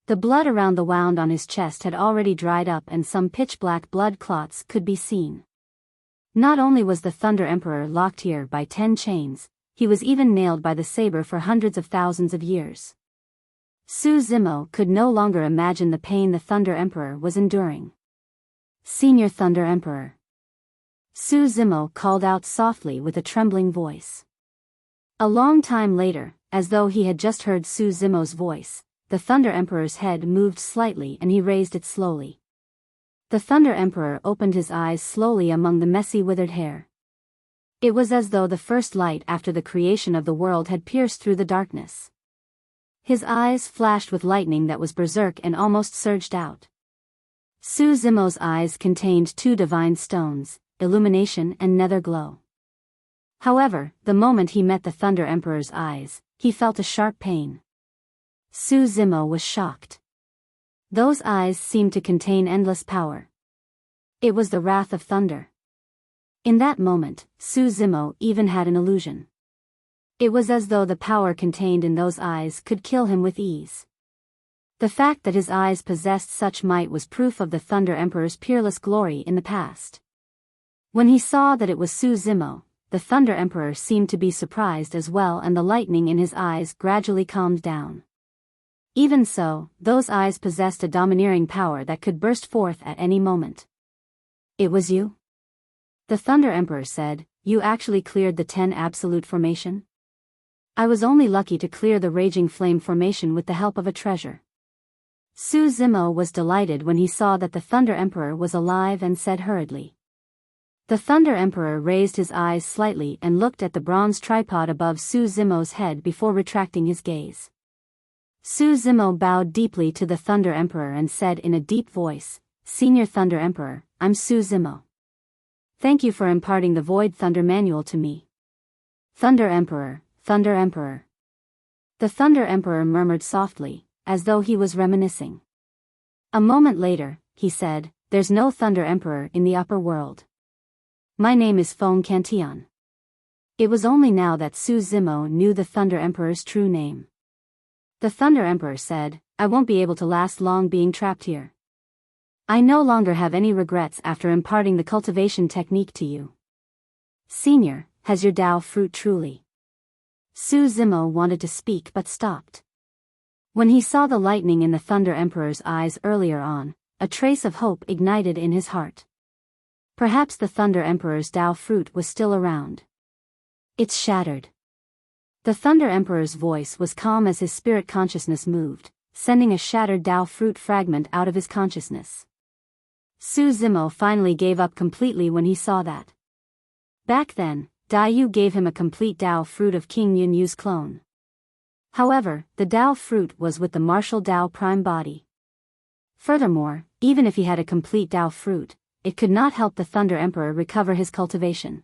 The blood around the wound on his chest had already dried up and some pitch-black blood clots could be seen. Not only was the Thunder Emperor locked here by 10 chains, he was even nailed by the saber for hundreds of thousands of years. Su Zimo could no longer imagine the pain the Thunder Emperor was enduring. "Senior Thunder Emperor." Su Zimo called out softly with a trembling voice. A long time later, as though he had just heard Su Zimo's voice, the Thunder Emperor's head moved slightly and he raised it slowly. The Thunder Emperor opened his eyes slowly among the messy withered hair. It was as though the first light after the creation of the world had pierced through the darkness. His eyes flashed with lightning that was berserk and almost surged out. Su Zimo's eyes contained 2 divine stones, illumination and nether glow. However, the moment he met the Thunder Emperor's eyes, he felt a sharp pain. Su Zimo was shocked. Those eyes seemed to contain endless power. It was the wrath of thunder. In that moment, Su Zimo even had an illusion. It was as though the power contained in those eyes could kill him with ease. The fact that his eyes possessed such might was proof of the Thunder Emperor's peerless glory in the past. When he saw that it was Su Zimo, the Thunder Emperor seemed to be surprised as well, and the lightning in his eyes gradually calmed down. Even so, those eyes possessed a domineering power that could burst forth at any moment. "It was you?" The Thunder Emperor said. "You actually cleared the 10 Absolute Formation?" "I was only lucky to clear the Raging Flame Formation with the help of a treasure." Su Zimo was delighted when he saw that the Thunder Emperor was alive and said hurriedly. The Thunder Emperor raised his eyes slightly and looked at the bronze tripod above Su Zimo's head before retracting his gaze. Su Zimo bowed deeply to the Thunder Emperor and said in a deep voice, "Senior Thunder Emperor, I'm Su Zimo. Thank you for imparting the Void Thunder Manual to me." "Thunder Emperor, Thunder Emperor." The Thunder Emperor murmured softly, as though he was reminiscing. A moment later, he said, "There's no Thunder Emperor in the upper world. My name is Feng Cantion." It was only now that Su Zimo knew the Thunder Emperor's true name. The Thunder Emperor said, "I won't be able to last long being trapped here. I no longer have any regrets after imparting the cultivation technique to you. Senior, has your Tao fruit truly?" Su Zimo wanted to speak but stopped. When he saw the lightning in the Thunder Emperor's eyes earlier on, a trace of hope ignited in his heart. Perhaps the Thunder Emperor's Tao fruit was still around. It's shattered. The Thunder Emperor's voice was calm as his spirit consciousness moved, sending a shattered Tao fruit fragment out of his consciousness. Su Zimo finally gave up completely when he saw that. Back then, Daiyu gave him a complete Tao fruit of King Yunyu's clone. However, the Tao fruit was with the martial Tao prime body. Furthermore, even if he had a complete Tao fruit, it could not help the Thunder Emperor recover his cultivation.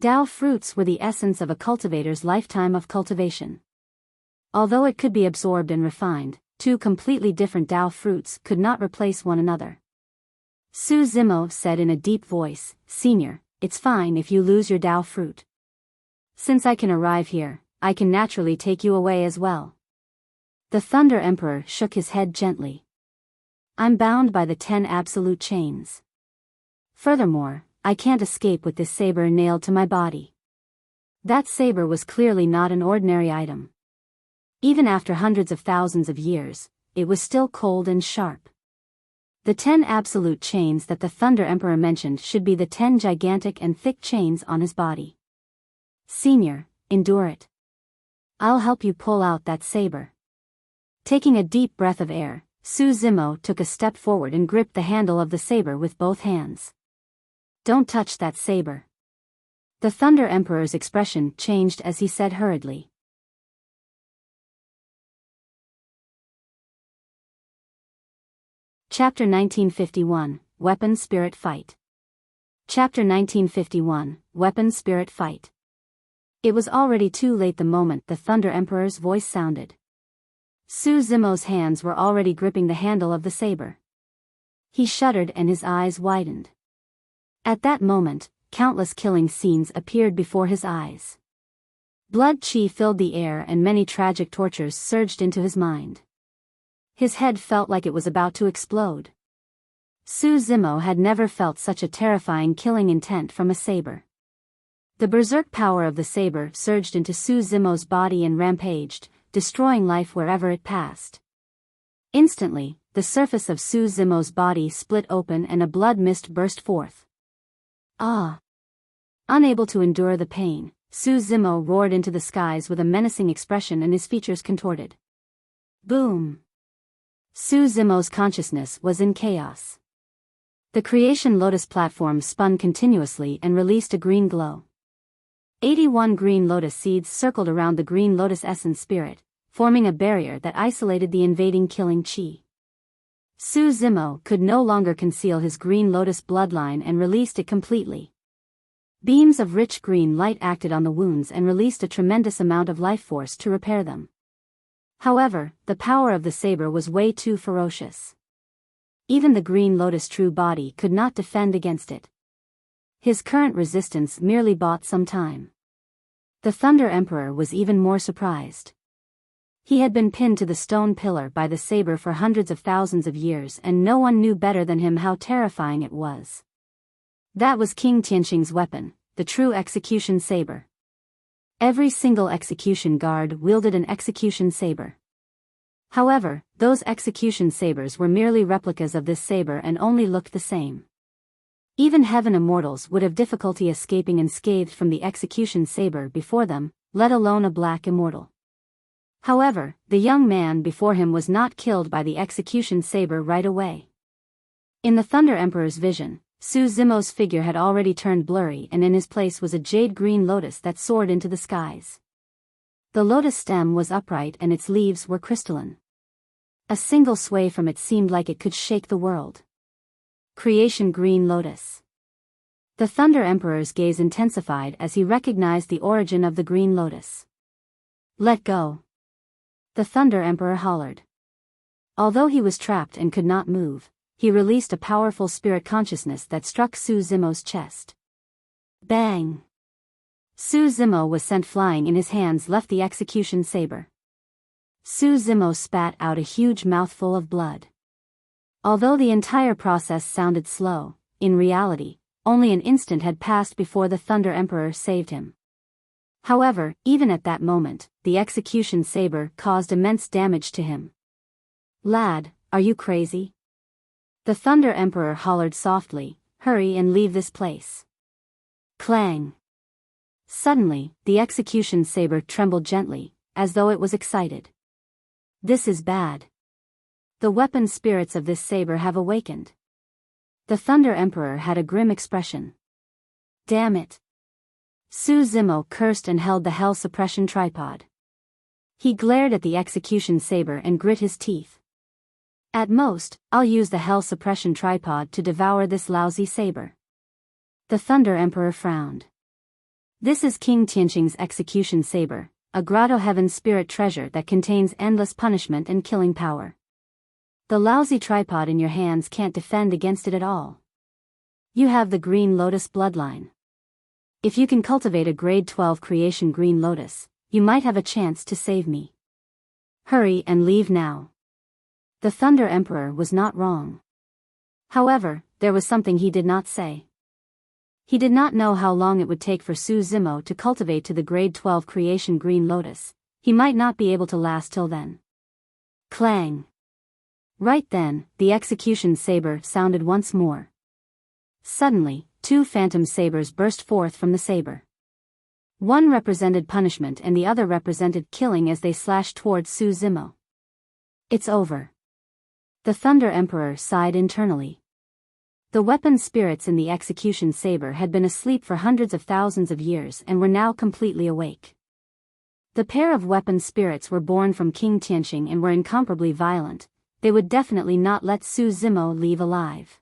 Tao fruits were the essence of a cultivator's lifetime of cultivation. Although it could be absorbed and refined, two completely different Tao fruits could not replace one another. Su Zimo said in a deep voice, "Senior, it's fine if you lose your Tao fruit. Since I can arrive here, I can naturally take you away as well." The Thunder Emperor shook his head gently. "I'm bound by the 10 absolute chains. Furthermore, I can't escape with this saber nailed to my body." That saber was clearly not an ordinary item. Even after hundreds of thousands of years, it was still cold and sharp. The 10 absolute chains that the Thunder Emperor mentioned should be the 10 gigantic and thick chains on his body. "Senior, endure it. I'll help you pull out that saber." Taking a deep breath of air, Su Zimo took a step forward and gripped the handle of the saber with both hands. "Don't touch that saber." The Thunder Emperor's expression changed as he said hurriedly. Chapter 1951, Weapon Spirit Fight. Chapter 1951, Weapon Spirit Fight. It was already too late the moment the Thunder Emperor's voice sounded. Su Zimo's hands were already gripping the handle of the saber. He shuddered and his eyes widened. At that moment, countless killing scenes appeared before his eyes. Blood chi filled the air and many tragic tortures surged into his mind. His head felt like it was about to explode. Su Zimo had never felt such a terrifying killing intent from a saber. The berserk power of the saber surged into Su Zimo's body and rampaged, destroying life wherever it passed. Instantly, the surface of Su Zimo's body split open and a blood mist burst forth. "Ah!" Unable to endure the pain, Su Zimo roared into the skies with a menacing expression and his features contorted. Boom! Su Zimo's consciousness was in chaos. The creation lotus platform spun continuously and released a green glow. 81 green lotus seeds circled around the green lotus essence spirit, forming a barrier that isolated the invading killing chi. Su Zimo could no longer conceal his green lotus bloodline and released it completely. Beams of rich green light acted on the wounds and released a tremendous amount of life force to repair them. However, the power of the saber was way too ferocious. Even the green lotus true body could not defend against it. His current resistance merely bought some time. The Thunder Emperor was even more surprised. He had been pinned to the stone pillar by the saber for hundreds of thousands of years and no one knew better than him how terrifying it was. That was King Tianqing's weapon, the true execution saber. Every single execution guard wielded an execution saber. However, those execution sabers were merely replicas of this saber and only looked the same. Even heaven immortals would have difficulty escaping unscathed from the execution saber before them, let alone a black immortal. However, the young man before him was not killed by the execution saber right away. In the Thunder Emperor's vision, Su Zimo's figure had already turned blurry and in his place was a jade green lotus that soared into the skies. The lotus stem was upright and its leaves were crystalline. A single sway from it seemed like it could shake the world. Creation green lotus. The Thunder Emperor's gaze intensified as he recognized the origin of the green lotus. "Let go!" The Thunder Emperor hollered. Although he was trapped and could not move, he released a powerful spirit consciousness that struck Su Zimo's chest. Bang! Su Zimo was sent flying and his hands left the execution saber. Su Zimo spat out a huge mouthful of blood. Although the entire process sounded slow, in reality, only an instant had passed before the Thunder Emperor saved him. However, even at that moment, the execution saber caused immense damage to him. "Lad, are you crazy?" The Thunder Emperor hollered softly, "Hurry and leave this place." Clang! Suddenly, the execution saber trembled gently, as though it was excited. "This is bad. The weapon spirits of this saber have awakened." The Thunder Emperor had a grim expression. "Damn it." Su Zimo cursed and held the hell suppression tripod. He glared at the execution saber and grit his teeth. "At most, I'll use the hell suppression tripod to devour this lousy saber." The Thunder Emperor frowned. "This is King Tianqing's execution saber, a Grotto Heaven spirit treasure that contains endless punishment and killing power. The lousy tripod in your hands can't defend against it at all. You have the Green Lotus bloodline. If you can cultivate a grade 12 creation Green Lotus, you might have a chance to save me. Hurry and leave now." The Thunder Emperor was not wrong. However, there was something he did not say. He did not know how long it would take for Su Zimo to cultivate to the grade 12 creation Green Lotus. He might not be able to last till then. Clang! Right then, the execution saber sounded once more. Suddenly, two phantom sabers burst forth from the saber. One represented punishment and the other represented killing as they slashed towards Su Zimo. "It's over." The Thunder Emperor sighed internally. The weapon spirits in the execution saber had been asleep for hundreds of thousands of years and were now completely awake. The pair of weapon spirits were born from King Tianqing and were incomparably violent. They would definitely not let Su Zimo leave alive.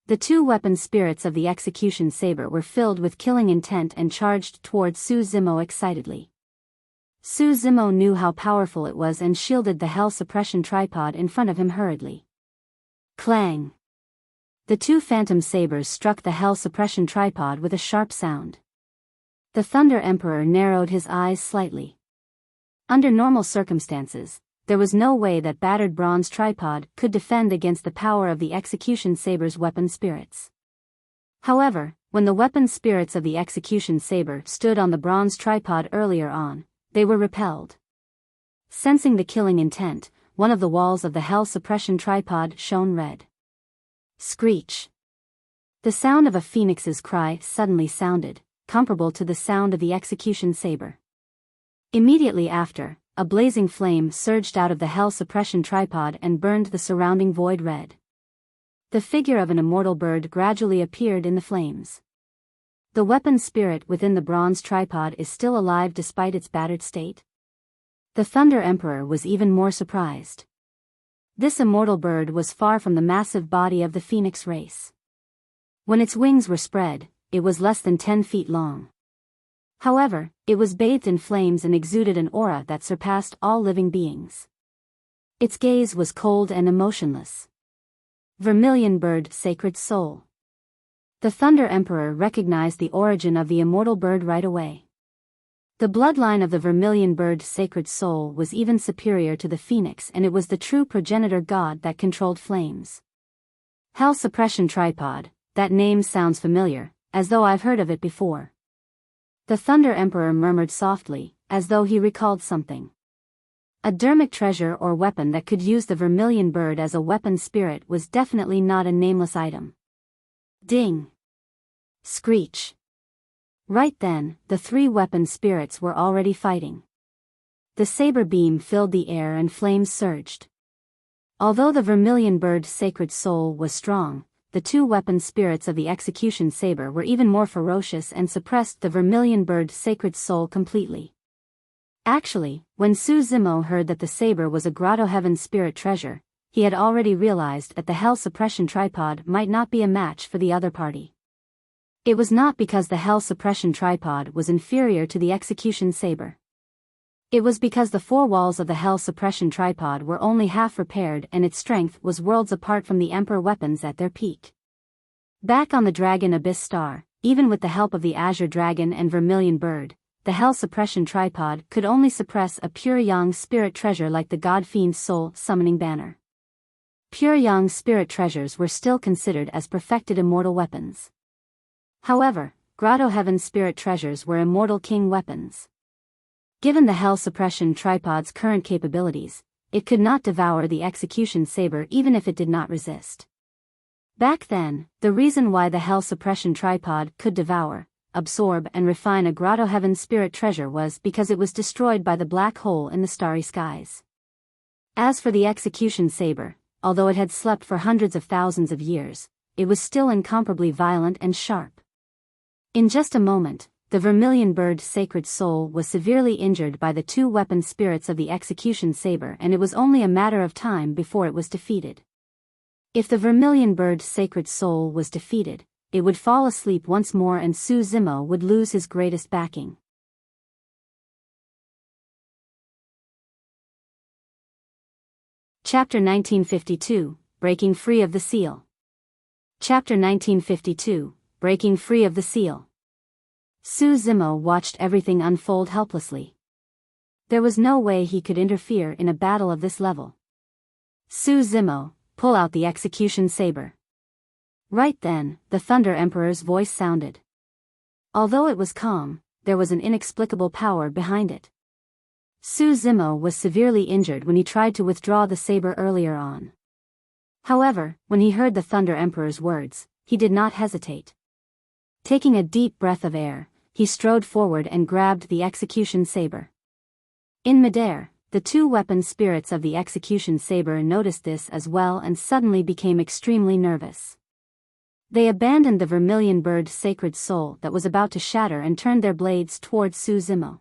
The two weapon spirits of the execution saber were filled with killing intent and charged towards Su Zimo excitedly. Su Zimo knew how powerful it was and shielded the hell suppression tripod in front of him hurriedly. Clang! The two phantom sabers struck the hell suppression tripod with a sharp sound. The Thunder Emperor narrowed his eyes slightly. Under normal circumstances, there was no way that battered bronze tripod could defend against the power of the execution saber's weapon spirits. However, when the weapon spirits of the execution saber stood on the bronze tripod earlier on, they were repelled. Sensing the killing intent, one of the walls of the hell suppression tripod shone red. Screech! The sound of a phoenix's cry suddenly sounded, comparable to the sound of the execution saber. Immediately after, a blazing flame surged out of the hell suppression tripod and burned the surrounding void red. The figure of an immortal bird gradually appeared in the flames. The weapon spirit within the bronze tripod is still alive despite its battered state. The Thunder Emperor was even more surprised. This immortal bird was far from the massive body of the phoenix race. When its wings were spread, it was less than 10 feet long. However, it was bathed in flames and exuded an aura that surpassed all living beings. Its gaze was cold and emotionless. Vermilion bird, sacred soul. The Thunder Emperor recognized the origin of the immortal bird right away. The bloodline of the vermilion bird, sacred soul, was even superior to the phoenix, and it was the true progenitor god that controlled flames. Hell suppression tripod, that name sounds familiar, as though I've heard of it before. The Thunder Emperor murmured softly, as though he recalled something. A dermic treasure or weapon that could use the vermilion bird as a weapon spirit was definitely not a nameless item. Ding! Screech! Right then, the three weapon spirits were already fighting. The saber beam filled the air and flames surged. Although the vermilion bird sacred soul was strong, the two weapon spirits of the execution saber were even more ferocious and suppressed the vermilion bird sacred soul completely. Actually, when Su Zimo heard that the saber was a Grotto Heaven spirit treasure, he had already realized that the hell suppression tripod might not be a match for the other party. It was not because the hell suppression tripod was inferior to the execution saber. It was because the four walls of the hell suppression tripod were only half repaired and its strength was worlds apart from the Emperor weapons at their peak. Back on the Dragon Abyss Star, even with the help of the Azure Dragon and Vermilion Bird, the hell suppression tripod could only suppress a pure yang spirit treasure like the God Fiend's soul summoning banner. Pure yang spirit treasures were still considered as perfected immortal weapons. However, Grotto Heaven spirit treasures were immortal king weapons. Given the Hell Suppression Tripod's current capabilities, it could not devour the execution saber even if it did not resist. Back then, the reason why the Hell Suppression Tripod could devour, absorb and refine a Grotto Heaven spirit treasure was because it was destroyed by the black hole in the starry skies. As for the execution saber, although it had slept for hundreds of thousands of years, it was still incomparably violent and sharp. In just a moment, the vermilion bird sacred soul was severely injured by the two weapon spirits of the execution saber, and it was only a matter of time before it was defeated. If the vermilion bird sacred soul was defeated, it would fall asleep once more and Su Zimo would lose his greatest backing. Chapter 1952, Breaking Free of the Seal. Chapter 1952, Breaking Free of the Seal. Su Zimo watched everything unfold helplessly. There was no way he could interfere in a battle of this level. Su Zimo, pull out the execution saber. Right then, the Thunder Emperor's voice sounded. Although it was calm, there was an inexplicable power behind it. Su Zimo was severely injured when he tried to withdraw the saber earlier on. However, when he heard the Thunder Emperor's words, he did not hesitate. Taking a deep breath of air, he strode forward and grabbed the execution saber. In midair, the two weapon spirits of the execution saber noticed this as well and suddenly became extremely nervous. They abandoned the vermilion bird sacred soul that was about to shatter and turned their blades towards Su Zimo.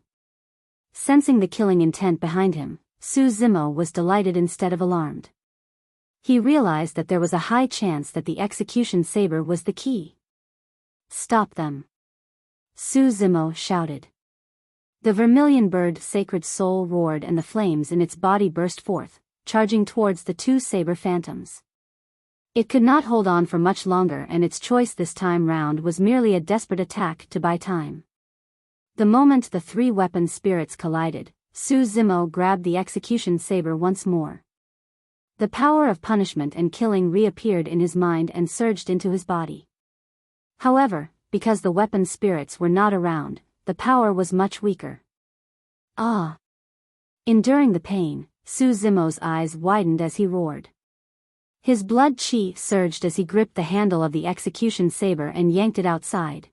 Sensing the killing intent behind him, Su Zimo was delighted instead of alarmed. He realized that there was a high chance that the execution saber was the key. Stop them! Su Zimo shouted. The vermilion bird sacred soul roared and the flames in its body burst forth, charging towards the two saber phantoms. It could not hold on for much longer, and its choice this time round was merely a desperate attack to buy time. The moment the three weapon spirits collided, Su Zimo grabbed the execution saber once more. The power of punishment and killing reappeared in his mind and surged into his body. However, because the weapon spirits were not around, the power was much weaker. Ah! Enduring the pain, Su Zimo's eyes widened as he roared. His blood chi surged as he gripped the handle of the execution saber and yanked it outside.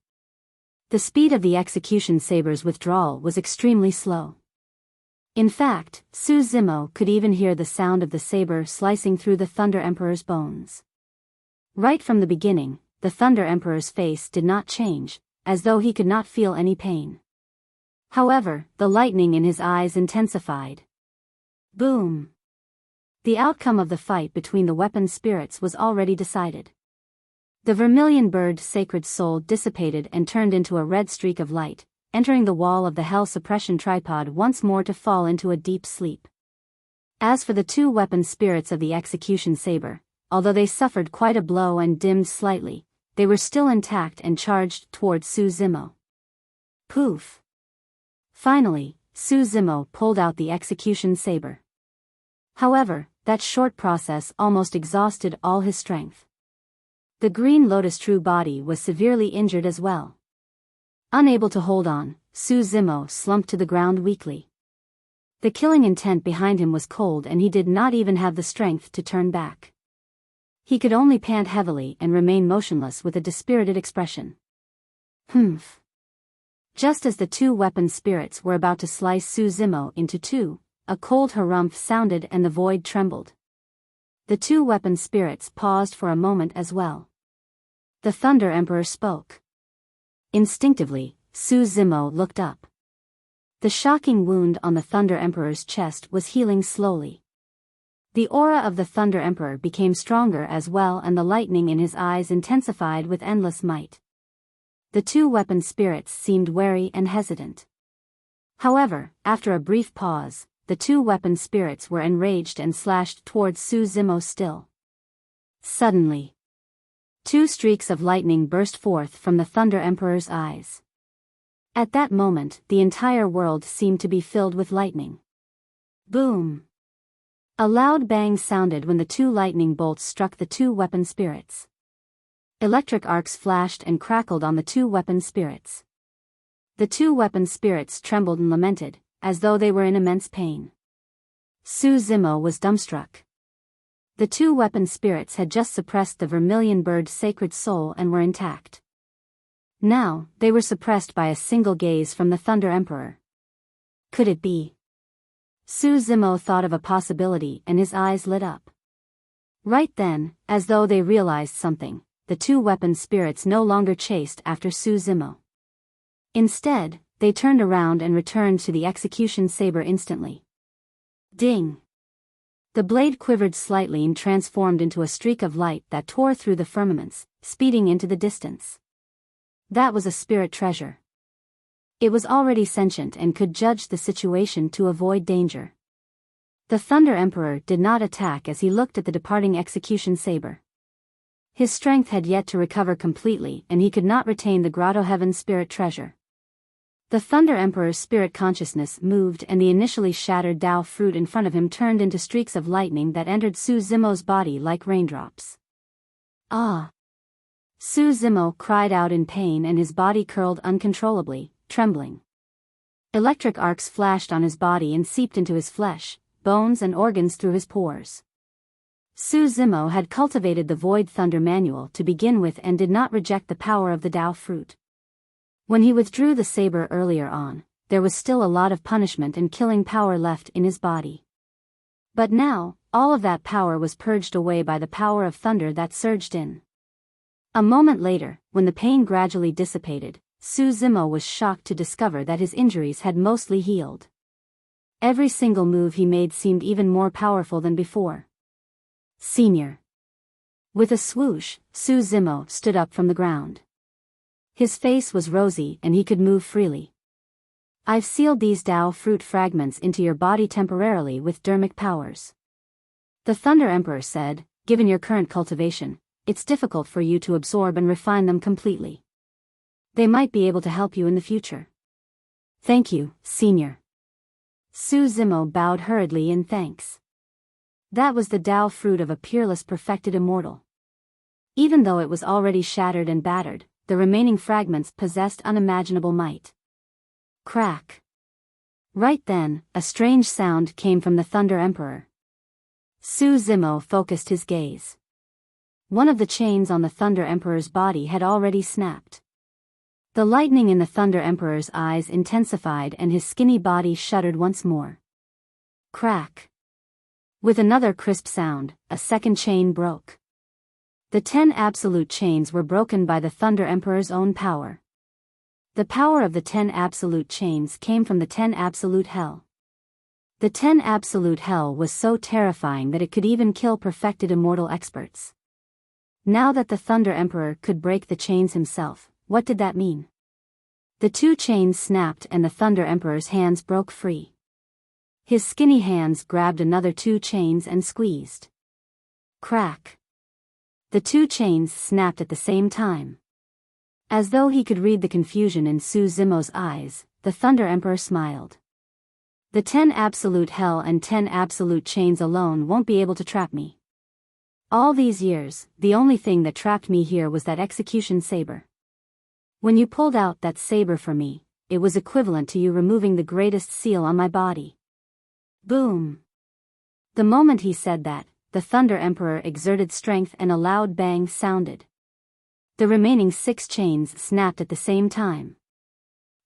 The speed of the execution saber's withdrawal was extremely slow. In fact, Su Zimo could even hear the sound of the saber slicing through the Thunder Emperor's bones. Right from the beginning, the Thunder Emperor's face did not change, as though he could not feel any pain. However, the lightning in his eyes intensified. Boom! The outcome of the fight between the weapon spirits was already decided. The vermilion bird sacred soul dissipated and turned into a red streak of light, entering the wall of the Hell Suppression Tripod once more to fall into a deep sleep. As for the two weapon spirits of the execution saber, although they suffered quite a blow and dimmed slightly, they were still intact and charged towards Su Zimo. Poof! Finally, Su Zimo pulled out the execution saber. However, that short process almost exhausted all his strength. The Green Lotus true body was severely injured as well. Unable to hold on, Su Zimo slumped to the ground weakly. The killing intent behind him was cold and he did not even have the strength to turn back. He could only pant heavily and remain motionless with a dispirited expression. Humph! Just as the two weapon spirits were about to slice Su Zimo into two, a cold harumph sounded and the void trembled. The two weapon spirits paused for a moment as well. The Thunder Emperor spoke. Instinctively, Su Zimo looked up. The shocking wound on the Thunder Emperor's chest was healing slowly. The aura of the Thunder Emperor became stronger as well and the lightning in his eyes intensified with endless might. The two weapon spirits seemed wary and hesitant. However, after a brief pause, the two weapon spirits were enraged and slashed towards Su Zimo still. Suddenly, two streaks of lightning burst forth from the Thunder Emperor's eyes. At that moment, the entire world seemed to be filled with lightning. Boom! A loud bang sounded when the two lightning bolts struck the two weapon spirits. Electric arcs flashed and crackled on the two weapon spirits. The two weapon spirits trembled and lamented, as though they were in immense pain. Su Zimo was dumbstruck. The two weapon spirits had just suppressed the vermilion bird's sacred soul and were intact. Now, they were suppressed by a single gaze from the Thunder Emperor. Could it be? Su Zimo thought of a possibility and his eyes lit up. Right then, as though they realized something, the two weapon spirits no longer chased after Su Zimo. Instead, they turned around and returned to the execution saber instantly. Ding! The blade quivered slightly and transformed into a streak of light that tore through the firmaments, speeding into the distance. That was a spirit treasure. It was already sentient and could judge the situation to avoid danger. The Thunder Emperor did not attack as he looked at the departing execution saber. His strength had yet to recover completely and he could not retain the Grotto Heaven spirit treasure. The Thunder Emperor's spirit consciousness moved and the initially shattered Dao fruit in front of him turned into streaks of lightning that entered Su Zimo's body like raindrops. Ah! Su Zimo cried out in pain and his body curled uncontrollably, trembling. Electric arcs flashed on his body and seeped into his flesh, bones and organs through his pores. Su Zimo had cultivated the Void Thunder Manual to begin with and did not reject the power of the Dao fruit. When he withdrew the saber earlier on, there was still a lot of punishment and killing power left in his body. But now, all of that power was purged away by the power of thunder that surged in. A moment later, when the pain gradually dissipated, Su Zimo was shocked to discover that his injuries had mostly healed. Every single move he made seemed even more powerful than before. Senior. With a swoosh, Su Zimo stood up from the ground. His face was rosy and he could move freely. I've sealed these Dao fruit fragments into your body temporarily with dermic powers. The Thunder Emperor said, given your current cultivation, it's difficult for you to absorb and refine them completely. They might be able to help you in the future. Thank you, Senior. Su Zimo bowed hurriedly in thanks. That was the Dao fruit of a peerless perfected immortal. Even though it was already shattered and battered, the remaining fragments possessed unimaginable might. Crack. Right then, a strange sound came from the Thunder Emperor. Su Zimo focused his gaze. One of the chains on the Thunder Emperor's body had already snapped. The lightning in the Thunder Emperor's eyes intensified and his skinny body shuddered once more. Crack. With another crisp sound, a second chain broke. The 10 absolute chains were broken by the Thunder Emperor's own power. The power of the 10 absolute chains came from the 10 absolute hell. The 10 absolute hell was so terrifying that it could even kill perfected immortal experts. Now that the Thunder Emperor could break the chains himself, what did that mean? The 2 chains snapped and the Thunder Emperor's hands broke free. His skinny hands grabbed another 2 chains and squeezed. Crack. The 2 chains snapped at the same time. As though he could read the confusion in Su Zimo's eyes, the Thunder Emperor smiled. The 10 absolute hell and 10 absolute chains alone won't be able to trap me. All these years, the only thing that trapped me here was that execution saber. When you pulled out that saber for me, it was equivalent to you removing the greatest seal on my body. Boom! The moment he said that, the Thunder Emperor exerted strength and a loud bang sounded. The remaining 6 chains snapped at the same time.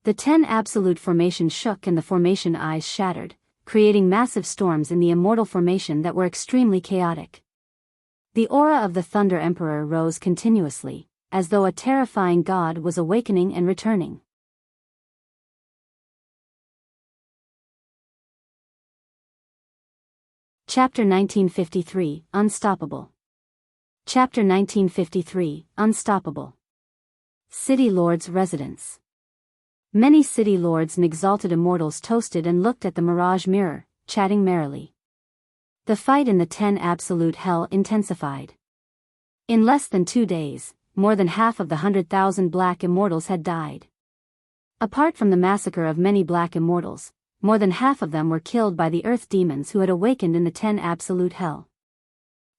The 10 absolute formation shook and the formation eyes shattered, creating massive storms in the immortal formation that were extremely chaotic. The aura of the Thunder Emperor rose continuously, as though a terrifying god was awakening and returning. Chapter 1953, Unstoppable. Chapter 1953, Unstoppable. City Lord's Residence. Many city lords and exalted immortals toasted and looked at the mirage mirror, chatting merrily. The fight in the 10 absolute hell intensified. In less than 2 days, more than half of the 100,000 black immortals had died. Apart from the massacre of many black immortals, more than half of them were killed by the earth demons who had awakened in the 10 absolute hell.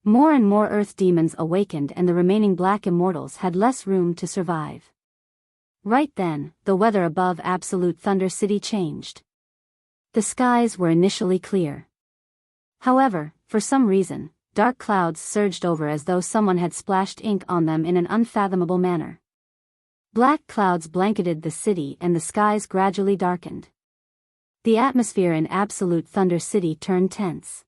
More and more earth demons awakened and the remaining black immortals had less room to survive. Right then, the weather above Absolute Thunder City changed. The skies were initially clear. However, for some reason, dark clouds surged over as though someone had splashed ink on them in an unfathomable manner. Black clouds blanketed the city and the skies gradually darkened. The atmosphere in Absolute Thunder City turned tense.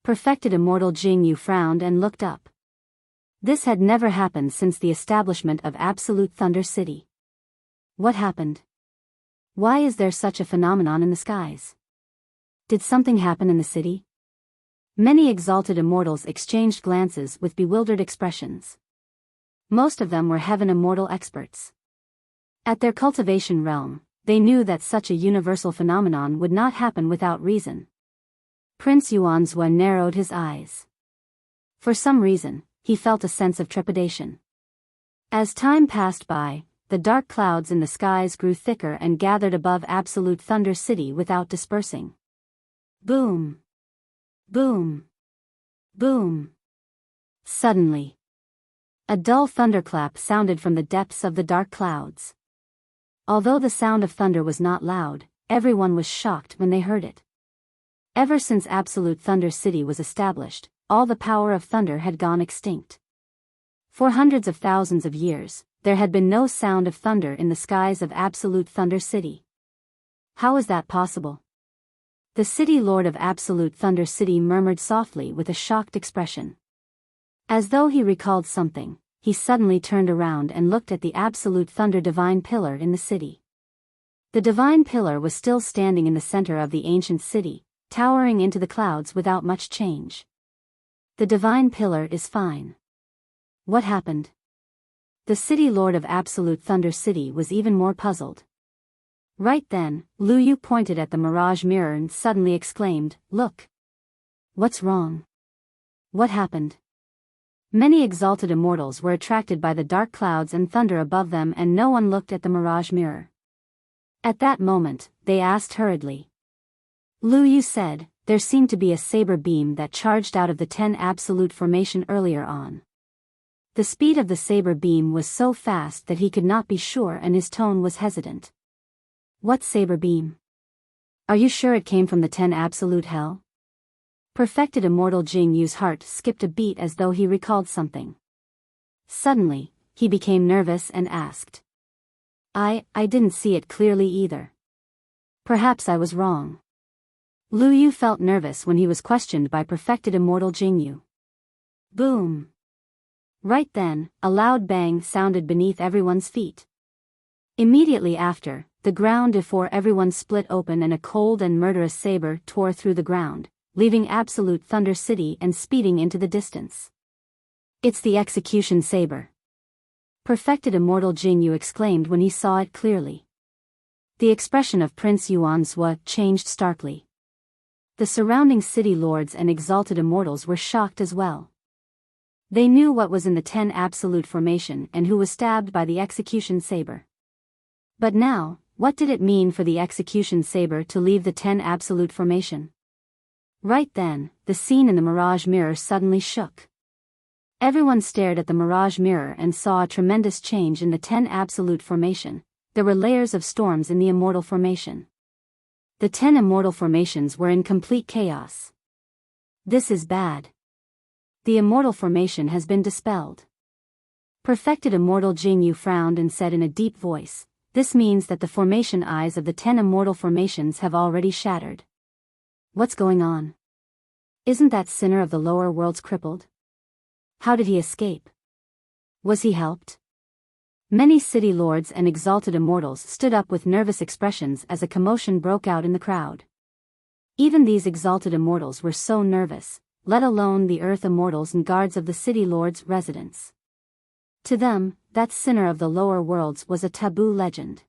Perfected Immortal Jing Yu frowned and looked up. This had never happened since the establishment of Absolute Thunder City. What happened? Why is there such a phenomenon in the skies? Did something happen in the city? Many exalted immortals exchanged glances with bewildered expressions. Most of them were heaven immortal experts. At their cultivation realm, they knew that such a universal phenomenon would not happen without reason. Prince Yuanzhua narrowed his eyes. For some reason, he felt a sense of trepidation. As time passed by, the dark clouds in the skies grew thicker and gathered above Absolute Thunder City without dispersing. Boom! Boom! Boom! Suddenly, a dull thunderclap sounded from the depths of the dark clouds. Although the sound of thunder was not loud, everyone was shocked when they heard it. Ever since Absolute Thunder City was established, all the power of thunder had gone extinct. For hundreds of thousands of years, there had been no sound of thunder in the skies of Absolute Thunder City. How is that possible? The city lord of Absolute Thunder City murmured softly with a shocked expression. As though he recalled something, he suddenly turned around and looked at the Absolute Thunder Divine Pillar in the city. The Divine Pillar was still standing in the center of the ancient city, towering into the clouds without much change. The Divine Pillar is fine. What happened? The city lord of Absolute Thunder City was even more puzzled. Right then, Lu Yu pointed at the mirage mirror and suddenly exclaimed, "Look! What's wrong? What happened?" Many exalted immortals were attracted by the dark clouds and thunder above them and no one looked at the mirage mirror. At that moment, they asked hurriedly. Lu Yu said, there seemed to be a saber beam that charged out of the 10 Absolute formation earlier on. The speed of the saber beam was so fast that he could not be sure and his tone was hesitant. What saber beam? Are you sure it came from the 10 Absolute Hell? Perfected Immortal Jing Yu's heart skipped a beat as though he recalled something. Suddenly, he became nervous and asked. I didn't see it clearly either. Perhaps I was wrong. Lu Yu felt nervous when he was questioned by Perfected Immortal Jing Yu. Boom! Right then, a loud bang sounded beneath everyone's feet. Immediately after, the ground before everyone split open and a cold and murderous saber tore through the ground, leaving Absolute Thunder City and speeding into the distance. It's the execution saber. Perfected Immortal Jing Yu exclaimed when he saw it clearly. The expression of Prince Yuanzhua changed starkly. The surrounding city lords and exalted immortals were shocked as well. They knew what was in the 10 Absolute formation and who was stabbed by the execution saber. But now, what did it mean for the execution saber to leave the 10 Absolute formation? Right then, the scene in the mirage mirror suddenly shook. Everyone stared at the mirage mirror and saw a tremendous change in the 10 Absolute formation. There were layers of storms in the immortal formation. The 10 immortal formations were in complete chaos. This is bad. The immortal formation has been dispelled. Perfected Immortal Jing Yu frowned and said in a deep voice, this means that the formation eyes of the 10 immortal formations have already shattered. What's going on? Isn't that sinner of the lower worlds crippled? How did he escape? Was he helped? Many city lords and exalted immortals stood up with nervous expressions as a commotion broke out in the crowd. Even these exalted immortals were so nervous, let alone the earth immortals and guards of the city lords' residence. To them, that sinner of the lower worlds was a taboo legend.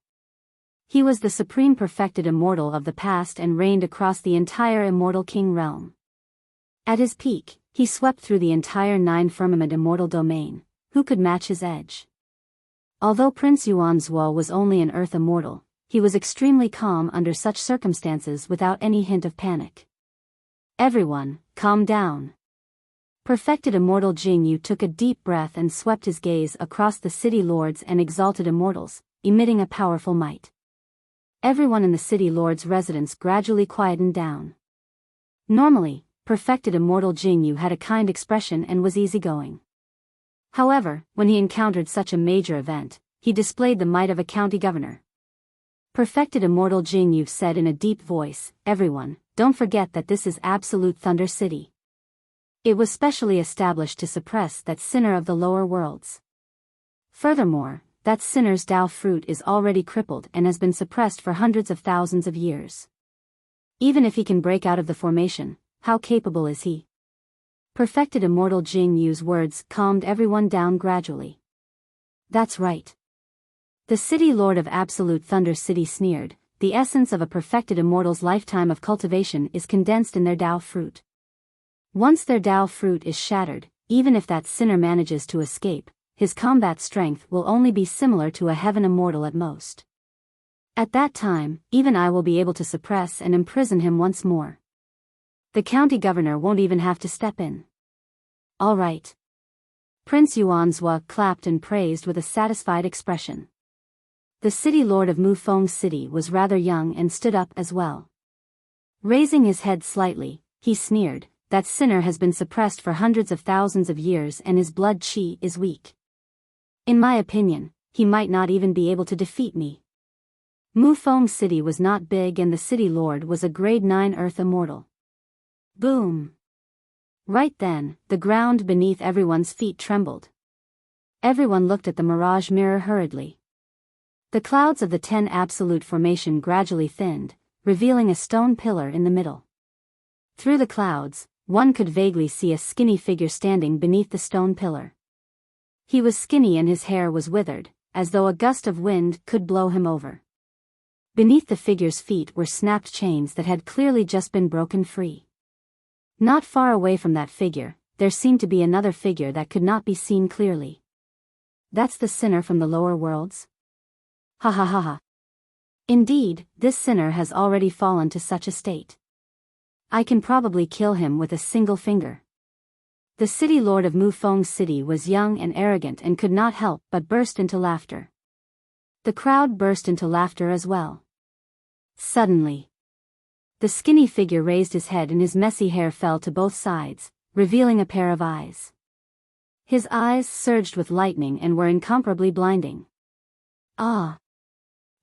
He was the supreme perfected immortal of the past and reigned across the entire immortal king realm. At his peak, he swept through the entire 9 firmament immortal domain. Who could match his edge? Although Prince Yuanzhua was only an earth immortal, he was extremely calm under such circumstances without any hint of panic. Everyone, calm down. Perfected immortal Jing Yu took a deep breath and swept his gaze across the city lords and exalted immortals, emitting a powerful might. Everyone in the city lord's residence gradually quietened down. Normally, perfected immortal Jing Yu had a kind expression and was easygoing. However, when he encountered such a major event, he displayed the might of a county governor. Perfected immortal Jing Yu said in a deep voice, "Everyone, don't forget that this is absolute Thunder City. It was specially established to suppress that sinner of the lower worlds. Furthermore, that sinner's Dao fruit is already crippled and has been suppressed for hundreds of thousands of years. Even if he can break out of the formation, how capable is he?" Perfected immortal Jing Yu's words calmed everyone down gradually. "That's right." The city lord of absolute Thunder City sneered, "The essence of a perfected immortal's lifetime of cultivation is condensed in their Dao fruit. Once their Dao fruit is shattered, even if that sinner manages to escape, his combat strength will only be similar to a heaven immortal at most. At that time, even I will be able to suppress and imprison him once more. The county governor won't even have to step in." "All right." Prince Yuanzhua clapped and praised with a satisfied expression. The city lord of Mufeng City was rather young and stood up as well. Raising his head slightly, he sneered, "That sinner has been suppressed for hundreds of thousands of years and his blood qi is weak. In my opinion, he might not even be able to defeat me." Mufeng City was not big and the city lord was a grade 9 earth immortal. Boom! Right then, the ground beneath everyone's feet trembled. Everyone looked at the mirage mirror hurriedly. The clouds of the 10 absolute formation gradually thinned, revealing a stone pillar in the middle. Through the clouds, one could vaguely see a skinny figure standing beneath the stone pillar. He was skinny and his hair was withered, as though a gust of wind could blow him over. Beneath the figure's feet were snapped chains that had clearly just been broken free. Not far away from that figure, there seemed to be another figure that could not be seen clearly. "That's the sinner from the lower worlds? Ha ha ha ha. Indeed, this sinner has already fallen to such a state. I can probably kill him with a single finger." The city lord of Mufeng City was young and arrogant and could not help but burst into laughter. The crowd burst into laughter as well. Suddenly, the skinny figure raised his head and his messy hair fell to both sides, revealing a pair of eyes. His eyes surged with lightning and were incomparably blinding. "Ah!"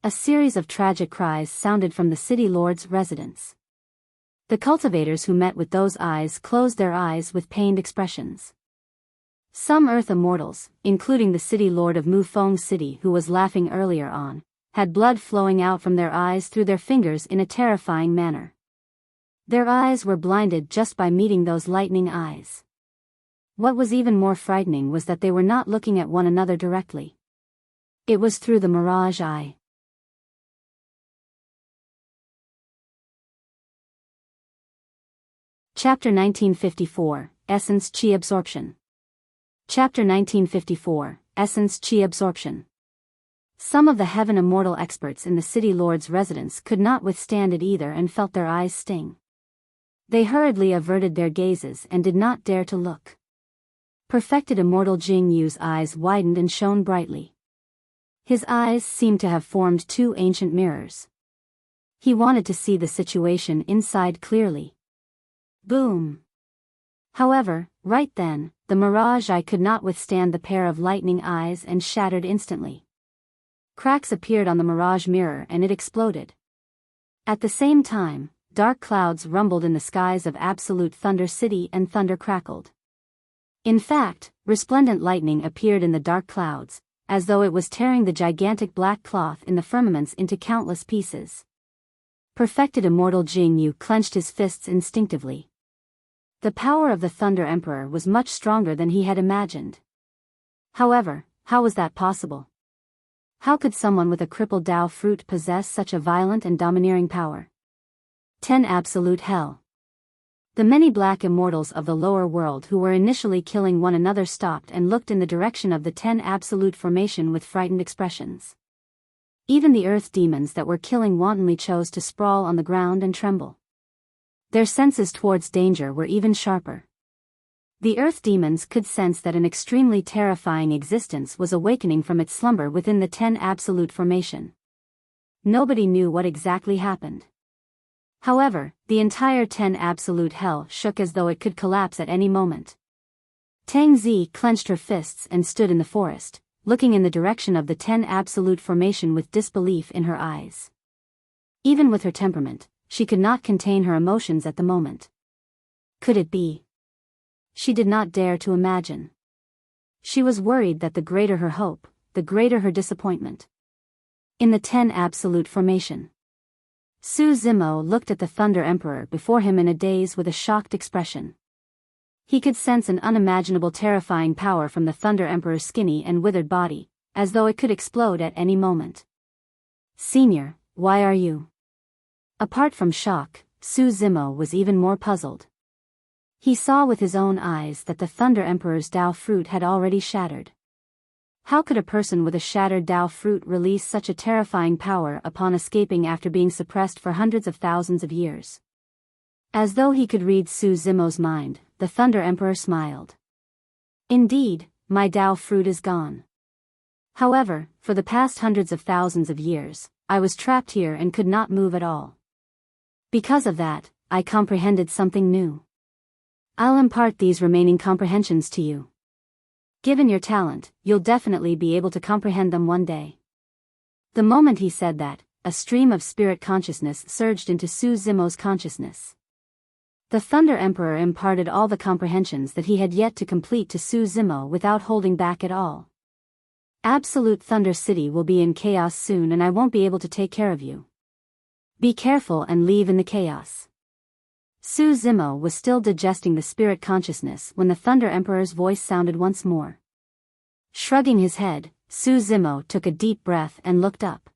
A series of tragic cries sounded from the city lord's residence. The cultivators who met with those eyes closed their eyes with pained expressions. Some earth immortals, including the city lord of Mufeng City who was laughing earlier on, had blood flowing out from their eyes through their fingers in a terrifying manner. Their eyes were blinded just by meeting those lightning eyes. What was even more frightening was that they were not looking at one another directly. It was through the mirage eye. Chapter 1954, Essence Qi Absorption. Chapter 1954, Essence Qi Absorption. Some of the heaven immortal experts in the city lord's residence could not withstand it either and felt their eyes sting. They hurriedly averted their gazes and did not dare to look. Perfected immortal Jing Yu's eyes widened and shone brightly. His eyes seemed to have formed two ancient mirrors. He wanted to see the situation inside clearly. Boom! However, right then, the mirage eye could not withstand the pair of lightning eyes and shattered instantly. Cracks appeared on the mirage mirror and it exploded. At the same time, dark clouds rumbled in the skies of absolute Thunder City and thunder crackled. In fact, resplendent lightning appeared in the dark clouds, as though it was tearing the gigantic black cloth in the firmaments into countless pieces. Perfected immortal Jing Yu clenched his fists instinctively. The power of the Thunder Emperor was much stronger than he had imagined. However, how was that possible? How could someone with a crippled Dao fruit possess such a violent and domineering power? 10 Absolute Hell. The many black immortals of the lower world who were initially killing one another stopped and looked in the direction of the 10 Absolute formation with frightened expressions. Even the earth demons that were killing wantonly chose to sprawl on the ground and tremble. Their senses towards danger were even sharper. The earth demons could sense that an extremely terrifying existence was awakening from its slumber within the 10 Absolute formation. Nobody knew what exactly happened. However, the entire 10 Absolute hell shook as though it could collapse at any moment. Tang Zi clenched her fists and stood in the forest, looking in the direction of the 10 Absolute formation with disbelief in her eyes. Even with her temperament, she could not contain her emotions at the moment. Could it be? She did not dare to imagine. She was worried that the greater her hope, the greater her disappointment. In the 10 Absolute formation, Su Zimo looked at the Thunder Emperor before him in a daze with a shocked expression. He could sense an unimaginable terrifying power from the Thunder Emperor's skinny and withered body, as though it could explode at any moment. Senior, why are you? Apart from shock, Su Zimo was even more puzzled. He saw with his own eyes that the Thunder Emperor's Tao fruit had already shattered. How could a person with a shattered Tao fruit release such a terrifying power upon escaping after being suppressed for hundreds of thousands of years? As though he could read Su Zimo's mind, the Thunder Emperor smiled. Indeed, my Tao fruit is gone. However, for the past hundreds of thousands of years, I was trapped here and could not move at all. Because of that, I comprehended something new. I'll impart these remaining comprehensions to you. Given your talent, you'll definitely be able to comprehend them one day. The moment he said that, a stream of spirit consciousness surged into Su Zimo's consciousness. The Thunder Emperor imparted all the comprehensions that he had yet to complete to Su Zimo without holding back at all. Absolute Thunder City will be in chaos soon and I won't be able to take care of you. Be careful and leave in the chaos. Su Zimo was still digesting the spirit consciousness when the Thunder Emperor's voice sounded once more. Shrugging his head, Su Zimo took a deep breath and looked up.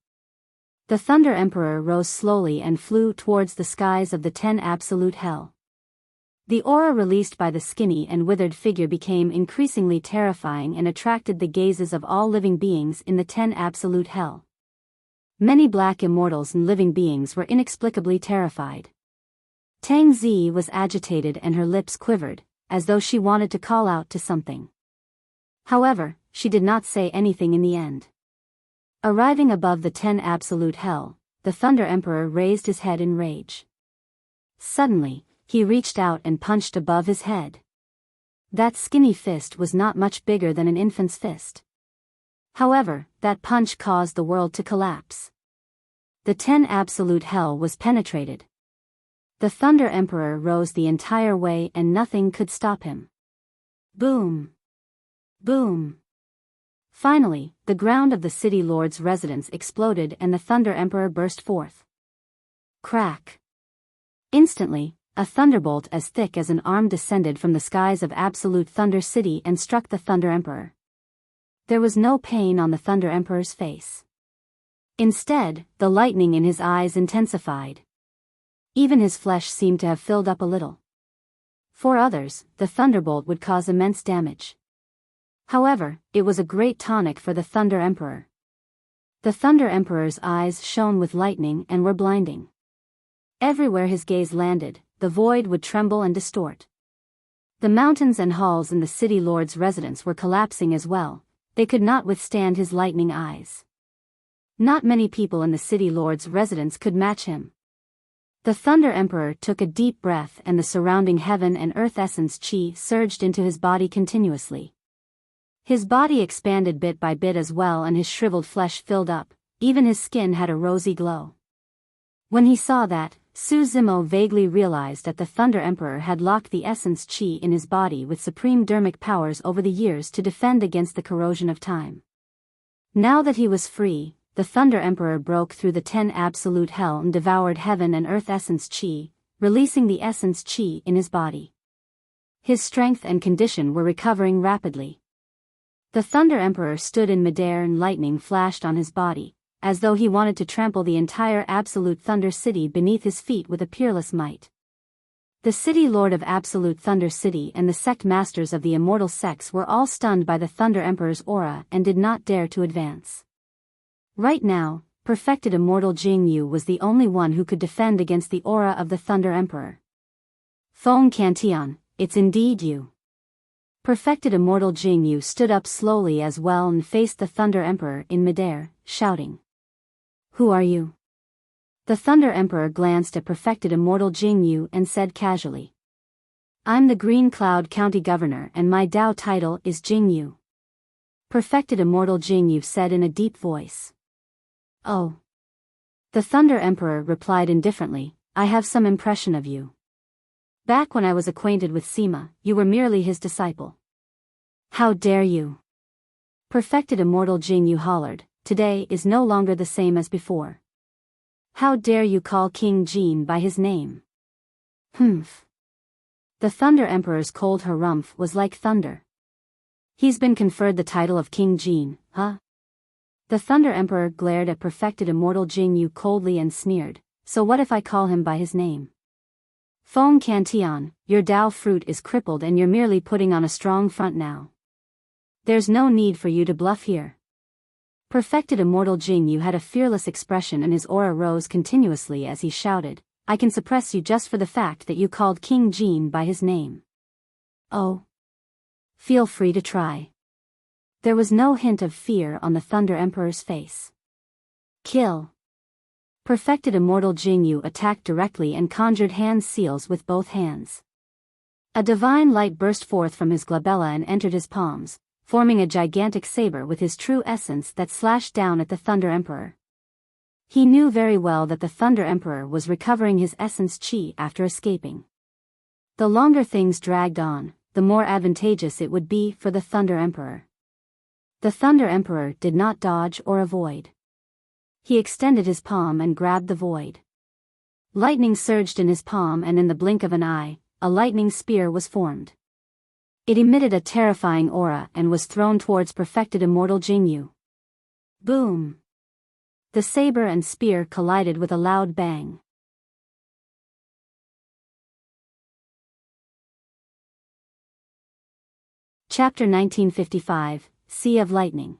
The Thunder Emperor rose slowly and flew towards the skies of the 10 Absolute Hell. The aura released by the skinny and withered figure became increasingly terrifying and attracted the gazes of all living beings in the 10 Absolute Hell. Many black immortals and living beings were inexplicably terrified. Tang Zi was agitated and her lips quivered, as though she wanted to call out to something. However, she did not say anything in the end. Arriving above the 10 Absolute Hell, the Thunder Emperor raised his head in rage. Suddenly, he reached out and punched above his head. That skinny fist was not much bigger than an infant's fist. However, that punch caused the world to collapse. The 10 Absolute Hell was penetrated. The Thunder Emperor rose the entire way and nothing could stop him. Boom! Boom! Finally, the ground of the City Lord's residence exploded and the Thunder Emperor burst forth. Crack! Instantly, a thunderbolt as thick as an arm descended from the skies of Absolute Thunder City and struck the Thunder Emperor. There was no pain on the Thunder Emperor's face. Instead, the lightning in his eyes intensified. Even his flesh seemed to have filled up a little. For others, the thunderbolt would cause immense damage. However, it was a great tonic for the Thunder Emperor. The Thunder Emperor's eyes shone with lightning and were blinding. Everywhere his gaze landed, the void would tremble and distort. The mountains and halls in the City Lord's residence were collapsing as well. They could not withstand his lightning eyes. Not many people in the City Lord's residence could match him. The Thunder Emperor took a deep breath and the surrounding heaven and earth essence chi surged into his body continuously. His body expanded bit by bit as well and his shriveled flesh filled up, even his skin had a rosy glow. When he saw that, Su Zimo vaguely realized that the Thunder Emperor had locked the essence chi in his body with supreme dermic powers over the years to defend against the corrosion of time. Now that he was free, the Thunder Emperor broke through the 10 Absolute Hell and devoured heaven and earth essence chi, releasing the essence chi in his body. His strength and condition were recovering rapidly. The Thunder Emperor stood in midair and lightning flashed on his body, as though he wanted to trample the entire Absolute Thunder City beneath his feet with a peerless might. The City Lord of Absolute Thunder City and the sect masters of the immortal sects were all stunned by the Thunder Emperor's aura and did not dare to advance. Right now, perfected immortal Jing Yu was the only one who could defend against the aura of the Thunder Emperor. Feng Cantian, it's indeed you. Perfected Immortal Jingyu stood up slowly as well and faced the Thunder Emperor in midair, shouting. Who are you? The Thunder Emperor glanced at Perfected Immortal Jingyu and said casually. I'm the Green Cloud County Governor and my Dao title is Jingyu. Perfected Immortal Jingyu said in a deep voice. Oh. The Thunder Emperor replied indifferently, I have some impression of you. Back when I was acquainted with Sima, you were merely his disciple. How dare you? Perfected Immortal Jingyu hollered, today is no longer the same as before. How dare you call King Jin by his name? Humph. The Thunder Emperor's cold harumph was like thunder. He's been conferred the title of King Jin, huh? The Thunder Emperor glared at Perfected Immortal Jingyu coldly and sneered, so what if I call him by his name? Feng Cantian, your Dao fruit is crippled and you're merely putting on a strong front now. There's no need for you to bluff here. Perfected Immortal Jingyu had a fearless expression and his aura rose continuously as he shouted, I can suppress you just for the fact that you called King Jin by his name. Oh. Feel free to try. There was no hint of fear on the Thunder Emperor's face. Kill. Perfected Immortal Jingyu attacked directly and conjured hand seals with both hands. A divine light burst forth from his glabella and entered his palms, forming a gigantic saber with his true essence that slashed down at the Thunder Emperor. He knew very well that the Thunder Emperor was recovering his essence chi after escaping. The longer things dragged on, the more advantageous it would be for the Thunder Emperor. The Thunder Emperor did not dodge or avoid. He extended his palm and grabbed the void. Lightning surged in his palm and in the blink of an eye, a lightning spear was formed. It emitted a terrifying aura and was thrown towards Perfected Immortal Jingyu. Boom! The saber and spear collided with a loud bang. Chapter 1955, Sea of Lightning.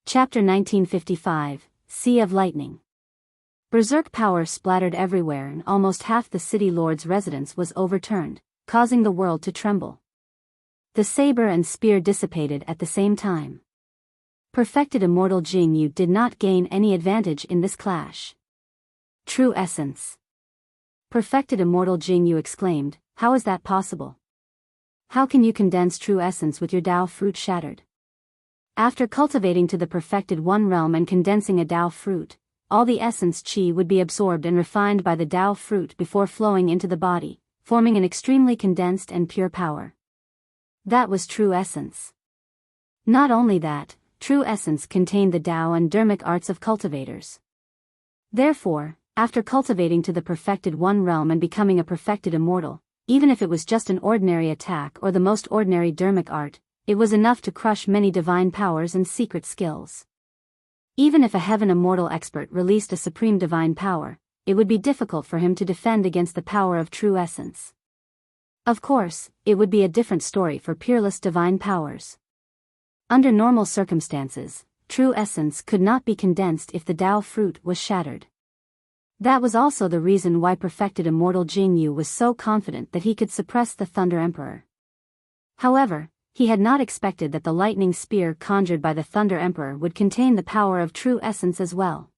Chapter 1955, Sea of Lightning. Berserk power splattered everywhere and almost half the city lord's residence was overturned, causing the world to tremble. The saber and spear dissipated at the same time. Perfected Immortal Jingyu did not gain any advantage in this clash. True essence. Perfected Immortal Jingyu exclaimed, how is that possible? How can you condense true essence with your Dao fruit shattered? After cultivating to the perfected one realm and condensing a Dao fruit, all the essence chi would be absorbed and refined by the Dao fruit before flowing into the body, forming an extremely condensed and pure power. That was true essence. Not only that, true essence contained the Dao and dermic arts of cultivators. Therefore, after cultivating to the perfected one realm and becoming a perfected immortal, even if it was just an ordinary attack or the most ordinary dermic art, it was enough to crush many divine powers and secret skills. Even if a heaven immortal expert released a supreme divine power, it would be difficult for him to defend against the power of true essence. Of course, it would be a different story for peerless divine powers. Under normal circumstances, true essence could not be condensed if the Dao fruit was shattered. That was also the reason why Perfected Immortal Jingyu was so confident that he could suppress the Thunder Emperor. However, he had not expected that the lightning spear conjured by the Thunder Emperor would contain the power of true essence as well.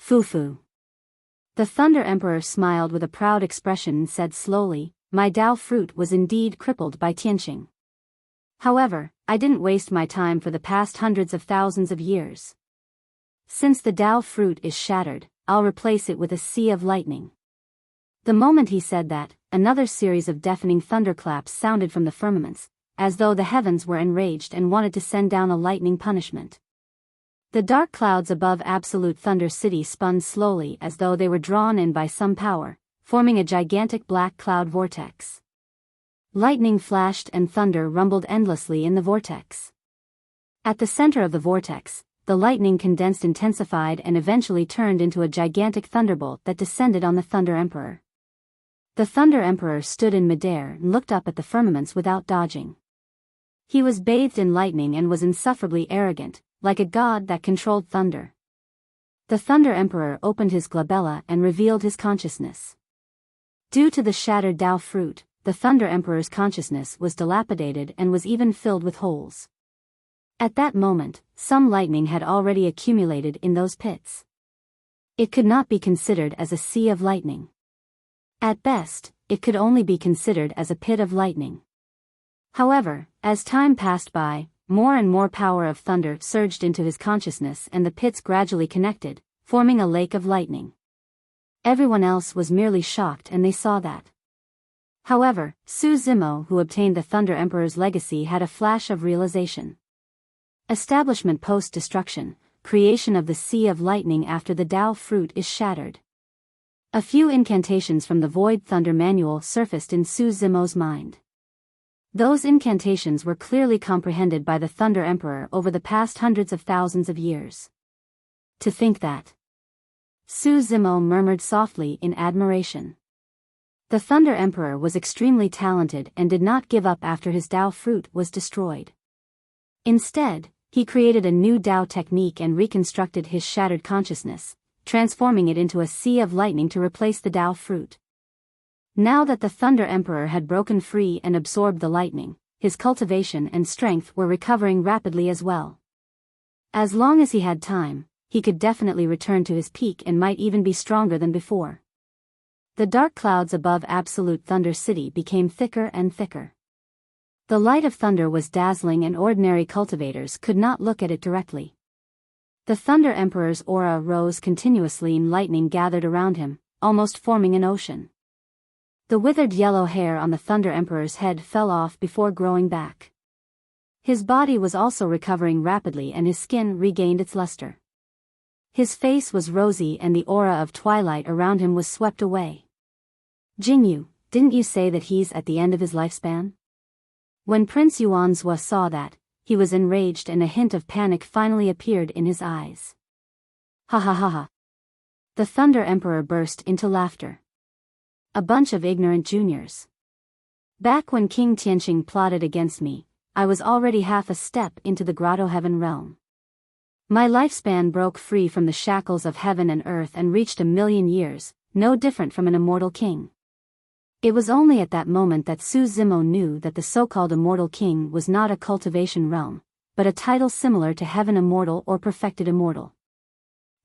Fufu. The Thunder Emperor smiled with a proud expression and said slowly, my Dao fruit was indeed crippled by Tianqing. However, I didn't waste my time for the past hundreds of thousands of years. Since the Dao fruit is shattered, I'll replace it with a sea of lightning. The moment he said that, another series of deafening thunderclaps sounded from the firmaments, as though the heavens were enraged and wanted to send down a lightning punishment. The dark clouds above Absolute Thunder City spun slowly as though they were drawn in by some power, forming a gigantic black cloud vortex. Lightning flashed and thunder rumbled endlessly in the vortex. At the center of the vortex, the lightning condensed, intensified and eventually turned into a gigantic thunderbolt that descended on the Thunder Emperor. The Thunder Emperor stood in midair and looked up at the firmaments without dodging. He was bathed in lightning and was insufferably arrogant, like a god that controlled thunder. The Thunder Emperor opened his glabella and revealed his consciousness. Due to the shattered Dao fruit, the Thunder Emperor's consciousness was dilapidated and was even filled with holes. At that moment, some lightning had already accumulated in those pits. It could not be considered as a sea of lightning. At best, it could only be considered as a pit of lightning. However, as time passed by, more and more power of thunder surged into his consciousness and the pits gradually connected, forming a lake of lightning. Everyone else was merely shocked and they saw that. However, Su Zimo, who obtained the Thunder Emperor's legacy, had a flash of realization. Establishment post-destruction, creation of the Sea of Lightning after the Dao fruit is shattered. A few incantations from the Void Thunder Manual surfaced in Su Zimo's mind. Those incantations were clearly comprehended by the Thunder Emperor over the past hundreds of thousands of years. To think that. Su Zimo murmured softly in admiration. The Thunder Emperor was extremely talented and did not give up after his Dao fruit was destroyed. Instead, he created a new Dao technique and reconstructed his shattered consciousness, transforming it into a sea of lightning to replace the Dao fruit. Now that the Thunder Emperor had broken free and absorbed the lightning, his cultivation and strength were recovering rapidly as well. As long as he had time, he could definitely return to his peak and might even be stronger than before. The dark clouds above Absolute Thunder City became thicker and thicker. The light of thunder was dazzling and ordinary cultivators could not look at it directly. The Thunder Emperor's aura rose continuously and lightning gathered around him, almost forming an ocean. The withered yellow hair on the Thunder Emperor's head fell off before growing back. His body was also recovering rapidly and his skin regained its luster. His face was rosy and the aura of twilight around him was swept away. Jingyu, didn't you say that he's at the end of his lifespan? When Prince Yuanzhua saw that, he was enraged and a hint of panic finally appeared in his eyes. Ha ha ha ha. The Thunder Emperor burst into laughter. A bunch of ignorant juniors. Back when King Tianqing plotted against me, I was already half a step into the Grotto Heaven realm. My lifespan broke free from the shackles of heaven and earth and reached 1,000,000 years, no different from an immortal king. It was only at that moment that Su Zimo knew that the so-called immortal king was not a cultivation realm, but a title similar to heaven immortal or perfected immortal.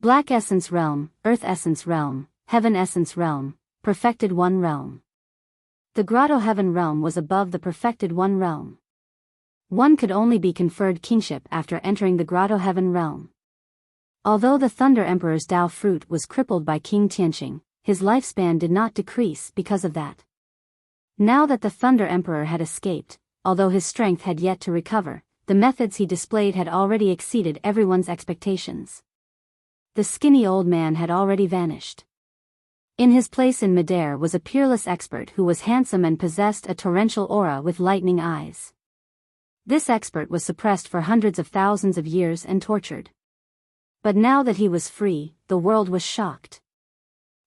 Black essence realm, earth essence realm, heaven essence realm, perfected one realm. The Grotto Heaven realm was above the perfected one realm. One could only be conferred kingship after entering the Grotto Heaven realm. Although the Thunder Emperor's Dao fruit was crippled by King Tianqing, his lifespan did not decrease because of that. Now that the Thunder Emperor had escaped, although his strength had yet to recover, the methods he displayed had already exceeded everyone's expectations. The skinny old man had already vanished. In his place in midair was a peerless expert who was handsome and possessed a torrential aura with lightning eyes. This expert was suppressed for hundreds of thousands of years and tortured. But now that he was free, the world was shocked.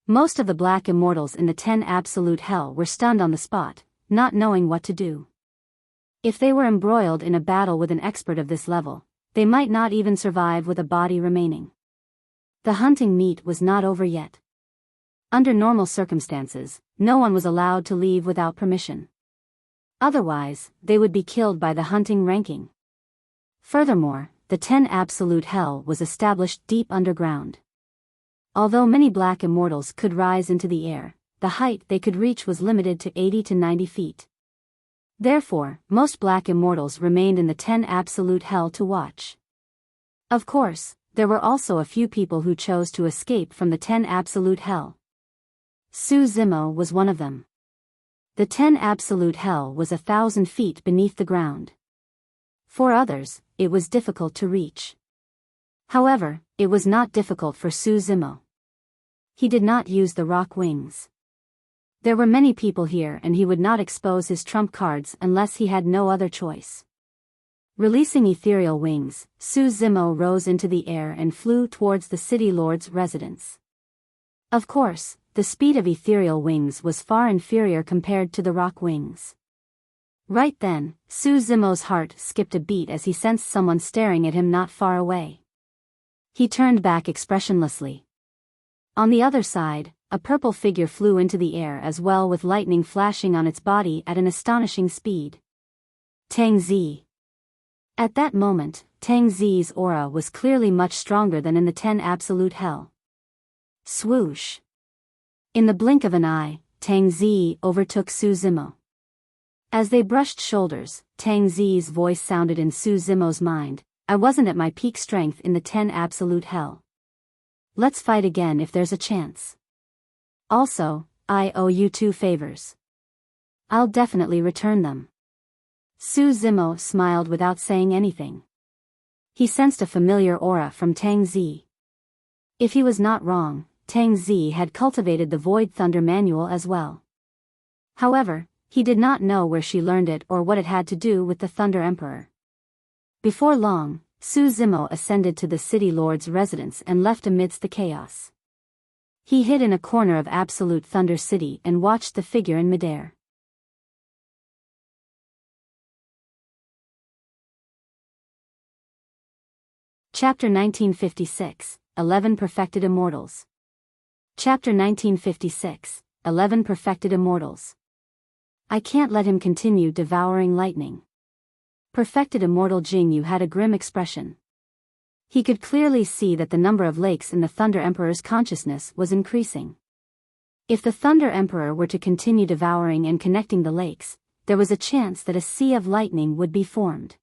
Most of the black immortals in the 10 Absolute Hell were stunned on the spot, not knowing what to do. If they were embroiled in a battle with an expert of this level, they might not even survive with a body remaining. The hunting meet was not over yet. Under normal circumstances, no one was allowed to leave without permission. Otherwise, they would be killed by the hunting ranking. Furthermore, the 10 Absolute Hell was established deep underground. Although many black immortals could rise into the air, the height they could reach was limited to 80 to 90 feet. Therefore, most black immortals remained in the 10 Absolute Hell to watch. Of course, there were also a few people who chose to escape from the 10 Absolute Hell. Su Zimo was one of them. The 10 Absolute Hell was 1,000 feet beneath the ground. For others, it was difficult to reach. However, it was not difficult for Su Zimo. He did not use the rock wings. There were many people here and he would not expose his trump cards unless he had no other choice. Releasing ethereal wings, Su Zimo rose into the air and flew towards the city lord's residence. Of course, the speed of ethereal wings was far inferior compared to the rock wings. Right then, Su Zimo's heart skipped a beat as he sensed someone staring at him not far away. He turned back expressionlessly. On the other side, a purple figure flew into the air as well, with lightning flashing on its body at an astonishing speed. Tang Zi. At that moment, Tang Zi's aura was clearly much stronger than in the 10 absolute hell. Swoosh. In the blink of an eye, Tang Zi overtook Su Zimo. As they brushed shoulders, Tang Zi's voice sounded in Su Zimo's mind, "I wasn't at my peak strength in the 10 absolute hell. Let's fight again if there's a chance. Also, I owe you 2 favors. I'll definitely return them." Su Zimo smiled without saying anything. He sensed a familiar aura from Tang Zi. If he was not wrong, Tang Zi had cultivated the Void Thunder Manual as well. However, he did not know where she learned it or what it had to do with the Thunder Emperor. Before long, Su Zimo ascended to the City Lord's residence and left amidst the chaos. He hid in a corner of Absolute Thunder City and watched the figure in midair. Chapter 1956, 11 Perfected Immortals. Chapter 1956, 11 Perfected Immortals. I can't let him continue devouring lightning. Perfected Immortal Jingyu had a grim expression. He could clearly see that the number of lakes in the Thunder Emperor's consciousness was increasing. If the Thunder Emperor were to continue devouring and connecting the lakes, there was a chance that a sea of lightning would be formed.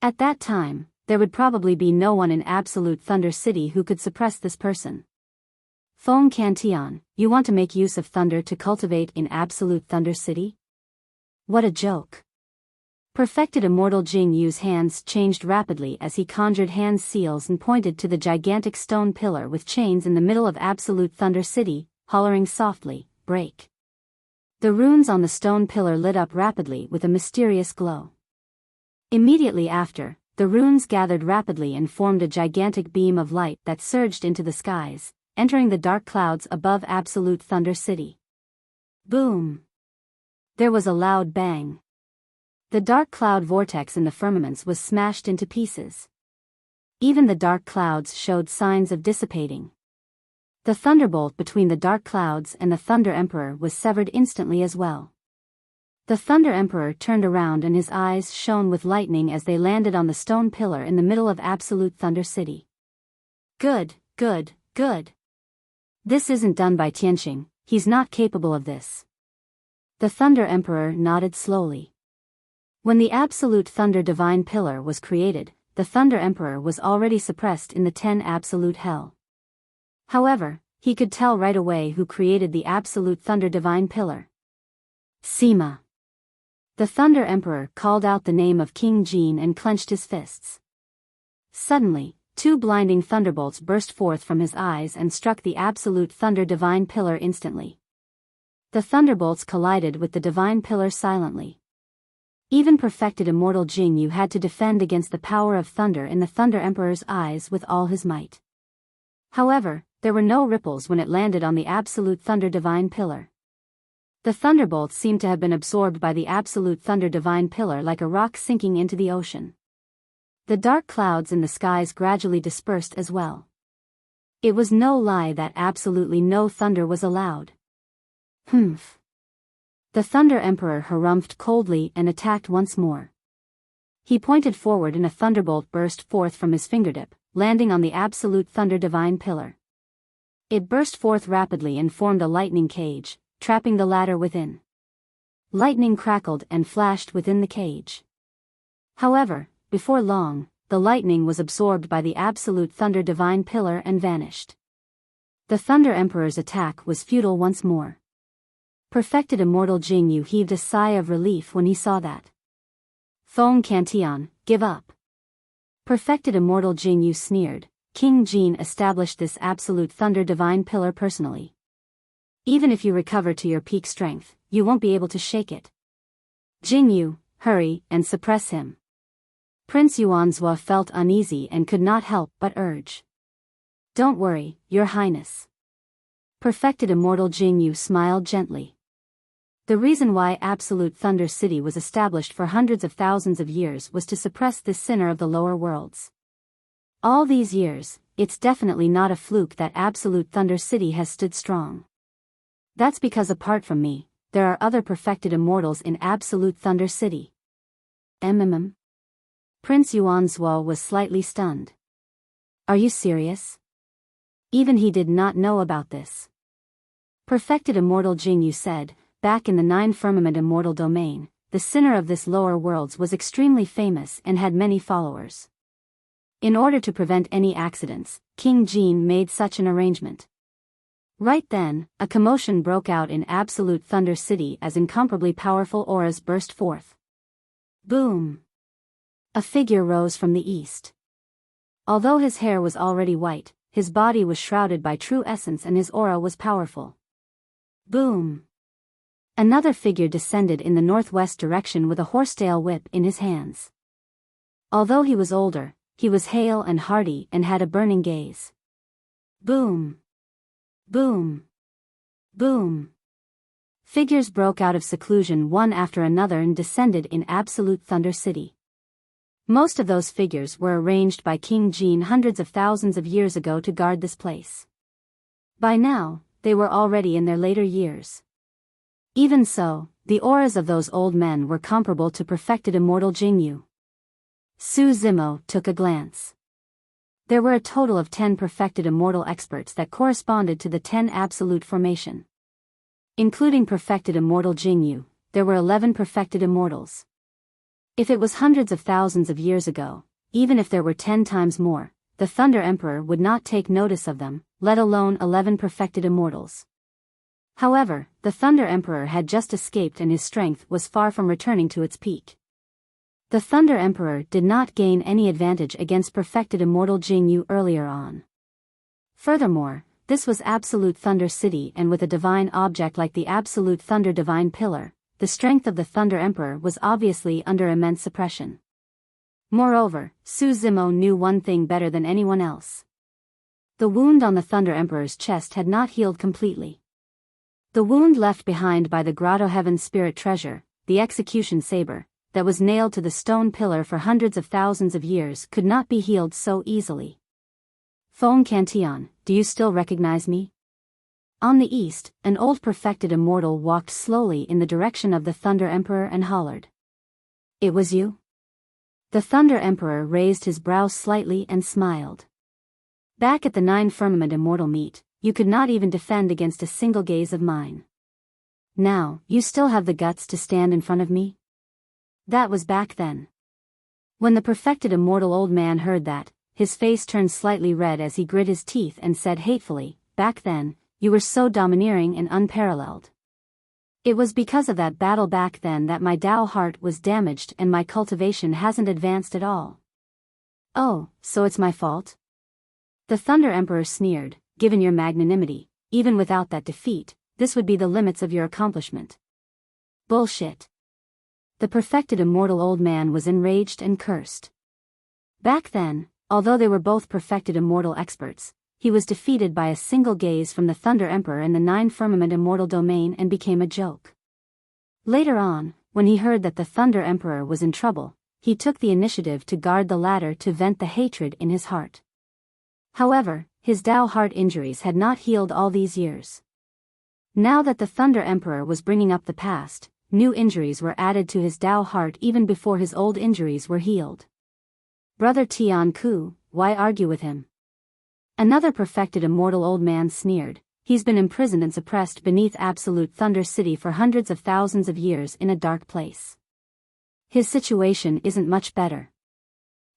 At that time, there would probably be no one in Absolute Thunder City who could suppress this person. Feng Cantian, you want to make use of thunder to cultivate in Absolute Thunder City? What a joke. Perfected Immortal Jingyu's hands changed rapidly as he conjured hand seals and pointed to the gigantic stone pillar with chains in the middle of Absolute Thunder City, hollering softly, "Break." The runes on the stone pillar lit up rapidly with a mysterious glow. Immediately after, the runes gathered rapidly and formed a gigantic beam of light that surged into the skies, entering the dark clouds above Absolute Thunder City. Boom! There was a loud bang. The dark cloud vortex in the firmaments was smashed into pieces. Even the dark clouds showed signs of dissipating. The thunderbolt between the dark clouds and the Thunder Emperor was severed instantly as well. The Thunder Emperor turned around and his eyes shone with lightning as they landed on the stone pillar in the middle of Absolute Thunder City. Good, good, good. This isn't done by Tianqing, he's not capable of this. The Thunder Emperor nodded slowly. When the Absolute Thunder Divine Pillar was created, the Thunder Emperor was already suppressed in the 10 Absolute Hell. However, he could tell right away who created the Absolute Thunder Divine Pillar. Sima. The Thunder Emperor called out the name of King Jin and clenched his fists. Suddenly, 2 blinding thunderbolts burst forth from his eyes and struck the Absolute Thunder Divine Pillar instantly. The thunderbolts collided with the Divine Pillar silently. Even perfected Immortal Jingyu had to defend against the power of thunder in the Thunder Emperor's eyes with all his might. However, there were no ripples when it landed on the Absolute Thunder Divine Pillar. The thunderbolts seemed to have been absorbed by the Absolute Thunder Divine Pillar like a rock sinking into the ocean. The dark clouds in the skies gradually dispersed as well. It was no lie that absolutely no thunder was allowed. Humph. The Thunder Emperor harumphed coldly and attacked once more. He pointed forward and a thunderbolt burst forth from his fingertip, landing on the Absolute Thunder Divine Pillar. It burst forth rapidly and formed a lightning cage, trapping the latter within. Lightning crackled and flashed within the cage. However, before long, the lightning was absorbed by the Absolute Thunder Divine Pillar and vanished. The Thunder Emperor's attack was futile once more. Perfected Immortal Jingyu heaved a sigh of relief when he saw that. Feng Cantian, give up. Perfected Immortal Jingyu sneered. King Jin established this Absolute Thunder Divine Pillar personally. Even if you recover to your peak strength, you won't be able to shake it. Jingyu, hurry and suppress him. Prince Yuanzhua felt uneasy and could not help but urge. Don't worry, Your Highness. Perfected Immortal Jingyu smiled gently. The reason why Absolute Thunder City was established for hundreds of thousands of years was to suppress this sinner of the lower worlds. All these years, it's definitely not a fluke that Absolute Thunder City has stood strong. That's because apart from me, there are other perfected immortals in Absolute Thunder City. Prince Yuanzuo was slightly stunned. Are you serious? Even he did not know about this. Perfected immortal Jingyu said, back in the 9 firmament immortal domain, the sinner of this lower worlds was extremely famous and had many followers. In order to prevent any accidents, King Jin made such an arrangement. Right then, a commotion broke out in Absolute Thunder City as incomparably powerful auras burst forth. Boom! A figure rose from the east. Although his hair was already white, his body was shrouded by true essence and his aura was powerful. Boom! Another figure descended in the northwest direction with a horsetail whip in his hands. Although he was older, he was hale and hearty and had a burning gaze. Boom! Boom! Boom! Figures broke out of seclusion one after another and descended in Absolute Thunder City. Most of those figures were arranged by King Jin hundreds of thousands of years ago to guard this place. By now, they were already in their later years. Even so, the auras of those old men were comparable to perfected immortal Jingyu. Su Zimo took a glance. There were a total of 10 perfected immortal experts that corresponded to the 10 absolute formation. Including perfected immortal Jingyu, there were 11 perfected immortals. If it was hundreds of thousands of years ago, even if there were 10 times more, the Thunder Emperor would not take notice of them, let alone 11 perfected immortals. However, the Thunder Emperor had just escaped and his strength was far from returning to its peak. The Thunder Emperor did not gain any advantage against perfected immortal Jingyu earlier on. Furthermore, this was Absolute Thunder City and with a divine object like the Absolute Thunder Divine Pillar, the strength of the Thunder Emperor was obviously under immense suppression. Moreover, Su Zimo knew one thing better than anyone else. The wound on the Thunder Emperor's chest had not healed completely. The wound left behind by the Grotto Heaven Spirit Treasure, the execution saber, that was nailed to the stone pillar for hundreds of thousands of years could not be healed so easily. Feng Cantian, do you still recognize me? On the east, an old perfected immortal walked slowly in the direction of the Thunder Emperor and hollered. It was you? The Thunder Emperor raised his brows slightly and smiled. Back at the 9 firmament immortal meet, you could not even defend against a single gaze of mine. Now, you still have the guts to stand in front of me? That was back then. When the perfected immortal old man heard that, his face turned slightly red as he grit his teeth and said hatefully, back then, you were so domineering and unparalleled. It was because of that battle back then that my Tao heart was damaged and my cultivation hasn't advanced at all. Oh, so it's my fault? The Thunder Emperor sneered, given your magnanimity, even without that defeat, this would be the limits of your accomplishment. Bullshit. The perfected immortal old man was enraged and cursed. Back then, although they were both perfected immortal experts, he was defeated by a single gaze from the Thunder Emperor in the 9 firmament immortal domain and became a joke. Later on, when he heard that the Thunder Emperor was in trouble, he took the initiative to guard the latter to vent the hatred in his heart. However, his Tao heart injuries had not healed all these years. Now that the Thunder Emperor was bringing up the past, new injuries were added to his Tao heart even before his old injuries were healed. Brother Tian Ku, why argue with him? Another perfected immortal old man sneered, he's been imprisoned and suppressed beneath Absolute Thunder City for hundreds of thousands of years in a dark place. His situation isn't much better.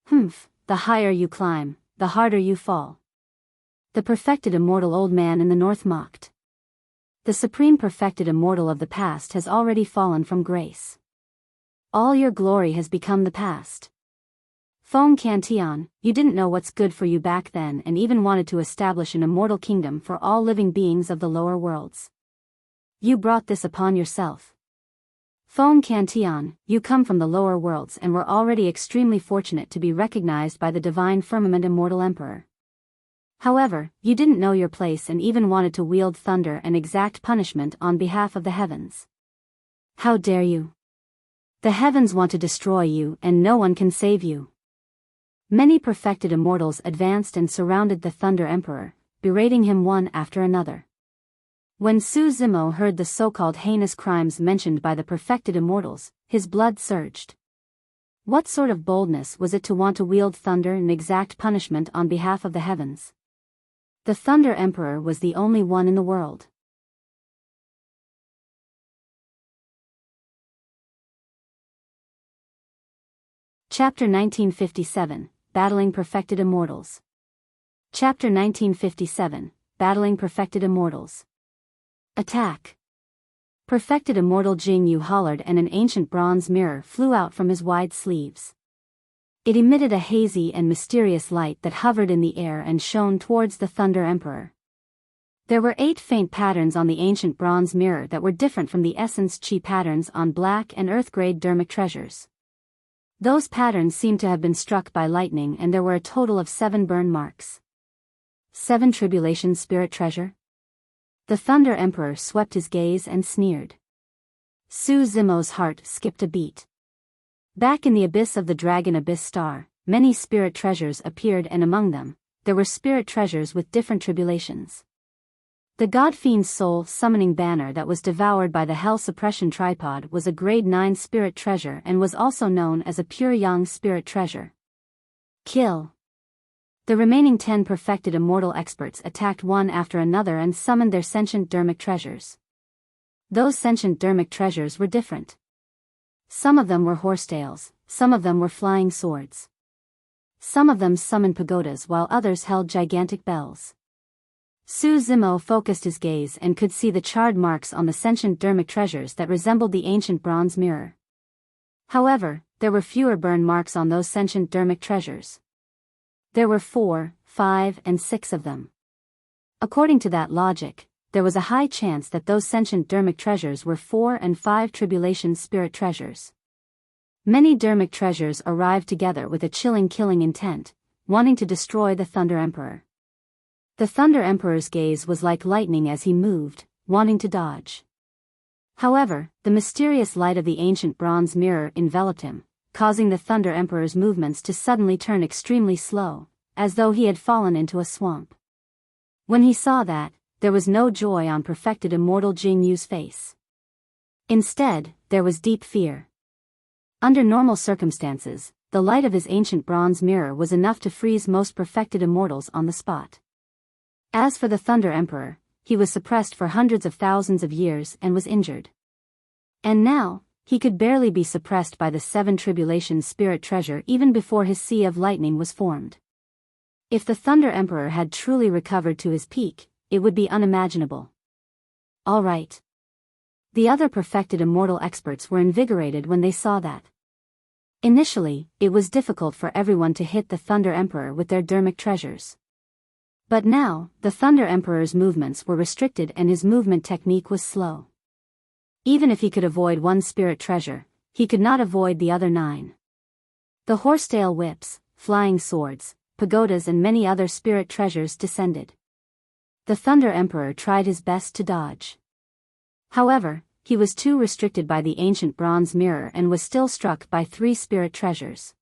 Humph, the higher you climb, the harder you fall. The perfected immortal old man in the north mocked. The supreme perfected immortal of the past has already fallen from grace. All your glory has become the past. Feng Cantian, you didn't know what's good for you back then and even wanted to establish an immortal kingdom for all living beings of the lower worlds. You brought this upon yourself. Feng Cantian, you come from the lower worlds and were already extremely fortunate to be recognized by the divine firmament immortal emperor. However, you didn't know your place and even wanted to wield thunder and exact punishment on behalf of the heavens. How dare you? The heavens want to destroy you and no one can save you. Many perfected immortals advanced and surrounded the Thunder Emperor, berating him one after another. When Su Zimo heard the so-called heinous crimes mentioned by the perfected immortals, his blood surged. What sort of boldness was it to want to wield thunder and exact punishment on behalf of the heavens? The Thunder Emperor was the only one in the world. Chapter 1957, Battling Perfected Immortals. Chapter 1957, Battling Perfected Immortals. Attack. Perfected immortal Jing Yu hollered and an ancient bronze mirror flew out from his wide sleeves. It emitted a hazy and mysterious light that hovered in the air and shone towards the Thunder Emperor. There were 8 faint patterns on the ancient bronze mirror that were different from the essence chi patterns on black and earth-grade dermic treasures. Those patterns seemed to have been struck by lightning, and there were a total of 7 burn marks. 7 tribulation spirit treasure? The Thunder Emperor swept his gaze and sneered. Su Zimo's heart skipped a beat. Back in the abyss of the Dragon Abyss Star, many spirit treasures appeared, and among them, there were spirit treasures with different tribulations. The God Fiend's soul summoning banner that was devoured by the Hell Suppression Tripod was a grade 9 spirit treasure and was also known as a pure yang spirit treasure. Kill. The remaining 10 perfected immortal experts attacked one after another and summoned their sentient dermic treasures. Those sentient dermic treasures were different. Some of them were horsetails, some of them were flying swords. Some of them summoned pagodas while others held gigantic bells. Su Zimo focused his gaze and could see the charred marks on the sentient dermic treasures that resembled the ancient bronze mirror. However, there were fewer burn marks on those sentient dermic treasures. There were 4, 5, and 6 of them. According to that logic, there was a high chance that those sentient dermic treasures were 4 and 5 tribulation spirit treasures. Many dermic treasures arrived together with a chilling killing intent, wanting to destroy the Thunder Emperor. The Thunder Emperor's gaze was like lightning as he moved, wanting to dodge. However, the mysterious light of the ancient bronze mirror enveloped him, causing the Thunder Emperor's movements to suddenly turn extremely slow, as though he had fallen into a swamp. When he saw that, there was no joy on perfected immortal Jing Yu's face. Instead, there was deep fear. Under normal circumstances, the light of his ancient bronze mirror was enough to freeze most perfected immortals on the spot. As for the Thunder Emperor, he was suppressed for hundreds of thousands of years and was injured. And now, he could barely be suppressed by the 7 tribulation spirit treasure even before his sea of lightning was formed. If the Thunder Emperor had truly recovered to his peak, it would be unimaginable. All right. The other perfected immortal experts were invigorated when they saw that. Initially, it was difficult for everyone to hit the Thunder Emperor with their dermic treasures. But now, the Thunder Emperor's movements were restricted and his movement technique was slow. Even if he could avoid one spirit treasure, he could not avoid the other 9. The horsetail whips, flying swords, pagodas and many other spirit treasures descended. The Thunder Emperor tried his best to dodge. However, he was too restricted by the ancient bronze mirror and was still struck by 3 spirit treasures.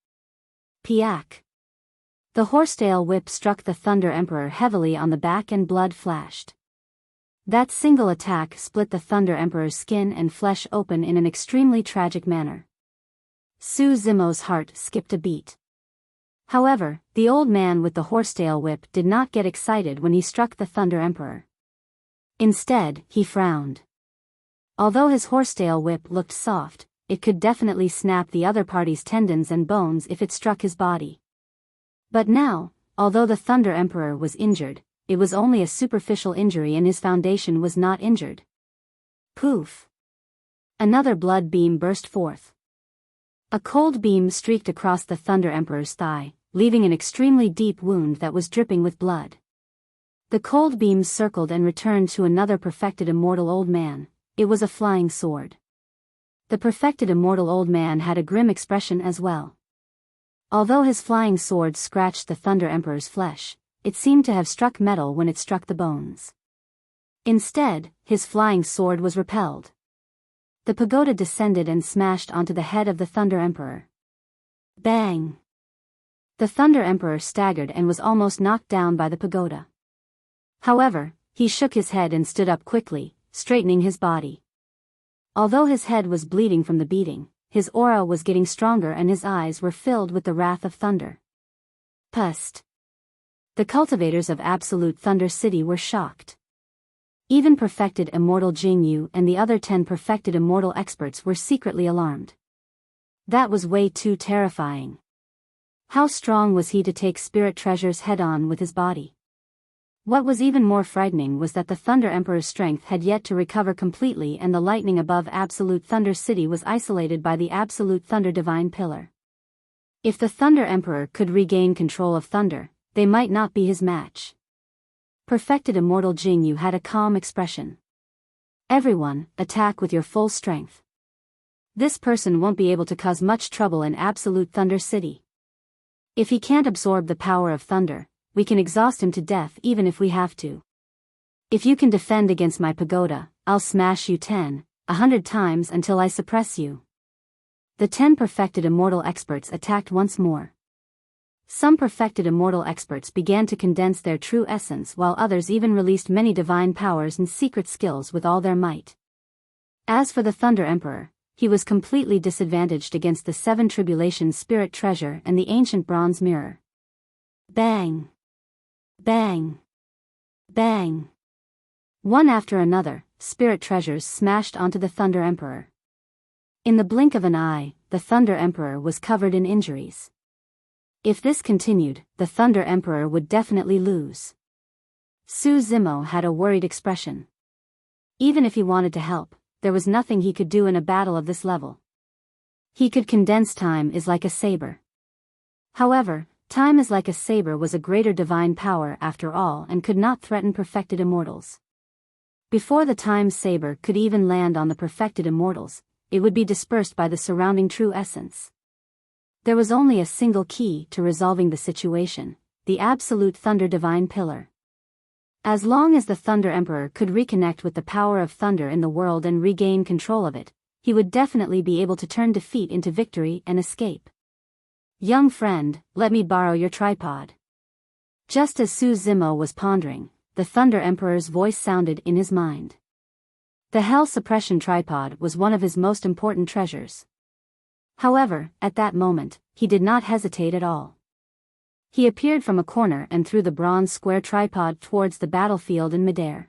Piak. The horsetail whip struck the Thunder Emperor heavily on the back and blood flashed. That single attack split the Thunder Emperor's skin and flesh open in an extremely tragic manner. Su Zimo's heart skipped a beat. However, the old man with the horsetail whip did not get excited when he struck the Thunder Emperor. Instead, he frowned. Although his horsetail whip looked soft, it could definitely snap the other party's tendons and bones if it struck his body. But now, although the Thunder Emperor was injured, it was only a superficial injury and his foundation was not injured. Poof! Another blood beam burst forth. A cold beam streaked across the Thunder Emperor's thigh, leaving an extremely deep wound that was dripping with blood. The cold beam circled and returned to another perfected immortal old man. It was a flying sword. The perfected immortal old man had a grim expression as well. Although his flying sword scratched the Thunder Emperor's flesh, it seemed to have struck metal when it struck the bones. Instead, his flying sword was repelled. The pagoda descended and smashed onto the head of the Thunder Emperor. Bang! The Thunder Emperor staggered and was almost knocked down by the pagoda. However, he shook his head and stood up quickly, straightening his body. Although his head was bleeding from the beating, his aura was getting stronger and his eyes were filled with the wrath of thunder. Pust. The cultivators of Absolute Thunder City were shocked. Even perfected immortal Jing Yu and the other 10 perfected immortal experts were secretly alarmed. That was way too terrifying. How strong was he to take spirit treasures head-on with his body? What was even more frightening was that the Thunder Emperor's strength had yet to recover completely and the lightning above Absolute Thunder City was isolated by the Absolute Thunder Divine Pillar. If the Thunder Emperor could regain control of thunder, they might not be his match. Perfected Immortal Jing Yu had a calm expression. Everyone, attack with your full strength. This person won't be able to cause much trouble in Absolute Thunder City. If he can't absorb the power of thunder, we can exhaust him to death even if we have to. If you can defend against my pagoda, I'll smash you 100 times until I suppress you. The 10 perfected immortal experts attacked once more. Some perfected immortal experts began to condense their true essence while others even released many divine powers and secret skills with all their might. As for the Thunder Emperor, he was completely disadvantaged against the 7 Tribulation Spirit Treasure and the ancient bronze mirror. Bang! Bang! Bang! One after another, spirit treasures smashed onto the Thunder Emperor. In the blink of an eye, the Thunder Emperor was covered in injuries. If this continued, the Thunder Emperor would definitely lose. Su Zimo had a worried expression. Even if he wanted to help, there was nothing he could do in a battle of this level. He could condense time is like a saber. However, time is like a saber was a greater divine power after all and could not threaten perfected immortals. Before the time saber could even land on the perfected immortals, it would be dispersed by the surrounding true essence. There was only a single key to resolving the situation, the Absolute Thunder Divine Pillar. As long as the Thunder Emperor could reconnect with the power of thunder in the world and regain control of it, he would definitely be able to turn defeat into victory and escape. Young friend, let me borrow your tripod. Just as Su Zimo was pondering, the Thunder Emperor's voice sounded in his mind. The Hell Suppression Tripod was one of his most important treasures. However, at that moment, he did not hesitate at all. He appeared from a corner and threw the bronze square tripod towards the battlefield in midair.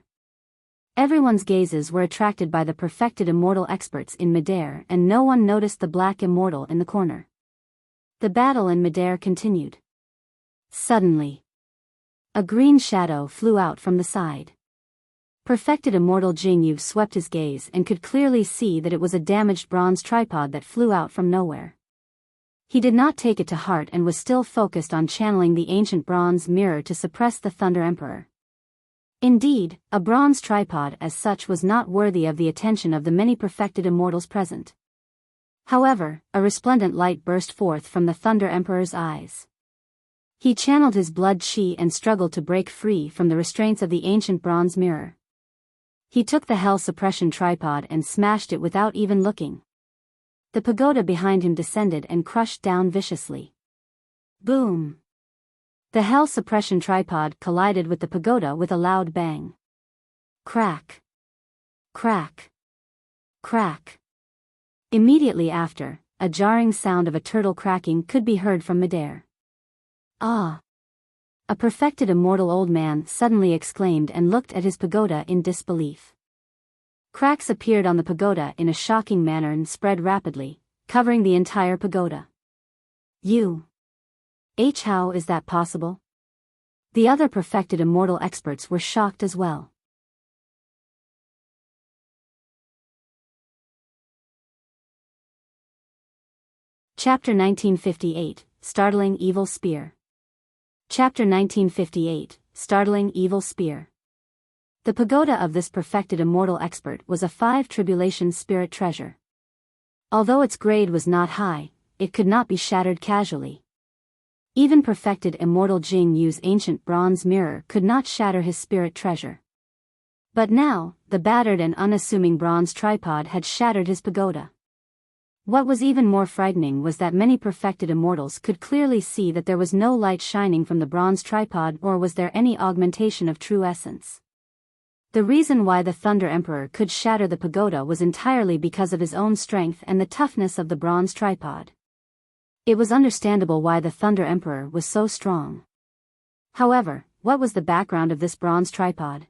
Everyone's gazes were attracted by the perfected immortal experts in midair and no one noticed the black immortal in the corner. The battle in midair continued. Suddenly, a green shadow flew out from the side. Perfected immortal Jing Yu swept his gaze and could clearly see that it was a damaged bronze tripod that flew out from nowhere. He did not take it to heart and was still focused on channeling the ancient bronze mirror to suppress the Thunder Emperor. Indeed, a bronze tripod as such was not worthy of the attention of the many perfected immortals present. However, a resplendent light burst forth from the Thunder Emperor's eyes. He channeled his blood chi and struggled to break free from the restraints of the ancient bronze mirror. He took the Hell Suppression Tripod and smashed it without even looking. The pagoda behind him descended and crushed down viciously. Boom! The Hell Suppression Tripod collided with the pagoda with a loud bang. Crack! Crack! Crack! Immediately after, a jarring sound of a turtle cracking could be heard from midair. Ah! A perfected immortal old man suddenly exclaimed and looked at his pagoda in disbelief. Cracks appeared on the pagoda in a shocking manner and spread rapidly, covering the entire pagoda. How is that possible? The other perfected immortal experts were shocked as well. Chapter 1958, Startling Evil Spear. Chapter 1958, Startling Evil Spear. The pagoda of this perfected immortal expert was a 5 Tribulation Spirit Treasure. Although its grade was not high, it could not be shattered casually. Even perfected immortal Jing Yu's ancient bronze mirror could not shatter his spirit treasure. But now, the battered and unassuming bronze tripod had shattered his pagoda. What was even more frightening was that many perfected immortals could clearly see that there was no light shining from the bronze tripod, nor was there any augmentation of true essence. The reason why the Thunder Emperor could shatter the pagoda was entirely because of his own strength and the toughness of the bronze tripod. It was understandable why the Thunder Emperor was so strong. However, what was the background of this bronze tripod?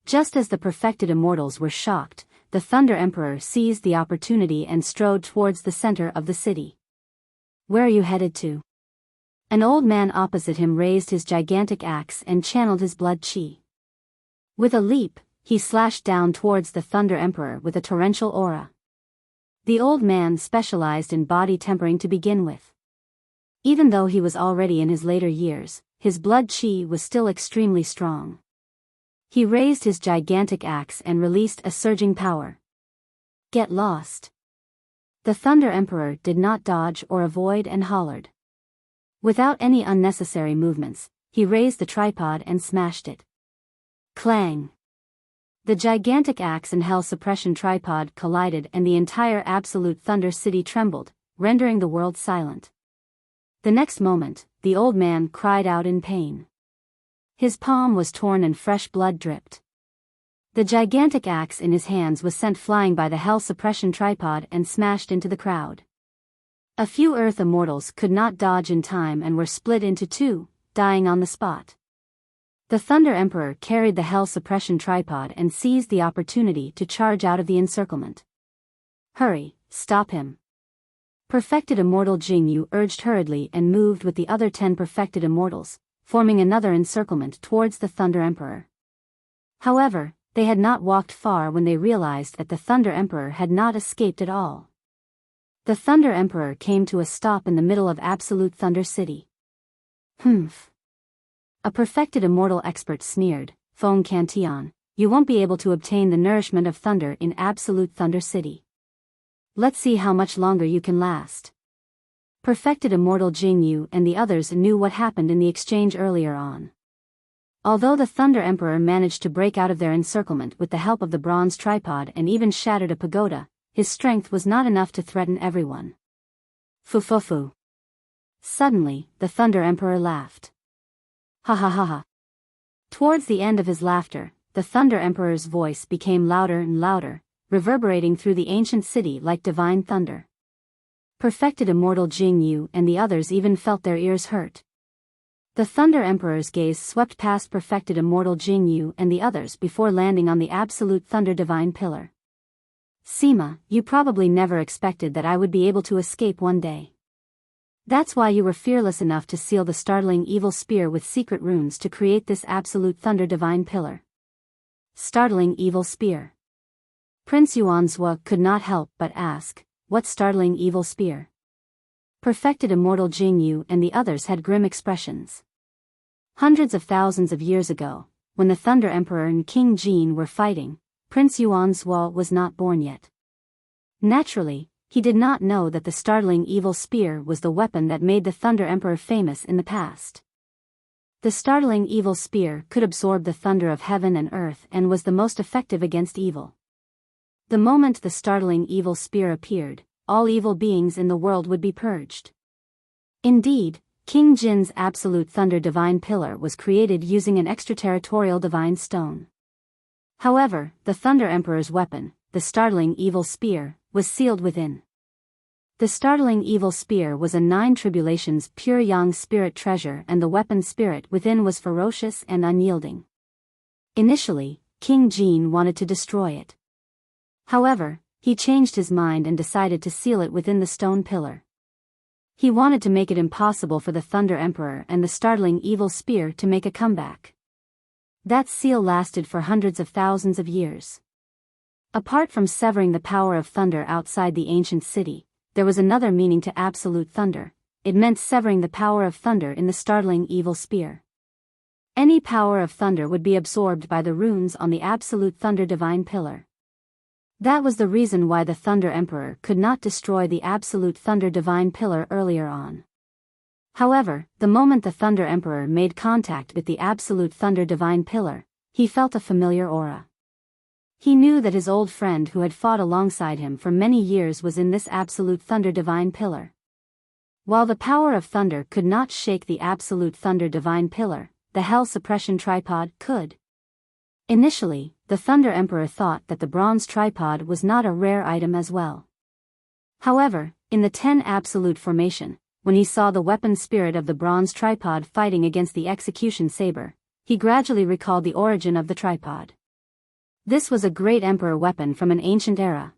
Just as the perfected immortals were shocked, the Thunder Emperor seized the opportunity and strode towards the center of the city. "Where are you headed to?" An old man opposite him raised his gigantic axe and channeled his blood chi. With a leap, he slashed down towards the Thunder Emperor with a torrential aura. The old man specialized in body tempering to begin with. Even though he was already in his later years, his blood chi was still extremely strong. He raised his gigantic axe and released a surging power. "Get lost." The Thunder Emperor did not dodge or avoid and hollered. Without any unnecessary movements, he raised the tripod and smashed it. Clang! The gigantic axe and hell suppression tripod collided and the entire Absolute Thunder City trembled, rendering the world silent. The next moment, the old man cried out in pain. His palm was torn and fresh blood dripped. The gigantic axe in his hands was sent flying by the hell suppression tripod and smashed into the crowd. A few Earth immortals could not dodge in time and were split into two, dying on the spot. The Thunder Emperor carried the hell suppression tripod and seized the opportunity to charge out of the encirclement. "Hurry, stop him." Perfected immortal Jingyu urged hurriedly and moved with the other 10 perfected immortals, forming another encirclement towards the Thunder Emperor. However, they had not walked far when they realized that the Thunder Emperor had not escaped at all. The Thunder Emperor came to a stop in the middle of Absolute Thunder City. "Humph." A perfected immortal expert sneered, "Feng Cantion, you won't be able to obtain the nourishment of thunder in Absolute Thunder City. Let's see how much longer you can last." Perfected immortal Jingyu and the others knew what happened in the exchange earlier on. Although the Thunder Emperor managed to break out of their encirclement with the help of the bronze tripod and even shattered a pagoda, his strength was not enough to threaten everyone. Fu. Suddenly, the Thunder Emperor laughed. Ha ha ha ha. Towards the end of his laughter, the Thunder Emperor's voice became louder and louder, reverberating through the ancient city like divine thunder. Perfected immortal Jingyu and the others even felt their ears hurt. The Thunder Emperor's gaze swept past perfected immortal Jingyu and the others before landing on the Absolute Thunder Divine Pillar. "Sima, you probably never expected that I would be able to escape one day. That's why you were fearless enough to seal the startling evil spear with secret runes to create this Absolute Thunder Divine Pillar." Startling evil spear. Prince Yuanzhua could not help but ask, "What startling evil spear?" Perfected immortal Jingyu and the others had grim expressions. Hundreds of thousands of years ago, when the Thunder Emperor and King Jin were fighting, Prince Yuanzhua was not born yet. Naturally, he did not know that the startling evil spear was the weapon that made the Thunder Emperor famous in the past. The startling evil spear could absorb the thunder of heaven and earth and was the most effective against evil. The moment the startling evil spear appeared, all evil beings in the world would be purged. Indeed, King Jin's Absolute Thunder Divine Pillar was created using an extraterritorial divine stone. However, the Thunder Emperor's weapon, the startling evil spear, was sealed within. The startling evil spear was a 9 tribulations pure yang spirit treasure and the weapon spirit within was ferocious and unyielding. Initially, King Jin wanted to destroy it. However, he changed his mind and decided to seal it within the stone pillar. He wanted to make it impossible for the Thunder Emperor and the startling evil spear to make a comeback. That seal lasted for hundreds of thousands of years. Apart from severing the power of thunder outside the ancient city, there was another meaning to absolute thunder. It meant severing the power of thunder in the startling evil spear. Any power of thunder would be absorbed by the runes on the Absolute Thunder Divine Pillar. That was the reason why the Thunder Emperor could not destroy the Absolute Thunder Divine Pillar earlier on. However, the moment the Thunder Emperor made contact with the Absolute Thunder Divine Pillar, he felt a familiar aura. He knew that his old friend who had fought alongside him for many years was in this Absolute Thunder Divine Pillar. While the power of thunder could not shake the Absolute Thunder Divine Pillar, the Hell Suppression Tripod could. Initially, the Thunder Emperor thought that the bronze tripod was not a rare item as well. However, in the 10 Absolute formation, when he saw the weapon spirit of the bronze tripod fighting against the execution saber, he gradually recalled the origin of the tripod. This was a great emperor weapon from an ancient era.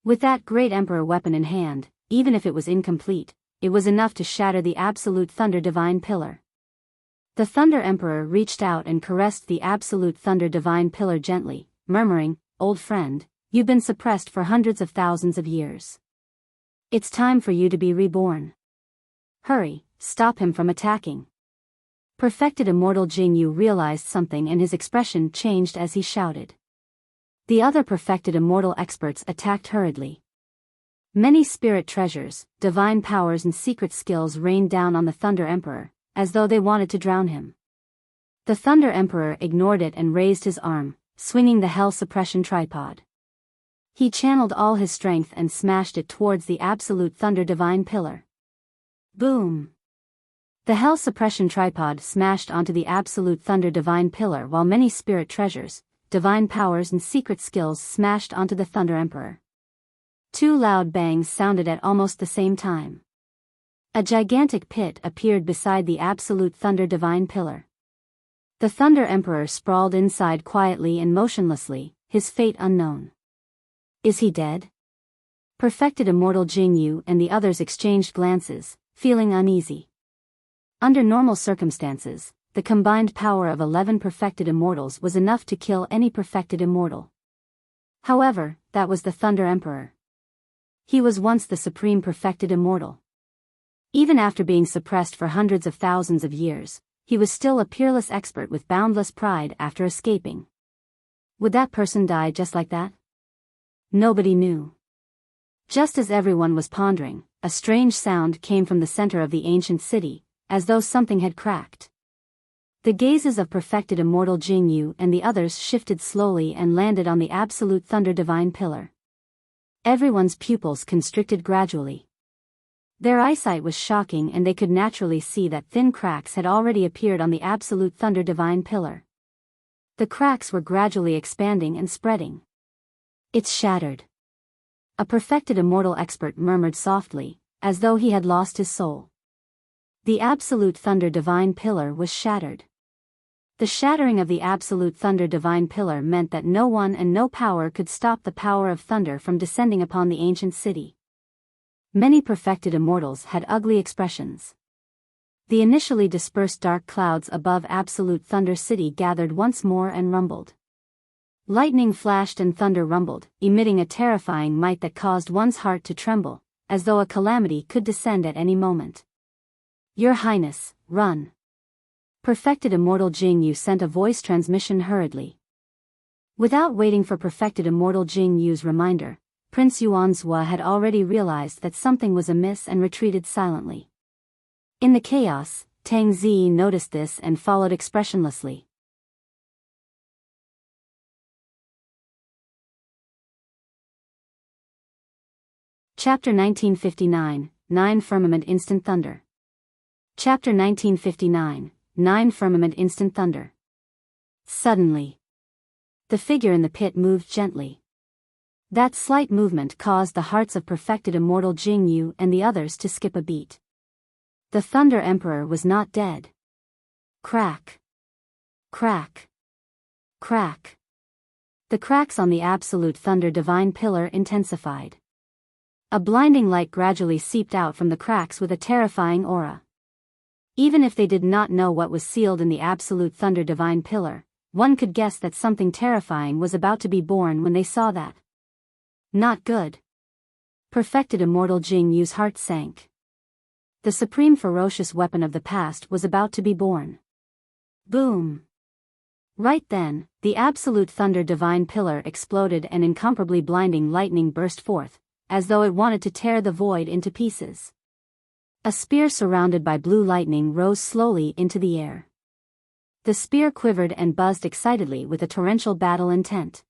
With that great emperor weapon in hand, even if it was incomplete, it was enough to shatter the absolute Thunder Divine Pillar. The Thunder Emperor reached out and caressed the absolute Thunder Divine Pillar gently, murmuring, "Old friend, you've been suppressed for hundreds of thousands of years. It's time for you to be reborn. Hurry, stop him from attacking." Perfected Immortal Jing Yu realized something and his expression changed as he shouted. The other Perfected Immortal experts attacked hurriedly. Many spirit treasures, divine powers and secret skills rained down on the Thunder Emperor, as though they wanted to drown him. The Thunder Emperor ignored it and raised his arm, swinging the Hell Suppression Tripod. He channeled all his strength and smashed it towards the absolute Thunder Divine Pillar. Boom! The Hell Suppression Tripod smashed onto the absolute Thunder Divine Pillar while many spirit treasures, divine powers and secret skills smashed onto the Thunder Emperor. Two loud bangs sounded at almost the same time. A gigantic pit appeared beside the absolute Thunder Divine Pillar. The Thunder Emperor sprawled inside quietly and motionlessly, his fate unknown. Is he dead? Perfected Immortal Jing Yu and the others exchanged glances, feeling uneasy. Under normal circumstances, the combined power of 11 Perfected Immortals was enough to kill any Perfected Immortal. However, that was the Thunder Emperor. He was once the Supreme Perfected Immortal. Even after being suppressed for hundreds of thousands of years, he was still a peerless expert with boundless pride after escaping. Would that person die just like that? Nobody knew. Just as everyone was pondering, a strange sound came from the center of the ancient city, as though something had cracked. The gazes of Perfected Immortal Jing Yu and the others shifted slowly and landed on the absolute Thunder Divine Pillar. Everyone's pupils constricted gradually. Their eyesight was shocking and they could naturally see that thin cracks had already appeared on the absolute Thunder Divine Pillar. The cracks were gradually expanding and spreading. It's shattered. A Perfected Immortal expert murmured softly, as though he had lost his soul. The absolute Thunder Divine Pillar was shattered. The shattering of the absolute Thunder Divine Pillar meant that no one and no power could stop the power of thunder from descending upon the ancient city. Many Perfected Immortals had ugly expressions. The initially dispersed dark clouds above Absolute Thunder City gathered once more and rumbled. Lightning flashed and thunder rumbled, emitting a terrifying might that caused one's heart to tremble, as though a calamity could descend at any moment. Your Highness, run! Perfected Immortal Jing Yu sent a voice transmission hurriedly. Without waiting for Perfected Immortal Jing Yu's reminder, Prince Yuanzhua had already realized that something was amiss and retreated silently. In the chaos, Tang Zi noticed this and followed expressionlessly. Chapter 1959, 9 Firmament Instant Thunder. Chapter 1959, 9 Firmament Instant Thunder. Suddenly, the figure in the pit moved gently. That slight movement caused the hearts of Perfected Immortal Jing Yu and the others to skip a beat. The Thunder Emperor was not dead. Crack. Crack. Crack. The cracks on the absolute Thunder Divine Pillar intensified. A blinding light gradually seeped out from the cracks with a terrifying aura. Even if they did not know what was sealed in the absolute Thunder Divine Pillar, one could guess that something terrifying was about to be born when they saw that. Not good. Perfected Immortal Jing Yu's heart sank. The supreme ferocious weapon of the past was about to be born. Boom. Right then, the absolute Thunder Divine Pillar exploded and incomparably blinding lightning burst forth, as though it wanted to tear the void into pieces. A spear surrounded by blue lightning rose slowly into the air. The spear quivered and buzzed excitedly with a torrential battle intent.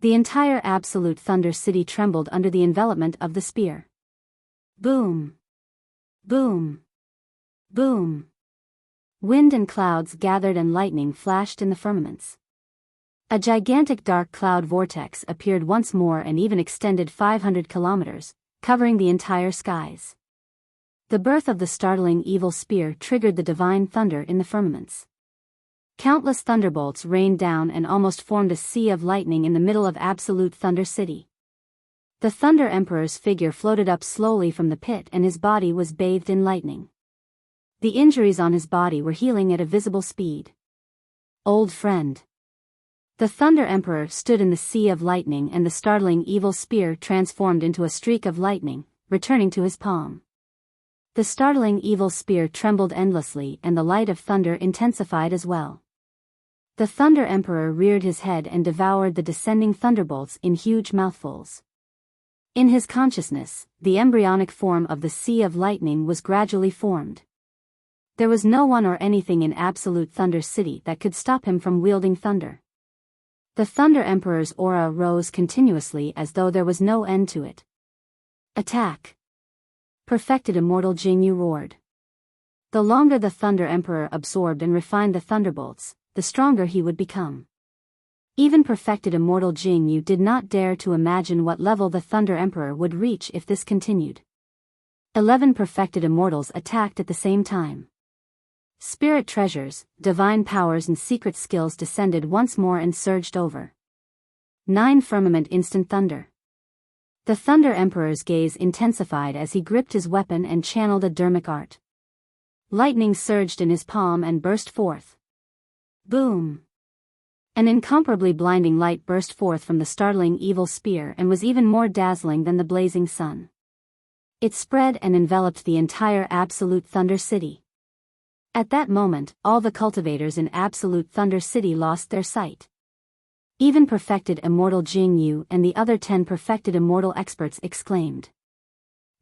The entire Absolute Thunder City trembled under the envelopment of the spear. Boom! Boom! Boom! Wind and clouds gathered and lightning flashed in the firmaments. A gigantic dark cloud vortex appeared once more and even extended 500 kilometers, covering the entire skies. The birth of the startling evil spear triggered the divine thunder in the firmaments. Countless thunderbolts rained down and almost formed a sea of lightning in the middle of Absolute Thunder City. The Thunder Emperor's figure floated up slowly from the pit and his body was bathed in lightning. The injuries on his body were healing at a visible speed. Old friend. The Thunder Emperor stood in the sea of lightning and the startling evil spear transformed into a streak of lightning, returning to his palm. The startling evil spear trembled endlessly and the light of thunder intensified as well. The Thunder Emperor reared his head and devoured the descending thunderbolts in huge mouthfuls. In his consciousness, the embryonic form of the Sea of Lightning was gradually formed. There was no one or anything in Absolute Thunder City that could stop him from wielding thunder. The Thunder Emperor's aura rose continuously as though there was no end to it. Attack! Perfected Immortal Jingyu roared. The longer the Thunder Emperor absorbed and refined the thunderbolts, the stronger he would become. Even perfected Immortal Jingyu did not dare to imagine what level the Thunder Emperor would reach if this continued. 11 perfected immortals attacked at the same time. Spirit treasures, divine powers and secret skills descended once more and surged over. 9 Firmament Instant Thunder. The Thunder Emperor's gaze intensified as he gripped his weapon and channeled a dermic art. Lightning surged in his palm and burst forth. Boom! An incomparably blinding light burst forth from the startling evil spear and was even more dazzling than the blazing sun. It spread and enveloped the entire Absolute Thunder City. At that moment, all the cultivators in Absolute Thunder City lost their sight. Even perfected Immortal Jingyu and the other 10 perfected immortal experts exclaimed.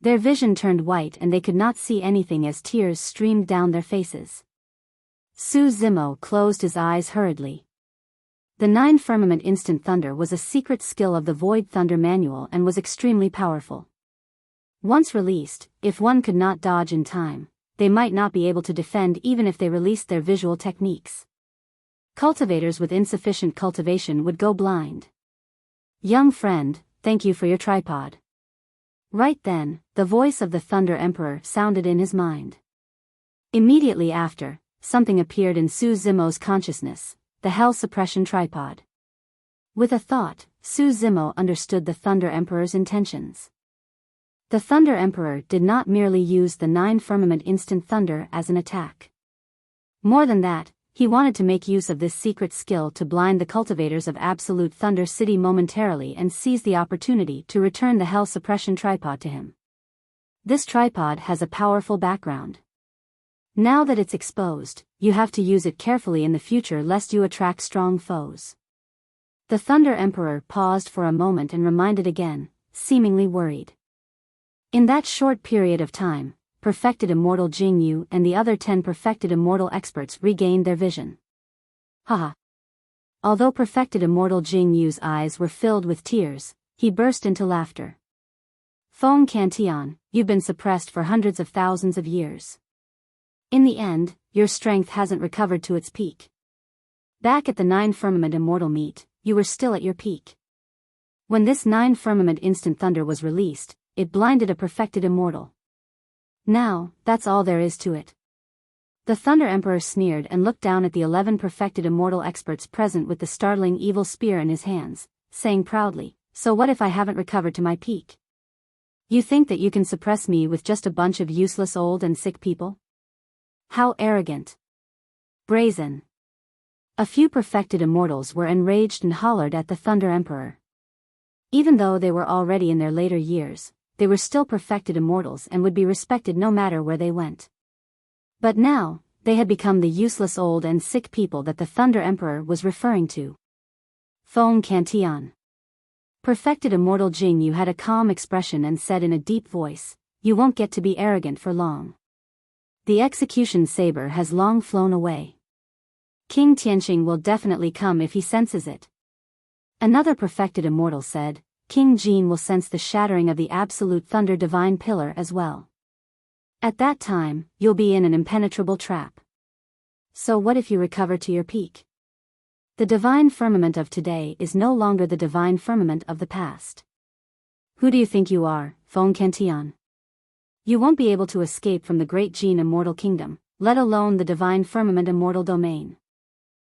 Their vision turned white and they could not see anything as tears streamed down their faces. Su Zimo closed his eyes hurriedly. The 9 Firmament Instant Thunder was a secret skill of the Void Thunder Manual and was extremely powerful. Once released, if one could not dodge in time, they might not be able to defend even if they released their visual techniques. Cultivators with insufficient cultivation would go blind. Young friend, thank you for your tripod. Right then, the voice of the Thunder Emperor sounded in his mind. Immediately after, something appeared in Su Zimo's consciousness, the Hell Suppression Tripod. With a thought, Su Zimo understood the Thunder Emperor's intentions. The Thunder Emperor did not merely use the 9 Firmament Instant Thunder as an attack. More than that, he wanted to make use of this secret skill to blind the cultivators of Absolute Thunder City momentarily and seize the opportunity to return the Hell Suppression Tripod to him. This tripod has a powerful background. Now that it's exposed, you have to use it carefully in the future lest you attract strong foes. The Thunder Emperor paused for a moment and reminded again, seemingly worried. In that short period of time, perfected Immortal Jingyu and the other 10 perfected immortal experts regained their vision. Haha. Although perfected Immortal Jingyu's eyes were filled with tears, he burst into laughter. Feng Cantian, you've been suppressed for hundreds of thousands of years. In the end, your strength hasn't recovered to its peak. Back at the 9 Firmament Immortal meet, you were still at your peak. When this 9 Firmament Instant Thunder was released, it blinded a perfected immortal. Now, that's all there is to it. The Thunder Emperor sneered and looked down at the 11 perfected immortal experts present with the startling evil spear in his hands, saying proudly, so what if I haven't recovered to my peak? You think that you can suppress me with just a bunch of useless old and sick people? How arrogant. Brazen. A few perfected immortals were enraged and hollered at the Thunder Emperor. Even though they were already in their later years, they were still perfected immortals and would be respected no matter where they went. But now, they had become the useless old and sick people that the Thunder Emperor was referring to. Feng Cantian. Perfected Immortal Jingyu had a calm expression and said in a deep voice, you won't get to be arrogant for long. The execution saber has long flown away. King Tianqing will definitely come if he senses it. Another perfected immortal said, King Jin will sense the shattering of the Absolute Thunder Divine Pillar as well. At that time, you'll be in an impenetrable trap. So what if you recover to your peak? The divine firmament of today is no longer the divine firmament of the past. Who do you think you are, Feng Kentian? You won't be able to escape from the great Jin immortal kingdom, let alone the divine firmament immortal domain.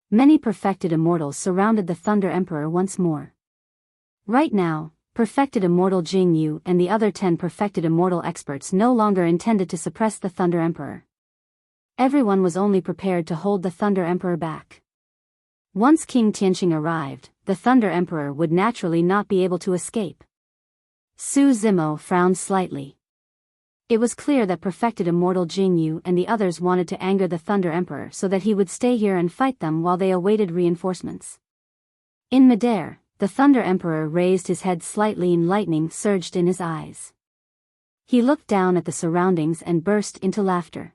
Many perfected immortals surrounded the Thunder Emperor once more. Right now, perfected immortal Jing Yu and the other 10 perfected immortal experts no longer intended to suppress the Thunder Emperor. Everyone was only prepared to hold the Thunder Emperor back. Once King Tianqing arrived, the Thunder Emperor would naturally not be able to escape. Su Zimo frowned slightly. It was clear that perfected immortal Jing Yu and the others wanted to anger the Thunder Emperor so that he would stay here and fight them while they awaited reinforcements. In midair, the Thunder Emperor raised his head slightly and lightning surged in his eyes. He looked down at the surroundings and burst into laughter.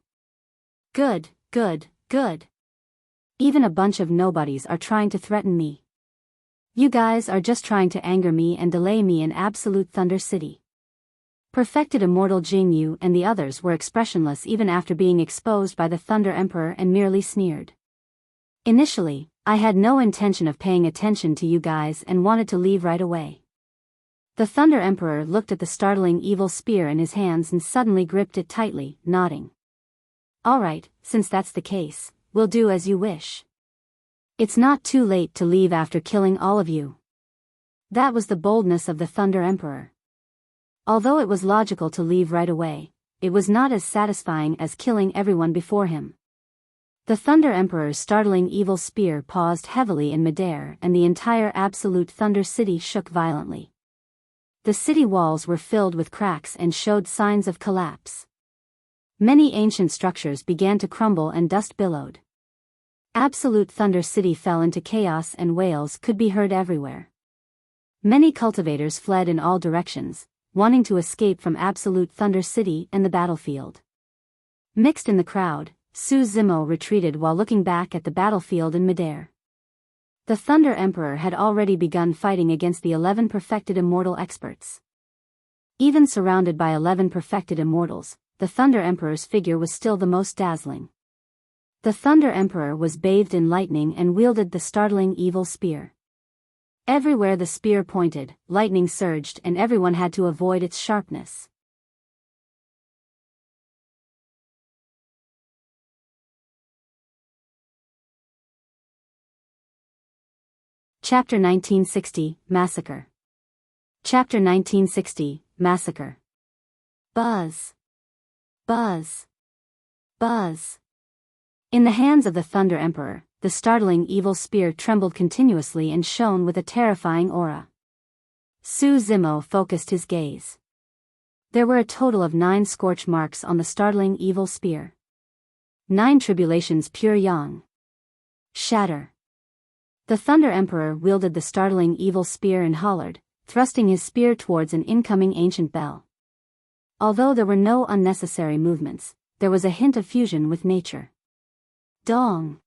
Good, good, good. Even a bunch of nobodies are trying to threaten me. You guys are just trying to anger me and delay me in Absolute Thunder City. Perfected immortal Jing Yu and the others were expressionless even after being exposed by the Thunder Emperor and merely sneered. Initially, I had no intention of paying attention to you guys and wanted to leave right away. The Thunder Emperor looked at the startling evil spear in his hands and suddenly gripped it tightly, nodding. Alright, since that's the case, we'll do as you wish. It's not too late to leave after killing all of you. That was the boldness of the Thunder Emperor. Although it was logical to leave right away, it was not as satisfying as killing everyone before him. The Thunder Emperor's startling evil spear paused heavily in midair and the entire Absolute Thunder City shook violently. The city walls were filled with cracks and showed signs of collapse. Many ancient structures began to crumble and dust billowed. Absolute Thunder City fell into chaos and wails could be heard everywhere. Many cultivators fled in all directions, wanting to escape from Absolute Thunder City and the battlefield. Mixed in the crowd, Su Zimo retreated while looking back at the battlefield in midair. The Thunder Emperor had already begun fighting against the 11 perfected immortal experts. Even surrounded by 11 perfected immortals, the Thunder Emperor's figure was still the most dazzling. The Thunder Emperor was bathed in lightning and wielded the startling evil spear. Everywhere the spear pointed, lightning surged and everyone had to avoid its sharpness. Chapter 1960, Massacre. Chapter 1960, Massacre. Buzz. Buzz. Buzz. In the hands of the Thunder Emperor, the startling evil spear trembled continuously and shone with a terrifying aura. Su Zimo focused his gaze. There were a total of 9 scorch marks on the startling evil spear. 9 tribulations pure yang. Shatter. The Thunder Emperor wielded the startling evil spear and hollered, thrusting his spear towards an incoming ancient bell. Although there were no unnecessary movements, there was a hint of fusion with nature. Dong!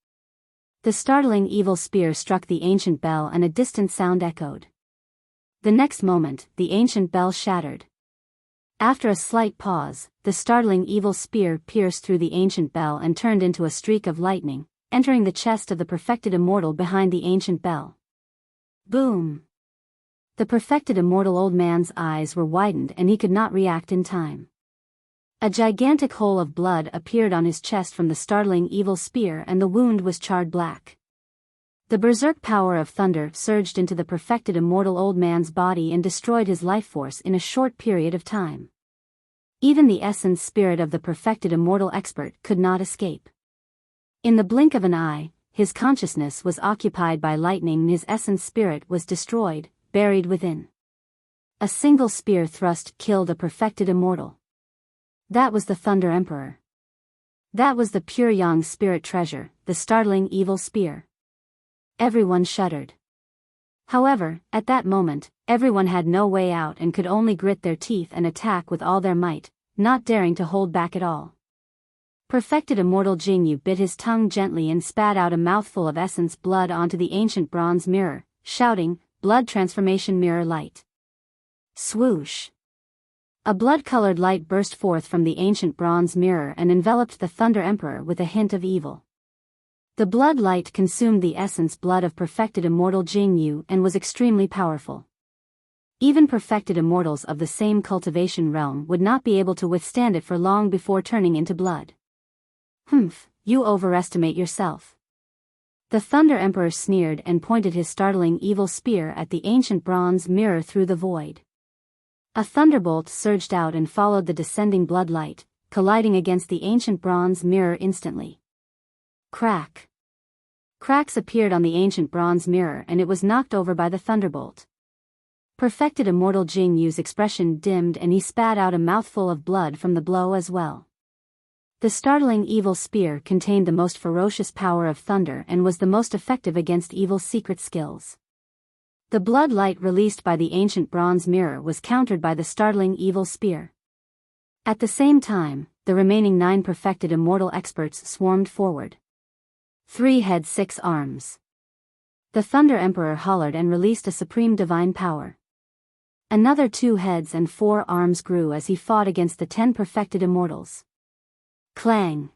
The startling evil spear struck the ancient bell and a distant sound echoed. The next moment, the ancient bell shattered. After a slight pause, the startling evil spear pierced through the ancient bell and turned into a streak of lightning, entering the chest of the perfected immortal behind the ancient bell. Boom! The perfected immortal old man's eyes were widened and he could not react in time. A gigantic hole of blood appeared on his chest from the startling evil spear and the wound was charred black. The berserk power of thunder surged into the perfected immortal old man's body and destroyed his life force in a short period of time. Even the essence spirit of the perfected immortal expert could not escape. In the blink of an eye, his consciousness was occupied by lightning and his essence spirit was destroyed, buried within. A single spear thrust killed a perfected immortal. That was the Thunder Emperor. That was the pure yang spirit treasure, the startling evil spear. Everyone shuddered. However, at that moment, everyone had no way out and could only grit their teeth and attack with all their might, not daring to hold back at all. Perfected immortal Jingyu bit his tongue gently and spat out a mouthful of essence blood onto the ancient bronze mirror, shouting, "Blood transformation mirror light." Swoosh! A blood-colored light burst forth from the ancient bronze mirror and enveloped the Thunder Emperor with a hint of evil. The blood light consumed the essence blood of perfected immortal Jing Yu and was extremely powerful. Even perfected immortals of the same cultivation realm would not be able to withstand it for long before turning into blood. Humph, you overestimate yourself. The Thunder Emperor sneered and pointed his startling evil spear at the ancient bronze mirror through the void. A thunderbolt surged out and followed the descending blood light, colliding against the ancient bronze mirror instantly. Crack. Cracks appeared on the ancient bronze mirror and it was knocked over by the thunderbolt. Perfected immortal Jing Yu's expression dimmed and he spat out a mouthful of blood from the blow as well. The startling evil spear contained the most ferocious power of thunder and was the most effective against evil's secret skills. The blood light released by the ancient bronze mirror was countered by the startling evil spear. At the same time, the remaining 9 perfected immortal experts swarmed forward. 3 heads 6 arms. The Thunder Emperor hollered and released a supreme divine power. Another 2 heads and 4 arms grew as he fought against the 10 perfected immortals. Clang.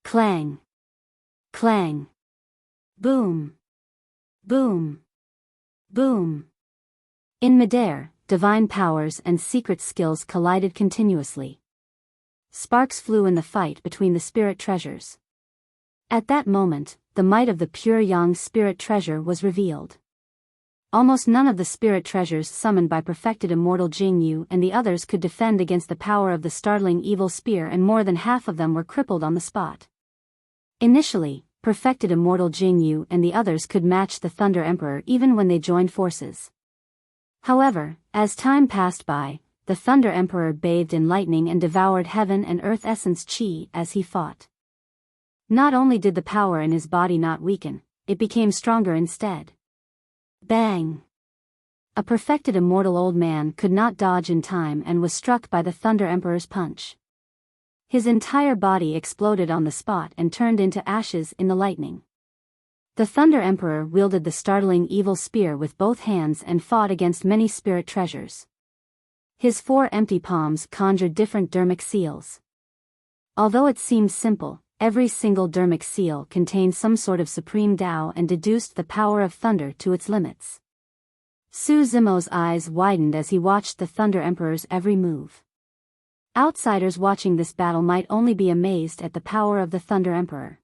Clang. Clang. Boom. Boom. Boom. In midair, divine powers and secret skills collided continuously. Sparks flew in the fight between the spirit treasures. At that moment, the might of the pure yang spirit treasure was revealed. Almost none of the spirit treasures summoned by perfected immortal Jing Yu and the others could defend against the power of the startling evil spear and more than half of them were crippled on the spot. Initially, perfected immortal Jing Yu and the others could match the Thunder Emperor even when they joined forces. However, as time passed by, the Thunder Emperor bathed in lightning and devoured heaven and earth essence chi as he fought. Not only did the power in his body not weaken, it became stronger instead. Bang! A perfected immortal old man could not dodge in time and was struck by the Thunder Emperor's punch. His entire body exploded on the spot and turned into ashes in the lightning. The Thunder Emperor wielded the startling evil spear with both hands and fought against many spirit treasures. His 4 empty palms conjured different dermic seals. Although it seemed simple, every single dermic seal contained some sort of supreme Tao and deduced the power of thunder to its limits. Su Zimo's eyes widened as he watched the Thunder Emperor's every move. Outsiders watching this battle might only be amazed at the power of the Thunder Emperor.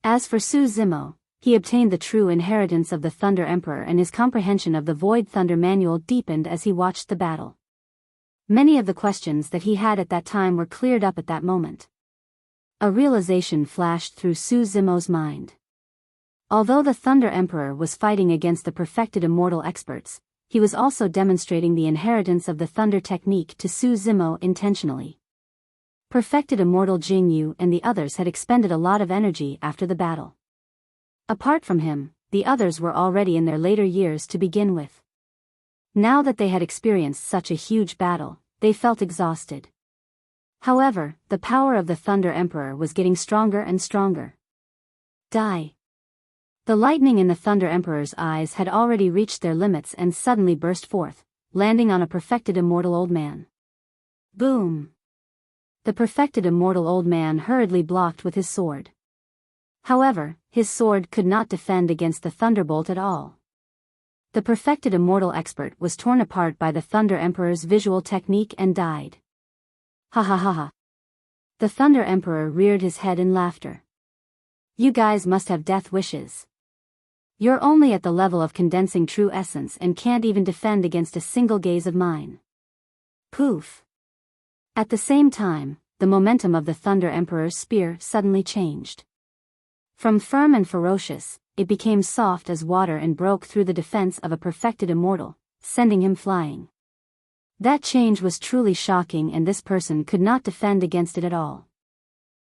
As for Su Zimo, he obtained the true inheritance of the Thunder Emperor and his comprehension of the Void Thunder Manual deepened as he watched the battle. Many of the questions that he had at that time were cleared up at that moment. A realization flashed through Su Zimo's mind. Although the Thunder Emperor was fighting against the perfected immortal experts, he was also demonstrating the inheritance of the thunder technique to Su Zimo intentionally. Perfected immortal Jing Yu and the others had expended a lot of energy after the battle. Apart from him, the others were already in their later years to begin with. Now that they had experienced such a huge battle, they felt exhausted. However, the power of the Thunder Emperor was getting stronger and stronger. Die. The lightning in the Thunder Emperor's eyes had already reached their limits and suddenly burst forth, landing on a perfected immortal old man. Boom. The perfected immortal old man hurriedly blocked with his sword. However, his sword could not defend against the thunderbolt at all. The perfected immortal expert was torn apart by the Thunder Emperor's visual technique and died. Ha ha ha ha. The Thunder Emperor reared his head in laughter. You guys must have death wishes. You're only at the level of condensing true essence and can't even defend against a single gaze of mine. Poof. At the same time, the momentum of the Thunder Emperor's spear suddenly changed. From firm and ferocious, it became soft as water and broke through the defense of a perfected immortal, sending him flying. That change was truly shocking and this person could not defend against it at all.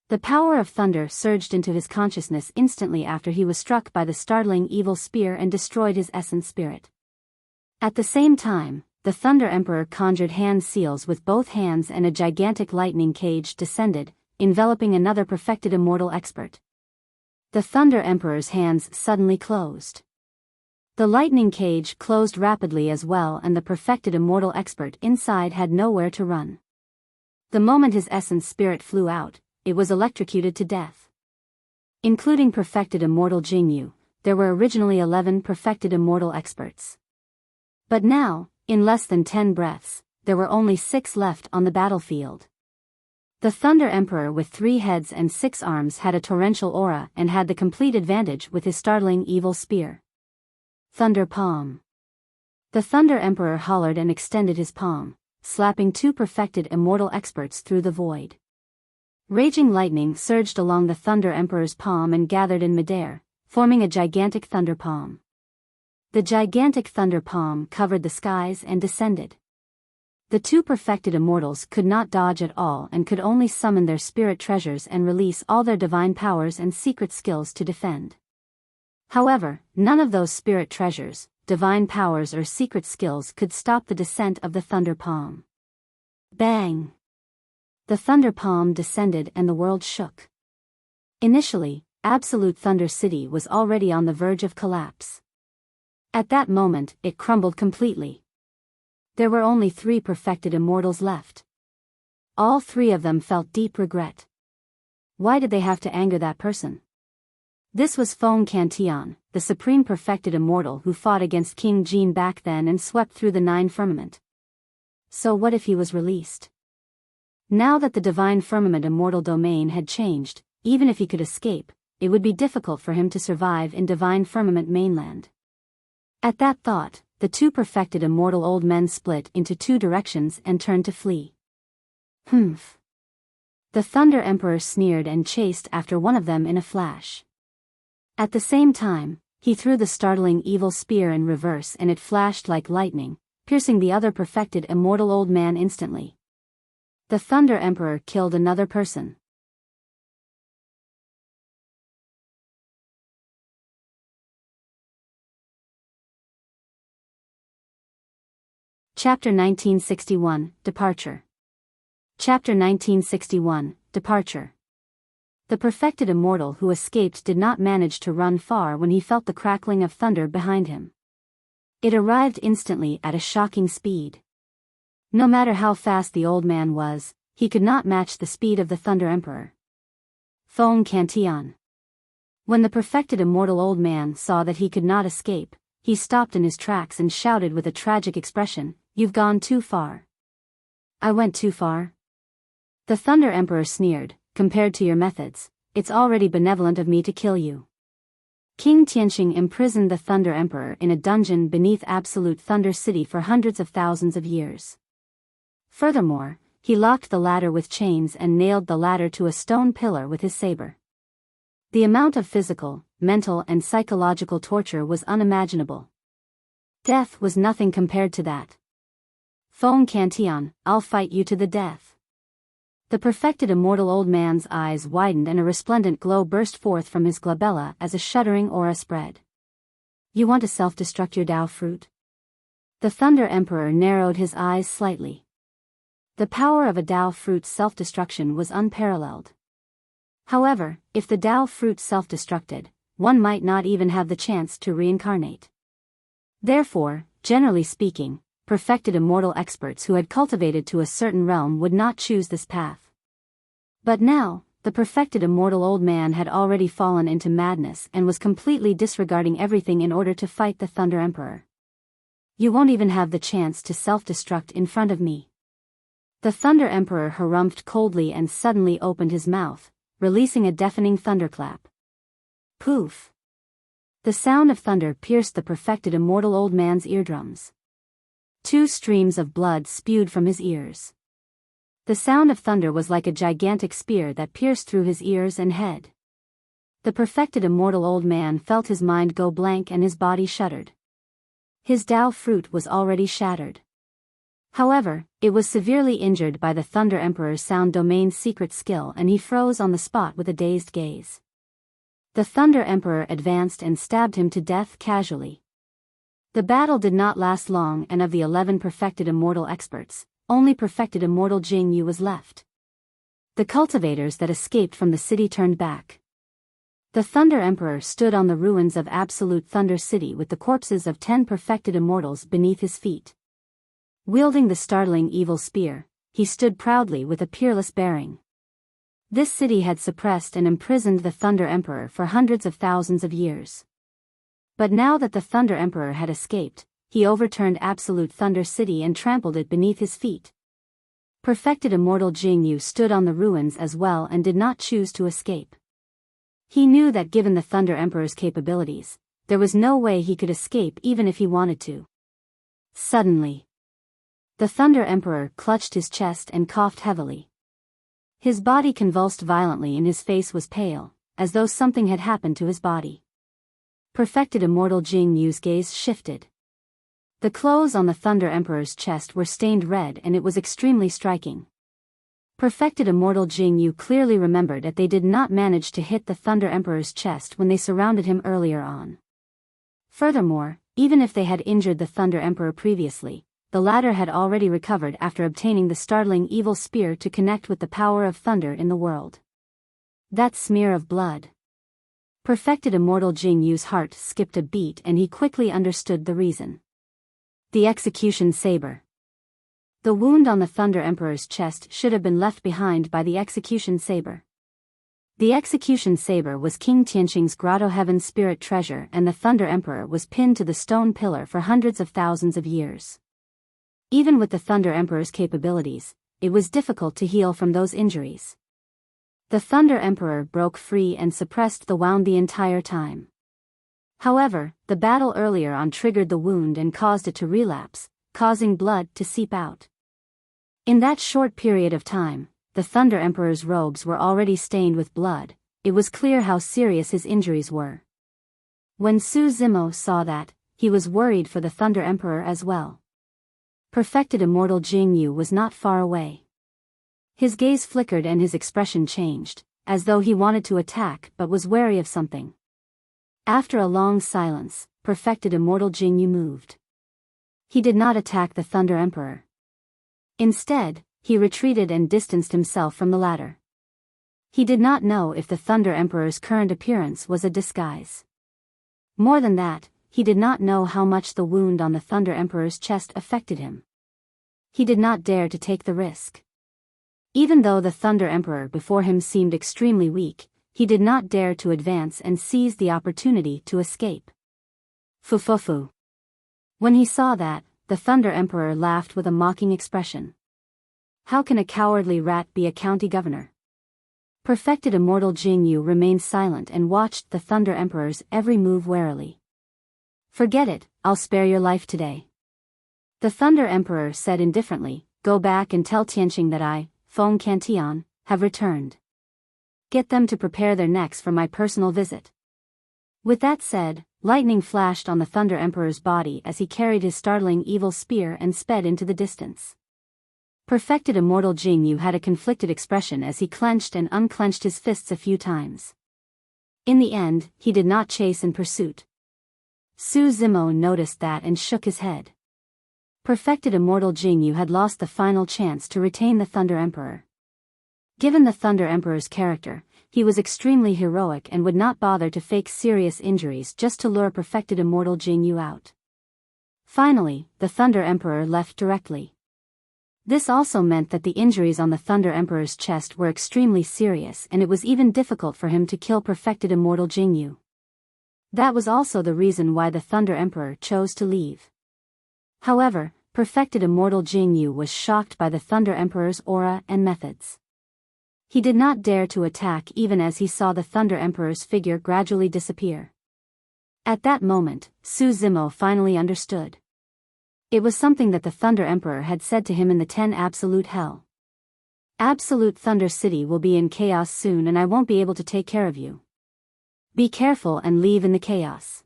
The power of thunder surged into his consciousness instantly after he was struck by the startling evil spear and destroyed his essence spirit. At the same time, the Thunder Emperor conjured hand seals with both hands and a gigantic lightning cage descended, enveloping another perfected immortal expert. The Thunder Emperor's hands suddenly closed. The lightning cage closed rapidly as well and the perfected immortal expert inside had nowhere to run. The moment his essence spirit flew out, it was electrocuted to death. Including perfected immortal Jingyu, there were originally 11 perfected immortal experts. But now, in less than 10 breaths, there were only 6 left on the battlefield. The Thunder Emperor with 3 heads and 6 arms had a torrential aura and had the complete advantage with his startling evil spear. Thunder Palm. The Thunder Emperor hollered and extended his palm, slapping 2 perfected immortal experts through the void. Raging lightning surged along the Thunder Emperor's palm and gathered in midair, forming a gigantic thunder palm. The gigantic thunder palm covered the skies and descended. The 2 perfected immortals could not dodge at all and could only summon their spirit treasures and release all their divine powers and secret skills to defend. However, none of those spirit treasures, divine powers or secret skills could stop the descent of the thunder palm. Bang! The thunder palm descended and the world shook. Initially, Absolute Thunder City was already on the verge of collapse. At that moment, it crumbled completely. There were only 3 perfected immortals left. All 3 of them felt deep regret. Why did they have to anger that person? This was Feng Cantian, the supreme perfected immortal who fought against King Jin back then and swept through the 9 firmament. So what if he was released? Now that the divine firmament immortal domain had changed, even if he could escape, it would be difficult for him to survive in divine firmament mainland. At that thought, the 2 perfected immortal old men split into 2 directions and turned to flee. Humph. The Thunder Emperor sneered and chased after one of them in a flash. At the same time, he threw the startling evil spear in reverse and it flashed like lightning, piercing the other perfected immortal old man instantly. The Thunder Emperor killed another person. Chapter 1961, Departure. Chapter 1961, Departure. The perfected immortal who escaped did not manage to run far when he felt the crackling of thunder behind him. It arrived instantly at a shocking speed. No matter how fast the old man was, he could not match the speed of the Thunder Emperor. Feng Cantian. When the perfected immortal old man saw that he could not escape, he stopped in his tracks and shouted with a tragic expression, "You've gone too far." "I went too far?" The Thunder Emperor sneered, "Compared to your methods, it's already benevolent of me to kill you." King Tianxing imprisoned the Thunder Emperor in a dungeon beneath Absolute Thunder City for hundreds of thousands of years. Furthermore, he locked the ladder with chains and nailed the ladder to a stone pillar with his saber. The amount of physical, mental and psychological torture was unimaginable. Death was nothing compared to that. Feng Cantian, "I'll fight you to the death." The perfected immortal old man's eyes widened and a resplendent glow burst forth from his glabella as a shuddering aura spread. "You want to self-destruct your Tao fruit?" The Thunder Emperor narrowed his eyes slightly. The power of a Tao fruit's self-destruction was unparalleled. However, if the Tao fruit self-destructed, one might not even have the chance to reincarnate. Therefore, generally speaking, perfected immortal experts who had cultivated to a certain realm would not choose this path. But now, the perfected immortal old man had already fallen into madness and was completely disregarding everything in order to fight the Thunder Emperor. "You won't even have the chance to self-destruct in front of me." The Thunder Emperor harumphed coldly and suddenly opened his mouth, releasing a deafening thunderclap. Poof! The sound of thunder pierced the perfected immortal old man's eardrums. 2 streams of blood spewed from his ears. The sound of thunder was like a gigantic spear that pierced through his ears and head. The perfected immortal old man felt his mind go blank and his body shuddered. His Tao fruit was already shattered. However, it was severely injured by the Thunder Emperor's sound domain's secret skill and he froze on the spot with a dazed gaze. The Thunder Emperor advanced and stabbed him to death casually. The battle did not last long and of the 11 perfected immortal experts, only perfected immortal Jing Yu was left. The cultivators that escaped from the city turned back. The Thunder Emperor stood on the ruins of Absolute Thunder City with the corpses of 10 perfected immortals beneath his feet. Wielding the startling evil spear, he stood proudly with a peerless bearing. This city had suppressed and imprisoned the Thunder Emperor for hundreds of thousands of years. But now that the Thunder Emperor had escaped, he overturned Absolute Thunder City and trampled it beneath his feet. Perfected Immortal Jingyu stood on the ruins as well and did not choose to escape. He knew that given the Thunder Emperor's capabilities, there was no way he could escape even if he wanted to. Suddenly, the Thunder Emperor clutched his chest and coughed heavily. His body convulsed violently and his face was pale, as though something had happened to his body. Perfected Immortal Jingyu's gaze shifted. The clothes on the Thunder Emperor's chest were stained red and it was extremely striking. Perfected Immortal Jingyu clearly remembered that they did not manage to hit the Thunder Emperor's chest when they surrounded him earlier on. Furthermore, even if they had injured the Thunder Emperor previously, the latter had already recovered after obtaining the startling evil spear to connect with the power of thunder in the world. That smear of blood. Perfected Immortal Jingyu's heart skipped a beat and he quickly understood the reason. The execution saber. The wound on the Thunder Emperor's chest should have been left behind by the execution saber. The execution saber was King Tianqing's Grotto Heaven spirit treasure and the Thunder Emperor was pinned to the stone pillar for hundreds of thousands of years. Even with the Thunder Emperor's capabilities, it was difficult to heal from those injuries. The Thunder Emperor broke free and suppressed the wound the entire time. However, the battle earlier on triggered the wound and caused it to relapse, causing blood to seep out. In that short period of time, the Thunder Emperor's robes were already stained with blood. It was clear how serious his injuries were. When Su Zimo saw that, he was worried for the Thunder Emperor as well. Perfected Immortal Jingyu was not far away. His gaze flickered and his expression changed, as though he wanted to attack but was wary of something. After a long silence, Perfected Immortal Jingyu moved. He did not attack the Thunder Emperor. Instead, he retreated and distanced himself from the latter. He did not know if the Thunder Emperor's current appearance was a disguise. More than that, he did not know how much the wound on the Thunder Emperor's chest affected him. He did not dare to take the risk. Even though the Thunder Emperor before him seemed extremely weak, he did not dare to advance and seize the opportunity to escape. Fufufu. When he saw that, the Thunder Emperor laughed with a mocking expression. How can a cowardly rat be a county governor? Perfected Immortal Jingyu remained silent and watched the Thunder Emperor's every move warily. Forget it, I'll spare your life today. The Thunder Emperor said indifferently, go back and tell Tianqing that I, Feng Cantian, have returned. Get them to prepare their necks for my personal visit. With that said, lightning flashed on the Thunder Emperor's body as he carried his startling evil spear and sped into the distance. Perfected Immortal Jingyu had a conflicted expression as he clenched and unclenched his fists a few times. In the end, he did not chase in pursuit. Su Zimo noticed that and shook his head. Perfected Immortal Jingyu had lost the final chance to retain the Thunder Emperor. Given the Thunder Emperor's character, he was extremely heroic and would not bother to fake serious injuries just to lure Perfected Immortal Jingyu out. Finally, the Thunder Emperor left directly. This also meant that the injuries on the Thunder Emperor's chest were extremely serious and it was even difficult for him to kill Perfected Immortal Jingyu. That was also the reason why the Thunder Emperor chose to leave. However, Perfected Immortal Jingyu was shocked by the Thunder Emperor's aura and methods. He did not dare to attack even as he saw the Thunder Emperor's figure gradually disappear. At that moment, Su Zimo finally understood. It was something that the Thunder Emperor had said to him in the 10 Absolute Hell. Absolute Thunder City will be in chaos soon and I won't be able to take care of you. Be careful and leave in the chaos.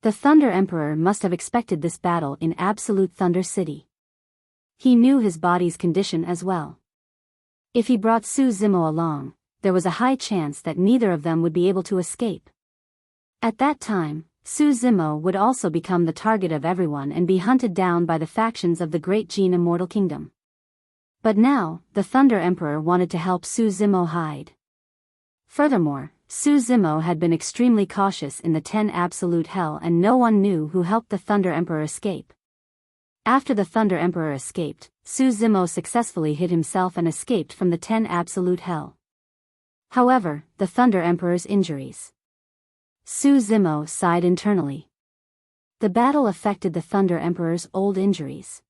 The Thunder Emperor must have expected this battle in Absolute Thunder City. He knew his body's condition as well. If he brought Su Zimo along, there was a high chance that neither of them would be able to escape. At that time, Su Zimo would also become the target of everyone and be hunted down by the factions of the Great Jin Immortal Kingdom. But now, the Thunder Emperor wanted to help Su Zimo hide. Furthermore, Su Zimo had been extremely cautious in the 10 Absolute Hell and no one knew who helped the Thunder Emperor escape. After the Thunder Emperor escaped, Su Zimo successfully hid himself and escaped from the 10 Absolute Hell. However, the Thunder Emperor's injuries. Su Zimo sighed internally. The battle affected the Thunder Emperor's old injuries.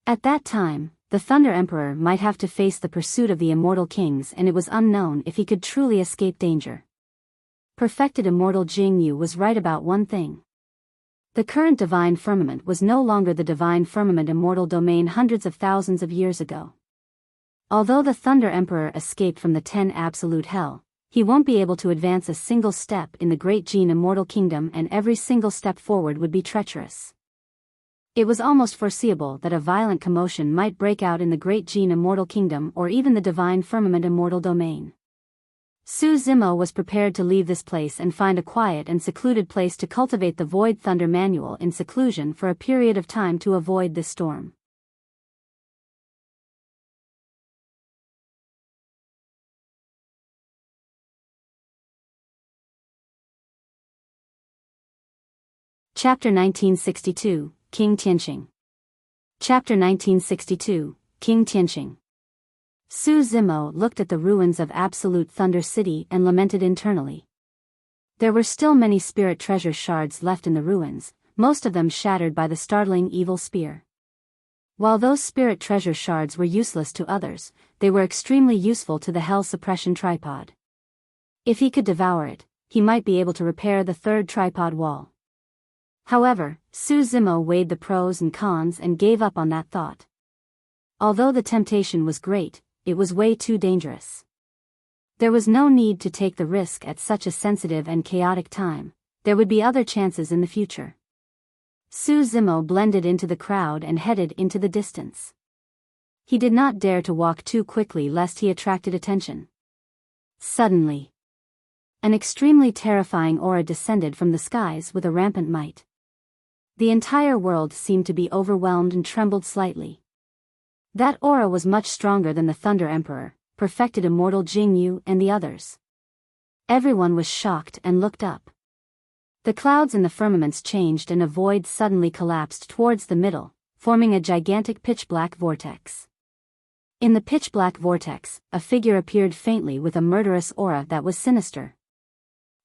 At that time, the Thunder Emperor might have to face the pursuit of the immortal kings, and it was unknown if he could truly escape danger. Perfected immortal Jing Yu was right about one thing. The current divine firmament was no longer the divine firmament immortal domain hundreds of thousands of years ago. Although the Thunder Emperor escaped from the 10 absolute hell, he won't be able to advance a single step in the Great Jin Immortal Kingdom, and every single step forward would be treacherous. It was almost foreseeable that a violent commotion might break out in the Great Jin Immortal Kingdom or even the Divine Firmament Immortal Domain. Su Zimo was prepared to leave this place and find a quiet and secluded place to cultivate the Void Thunder Manual in seclusion for a period of time to avoid this storm. Chapter 1962, King Tianqing. Chapter 1962, King Tianqing. Su Zimo looked at the ruins of Absolute Thunder City and lamented internally. There were still many spirit treasure shards left in the ruins, most of them shattered by the startling evil spear. While those spirit treasure shards were useless to others, they were extremely useful to the Hell Suppression Tripod. If he could devour it, he might be able to repair the third tripod wall. However, Su Zimo weighed the pros and cons and gave up on that thought. Although the temptation was great, it was way too dangerous. There was no need to take the risk at such a sensitive and chaotic time. There would be other chances in the future. Su Zimo blended into the crowd and headed into the distance. He did not dare to walk too quickly lest he attracted attention. Suddenly, an extremely terrifying aura descended from the skies with a rampant might. The entire world seemed to be overwhelmed and trembled slightly. That aura was much stronger than the Thunder Emperor, perfected immortal Jing Yu and the others. Everyone was shocked and looked up. The clouds in the firmaments changed and a void suddenly collapsed towards the middle, forming a gigantic pitch-black vortex. In the pitch-black vortex, a figure appeared faintly with a murderous aura that was sinister.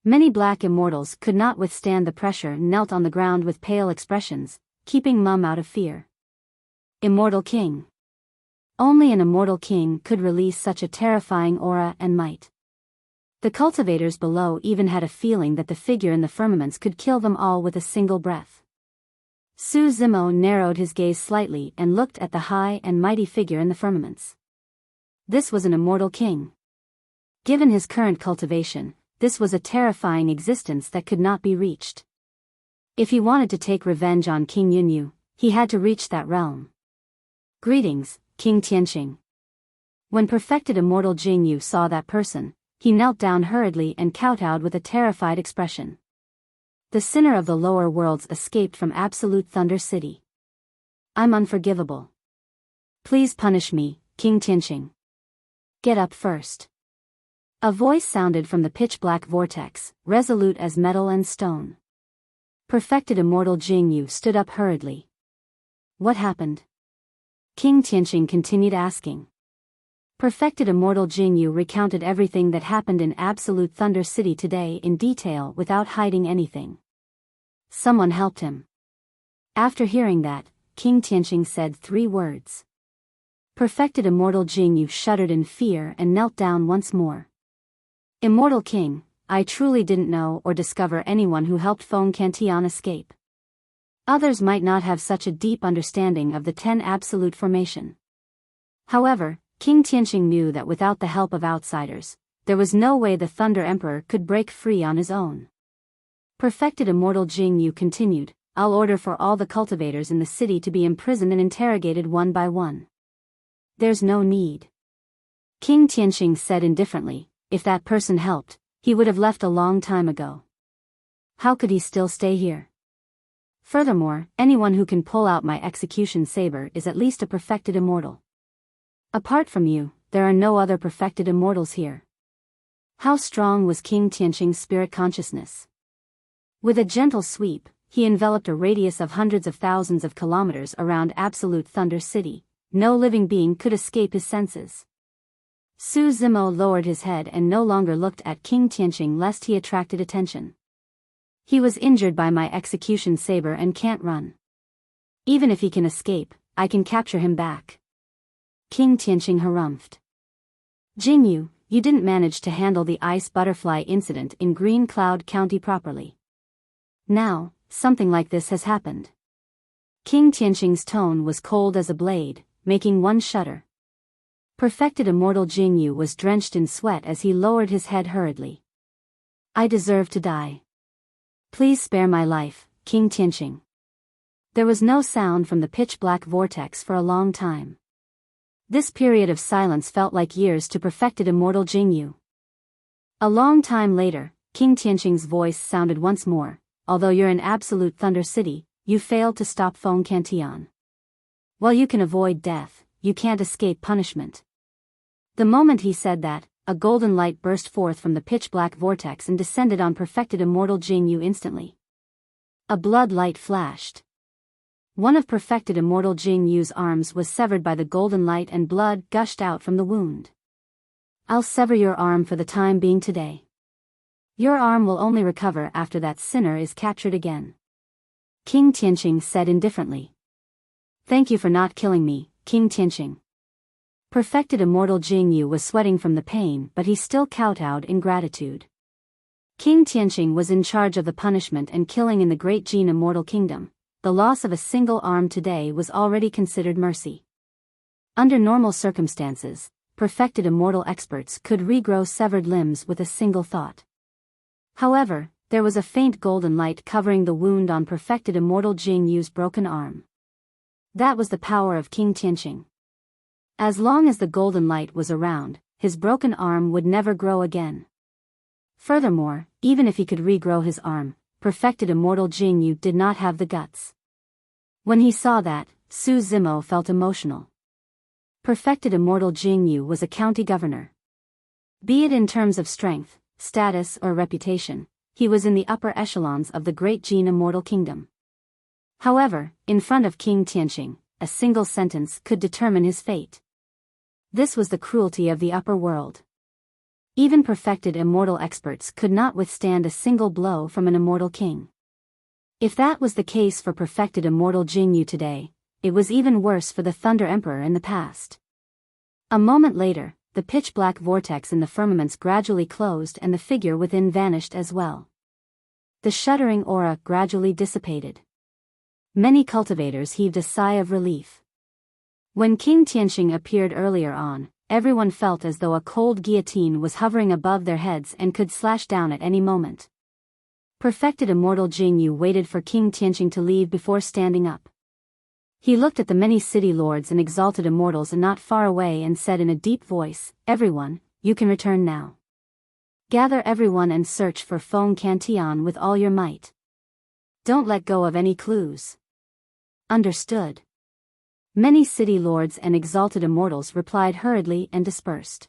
Many black immortals could not withstand the pressure and knelt on the ground with pale expressions, keeping mum out of fear. Immortal King. Only an immortal king could release such a terrifying aura and might. The cultivators below even had a feeling that the figure in the firmaments could kill them all with a single breath. Su Zimo narrowed his gaze slightly and looked at the high and mighty figure in the firmaments. This was an immortal king. Given his current cultivation, this was a terrifying existence that could not be reached. If he wanted to take revenge on King Yunyu, he had to reach that realm. Greetings, King Tianqing. When perfected immortal Jing Yu saw that person, he knelt down hurriedly and kowtowed with a terrified expression. The sinner of the lower worlds escaped from Absolute Thunder City. I'm unforgivable. Please punish me, King Tianqing. Get up first. A voice sounded from the pitch-black vortex, resolute as metal and stone. Perfected immortal Jing Yu stood up hurriedly. What happened? King Tianqing continued asking. Perfected immortal Jing Yu recounted everything that happened in Absolute Thunder City today in detail without hiding anything. Someone helped him. After hearing that, King Tianqing said 3 words. Perfected immortal Jing Yu shuddered in fear and knelt down once more. Immortal King, I truly didn't know or discover anyone who helped Feng Cantian escape. Others might not have such a deep understanding of the 10 Absolute Formation. However, King Tianqing knew that without the help of outsiders, there was no way the Thunder Emperor could break free on his own. Perfected immortal Jing Yu continued, I'll order for all the cultivators in the city to be imprisoned and interrogated one by one. There's no need. King Tianqing said indifferently, if that person helped, he would have left a long time ago. How could he still stay here? Furthermore, anyone who can pull out my execution saber is at least a perfected immortal. Apart from you, there are no other perfected immortals here. How strong was King Tianqing's spirit consciousness? With a gentle sweep, he enveloped a radius of hundreds of thousands of kilometers around Absolute Thunder City. No living being could escape his senses. Su Zimo lowered his head and no longer looked at King Tianqing lest he attracted attention. He was injured by my execution saber and can't run. Even if he can escape, I can capture him back. King Tianqing harumphed. Jingyu, you didn't manage to handle the ice butterfly incident in Green Cloud County properly. Now, something like this has happened. King Tianqing's tone was cold as a blade, making one shudder. Perfected immortal Jingyu was drenched in sweat as he lowered his head hurriedly. I deserve to die. Please spare my life, King Tianqing. There was no sound from the pitch-black vortex for a long time. This period of silence felt like years to perfected immortal Jingyu. A long time later, King Tianqing's voice sounded once more. Although you're in Absolute Thunder City, you failed to stop Feng Cantian. While you can avoid death, you can't escape punishment. The moment he said that, a golden light burst forth from the pitch-black vortex and descended on perfected immortal Jingyu instantly. A blood light flashed. One of perfected immortal Jingyu's arms was severed by the golden light and blood gushed out from the wound. I'll sever your arm for the time being today. Your arm will only recover after that sinner is captured again. King Tianqing said indifferently. Thank you for not killing me, King Tianqing. Perfected immortal Jingyu was sweating from the pain, but he still kowtowed in gratitude. King Tianqing was in charge of the punishment and killing in the Great Jin Immortal Kingdom. The loss of a single arm today was already considered mercy. Under normal circumstances, perfected immortal experts could regrow severed limbs with a single thought. However, there was a faint golden light covering the wound on perfected immortal Jingyu's broken arm. That was the power of King Tianqing. As long as the golden light was around, his broken arm would never grow again. Furthermore, even if he could regrow his arm, perfected immortal Jingyu did not have the guts. When he saw that, Su Zimo felt emotional. Perfected immortal Jingyu was a county governor. Be it in terms of strength, status or reputation, he was in the upper echelons of the Great Jin Immortal Kingdom. However, in front of King Tianqing, a single sentence could determine his fate. This was the cruelty of the upper world. Even perfected immortal experts could not withstand a single blow from an immortal king. If that was the case for perfected immortal Jingyu today, it was even worse for the Thunder Emperor in the past. A moment later, the pitch-black vortex in the firmaments gradually closed and the figure within vanished as well. The shuddering aura gradually dissipated. Many cultivators heaved a sigh of relief. When King Tianqing appeared earlier on, everyone felt as though a cold guillotine was hovering above their heads and could slash down at any moment. Perfected immortal Jingyu waited for King Tianqing to leave before standing up. He looked at the many city lords and exalted immortals not far away and said in a deep voice, "Everyone, you can return now. Gather everyone and search for Feng Cantian with all your might. Don't let go of any clues." Understood. Many city lords and exalted immortals replied hurriedly and dispersed.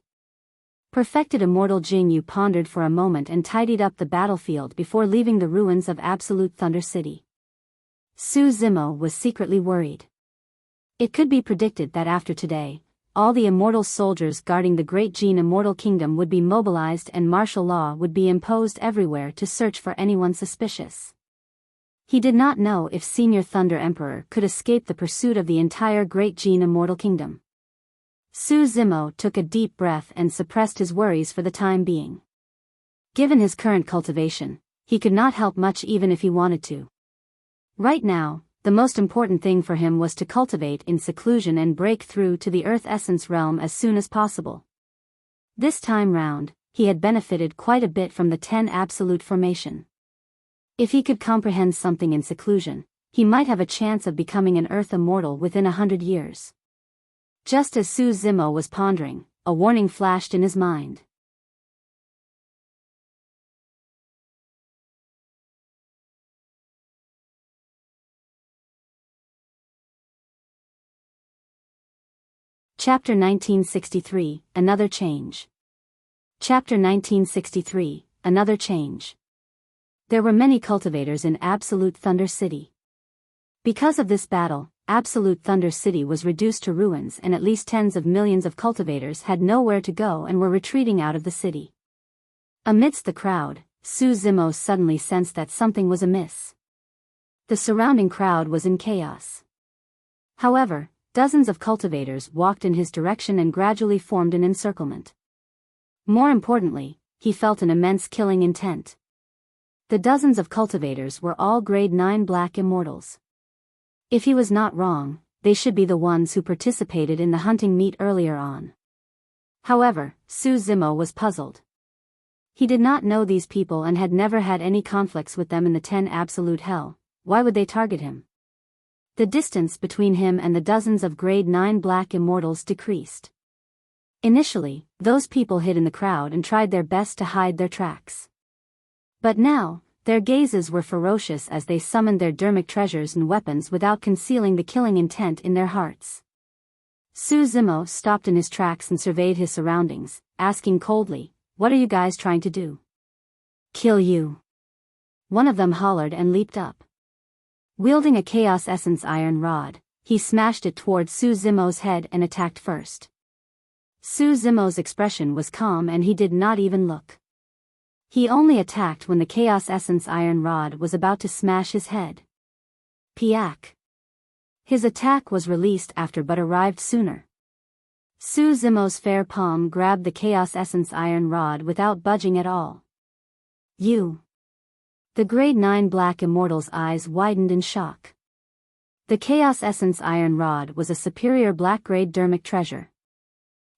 Perfected immortal Jingyu pondered for a moment and tidied up the battlefield before leaving the ruins of Absolute Thunder City. Su Zimo was secretly worried. It could be predicted that after today, all the immortal soldiers guarding the Great Jin Immortal Kingdom would be mobilized and martial law would be imposed everywhere to search for anyone suspicious. He did not know if Senior Thunder Emperor could escape the pursuit of the entire Great Jin Immortal Kingdom. Su Zimo took a deep breath and suppressed his worries for the time being. Given his current cultivation, he could not help much even if he wanted to. Right now, the most important thing for him was to cultivate in seclusion and break through to the Earth Essence realm as soon as possible. This time round, he had benefited quite a bit from the 10 Absolute formation. If he could comprehend something in seclusion, he might have a chance of becoming an Earth Immortal within 100 years. Just as Su Zimo was pondering, a warning flashed in his mind. Chapter 1963, Another Change. Chapter 1963, Another Change. There were many cultivators in Absolute Thunder City. Because of this battle, Absolute Thunder City was reduced to ruins and at least tens of millions of cultivators had nowhere to go and were retreating out of the city. Amidst the crowd, Su Zimo suddenly sensed that something was amiss. The surrounding crowd was in chaos. However, dozens of cultivators walked in his direction and gradually formed an encirclement. More importantly, he felt an immense killing intent. The dozens of cultivators were all grade 9 black immortals. If he was not wrong, they should be the ones who participated in the hunting meet earlier on. However, Su Zimo was puzzled. He did not know these people and had never had any conflicts with them in the 10 Absolute Hell. Why would they target him? The distance between him and the dozens of grade 9 black immortals decreased. Initially, those people hid in the crowd and tried their best to hide their tracks. But now, their gazes were ferocious as they summoned their dermic treasures and weapons without concealing the killing intent in their hearts. Su Zimo stopped in his tracks and surveyed his surroundings, asking coldly, "What are you guys trying to do?" "Kill you." One of them hollered and leaped up. Wielding a Chaos Essence iron rod, he smashed it towards Su Zimo's head and attacked first. Su Zimo's expression was calm and he did not even look. He only attacked when the Chaos Essence iron rod was about to smash his head. Piak. His attack was released after but arrived sooner. Su Zimo's fair palm grabbed the Chaos Essence iron rod without budging at all. "You." The grade 9 black immortal's eyes widened in shock. The Chaos Essence iron rod was a superior black grade dermic treasure.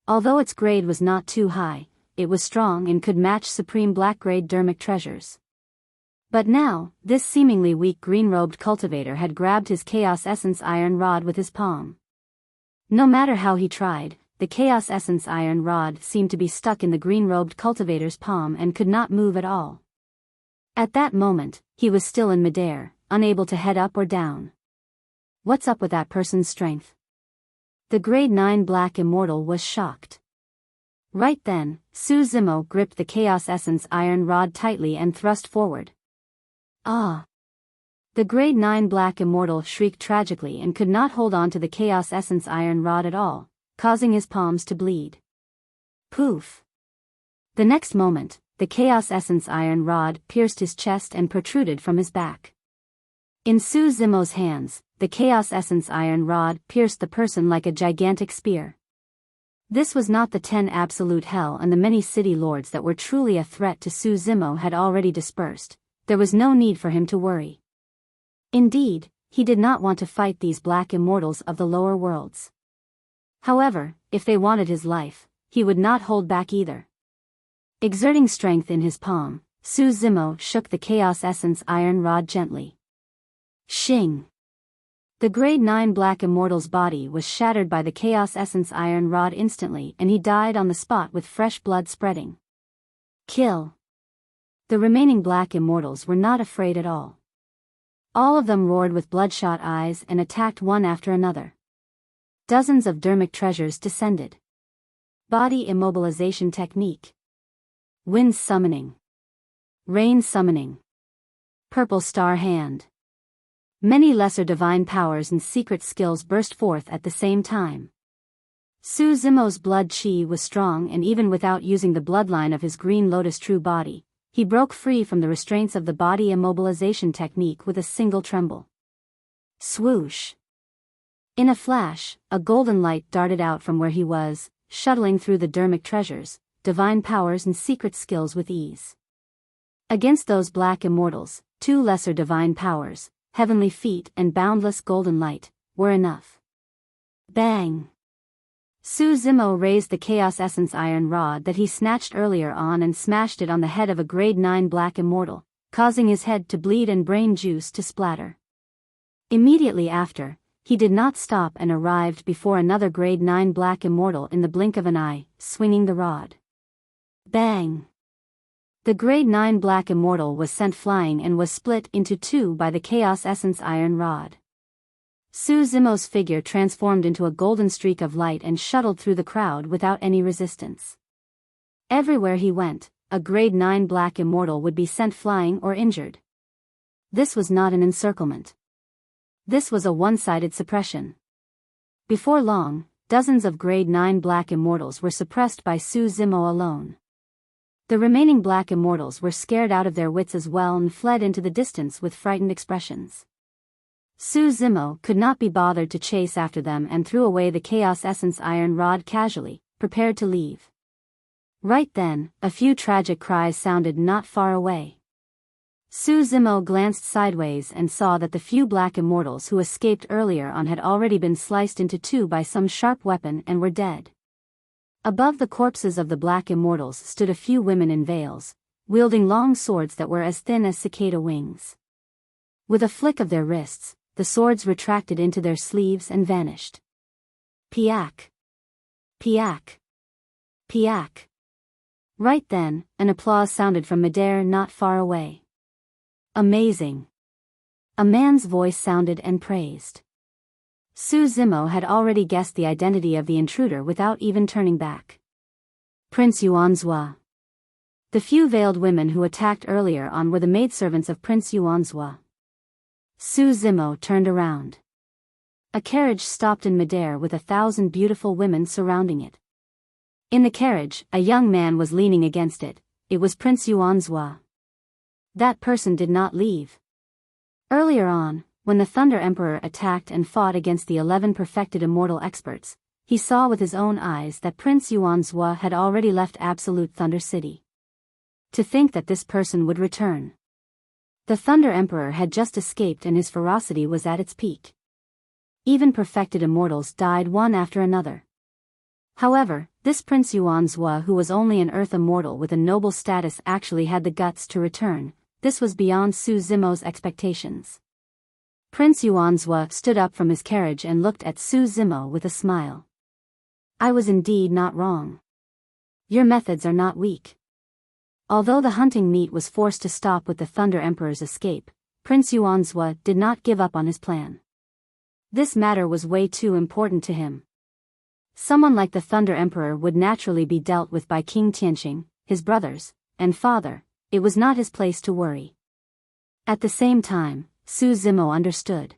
Although its grade was not too high, it was strong and could match supreme black grade dermic treasures. But now, this seemingly weak green-robed cultivator had grabbed his Chaos Essence iron rod with his palm. No matter how he tried, the Chaos Essence iron rod seemed to be stuck in the green-robed cultivator's palm and could not move at all. At that moment, he was still in midair, unable to head up or down. What's up with that person's strength? The grade 9 black immortal was shocked. Right then, Su Zimo gripped the Chaos Essence iron rod tightly and thrust forward. Ah! The grade 9 black immortal shrieked tragically and could not hold on to the Chaos Essence iron rod at all, causing his palms to bleed. Poof! The next moment, the Chaos Essence iron rod pierced his chest and protruded from his back. In Su Zimo's hands, the Chaos Essence iron rod pierced the person like a gigantic spear. This was not the 10 Absolute Hell, and the many city lords that were truly a threat to Su Zimo had already dispersed. There was no need for him to worry. Indeed, he did not want to fight these black immortals of the lower worlds. However, if they wanted his life, he would not hold back either. Exerting strength in his palm, Su Zimo shook the Chaos Essence iron rod gently. Shing! The grade 9 black immortal's body was shattered by the Chaos Essence iron rod instantly and he died on the spot with fresh blood spreading. Kill! The remaining black immortals were not afraid at all. All of them roared with bloodshot eyes and attacked one after another. Dozens of dermic treasures descended. Body immobilization technique. Wind summoning. Rain summoning. Purple star hand. Many lesser divine powers and secret skills burst forth at the same time. Su Zimo's blood chi was strong, and even without using the bloodline of his green lotus true body, he broke free from the restraints of the body immobilization technique with a single tremble. Swoosh! In a flash, a golden light darted out from where he was, shuttling through the dermic treasures, divine powers and secret skills with ease. Against those black immortals, 2 lesser divine powers, heavenly feet and boundless golden light, were enough. Bang! Su Zimo raised the Chaos Essence iron rod that he snatched earlier on and smashed it on the head of a grade 9 black immortal, causing his head to bleed and brain juice to splatter. Immediately after, he did not stop and arrived before another grade 9 black immortal in the blink of an eye, swinging the rod. Bang! The grade 9 black immortal was sent flying and was split into 2 by the Chaos Essence iron rod. Su Zimo's figure transformed into a golden streak of light and shuttled through the crowd without any resistance. Everywhere he went, a grade 9 black immortal would be sent flying or injured. This was not an encirclement. This was a one-sided suppression. Before long, dozens of grade 9 black immortals were suppressed by Su Zimo alone. The remaining black immortals were scared out of their wits as well and fled into the distance with frightened expressions. Su Zimo could not be bothered to chase after them and threw away the Chaos Essence Iron Rod casually, prepared to leave. Right then, a few tragic cries sounded not far away. Su Zimo glanced sideways and saw that the few black immortals who escaped earlier on had already been sliced into two by some sharp weapon and were dead. Above the corpses of the black immortals stood a few women in veils, wielding long swords that were as thin as cicada wings. With a flick of their wrists, the swords retracted into their sleeves and vanished. Piak! Piak! Piak! Right then, an applause sounded from midair not far away. Amazing! A man's voice sounded and praised. Su Zimo had already guessed the identity of the intruder without even turning back. Prince Yuanzhua. The few veiled women who attacked earlier on were the maidservants of Prince Yuanzhua. Su Zimo turned around. A carriage stopped in midair with 1,000 beautiful women surrounding it. In the carriage, a young man was leaning against it. It was Prince Yuanzhua. That person did not leave. Earlier on, when the Thunder Emperor attacked and fought against the 11 perfected immortal experts, he saw with his own eyes that Prince Yuanzhua had already left Absolute Thunder City. To think that this person would return. The Thunder Emperor had just escaped and his ferocity was at its peak. Even perfected immortals died one after another. However, this Prince Yuanzhua, who was only an Earth immortal with a noble status, actually had the guts to return. This was beyond Su Zimo's expectations. Prince Yuanzhua stood up from his carriage and looked at Su Zimo with a smile. I was indeed not wrong. Your methods are not weak. Although the hunting meet was forced to stop with the Thunder Emperor's escape, Prince Yuanzhua did not give up on his plan. This matter was way too important to him. Someone like the Thunder Emperor would naturally be dealt with by King Tianqing, his brothers, and father. It was not his place to worry. At the same time, Su Zimo understood.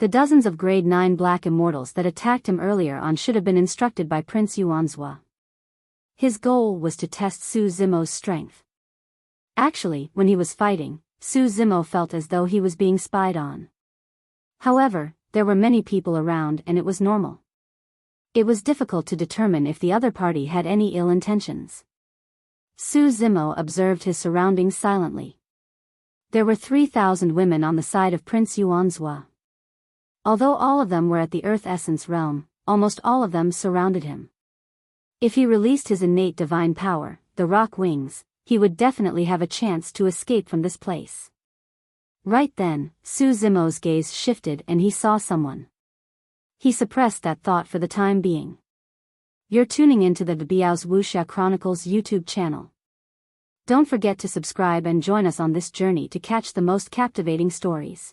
The dozens of grade 9 black immortals that attacked him earlier on should have been instructed by Prince Yuanzhua. His goal was to test Su Zimo's strength. Actually, when he was fighting, Su Zimo felt as though he was being spied on. However, there were many people around and it was normal. It was difficult to determine if the other party had any ill intentions. Su Zimo observed his surroundings silently. There were 3,000 women on the side of Prince Yuanzhua. Although all of them were at the Earth Essence realm, almost all of them surrounded him. If he released his innate divine power, the rock wings, he would definitely have a chance to escape from this place. Right then, Su Zimo's gaze shifted and he saw someone. He suppressed that thought for the time being. You're tuning into the Biyao's Wuxia Chronicles YouTube channel. Don't forget to subscribe and join us on this journey to catch the most captivating stories.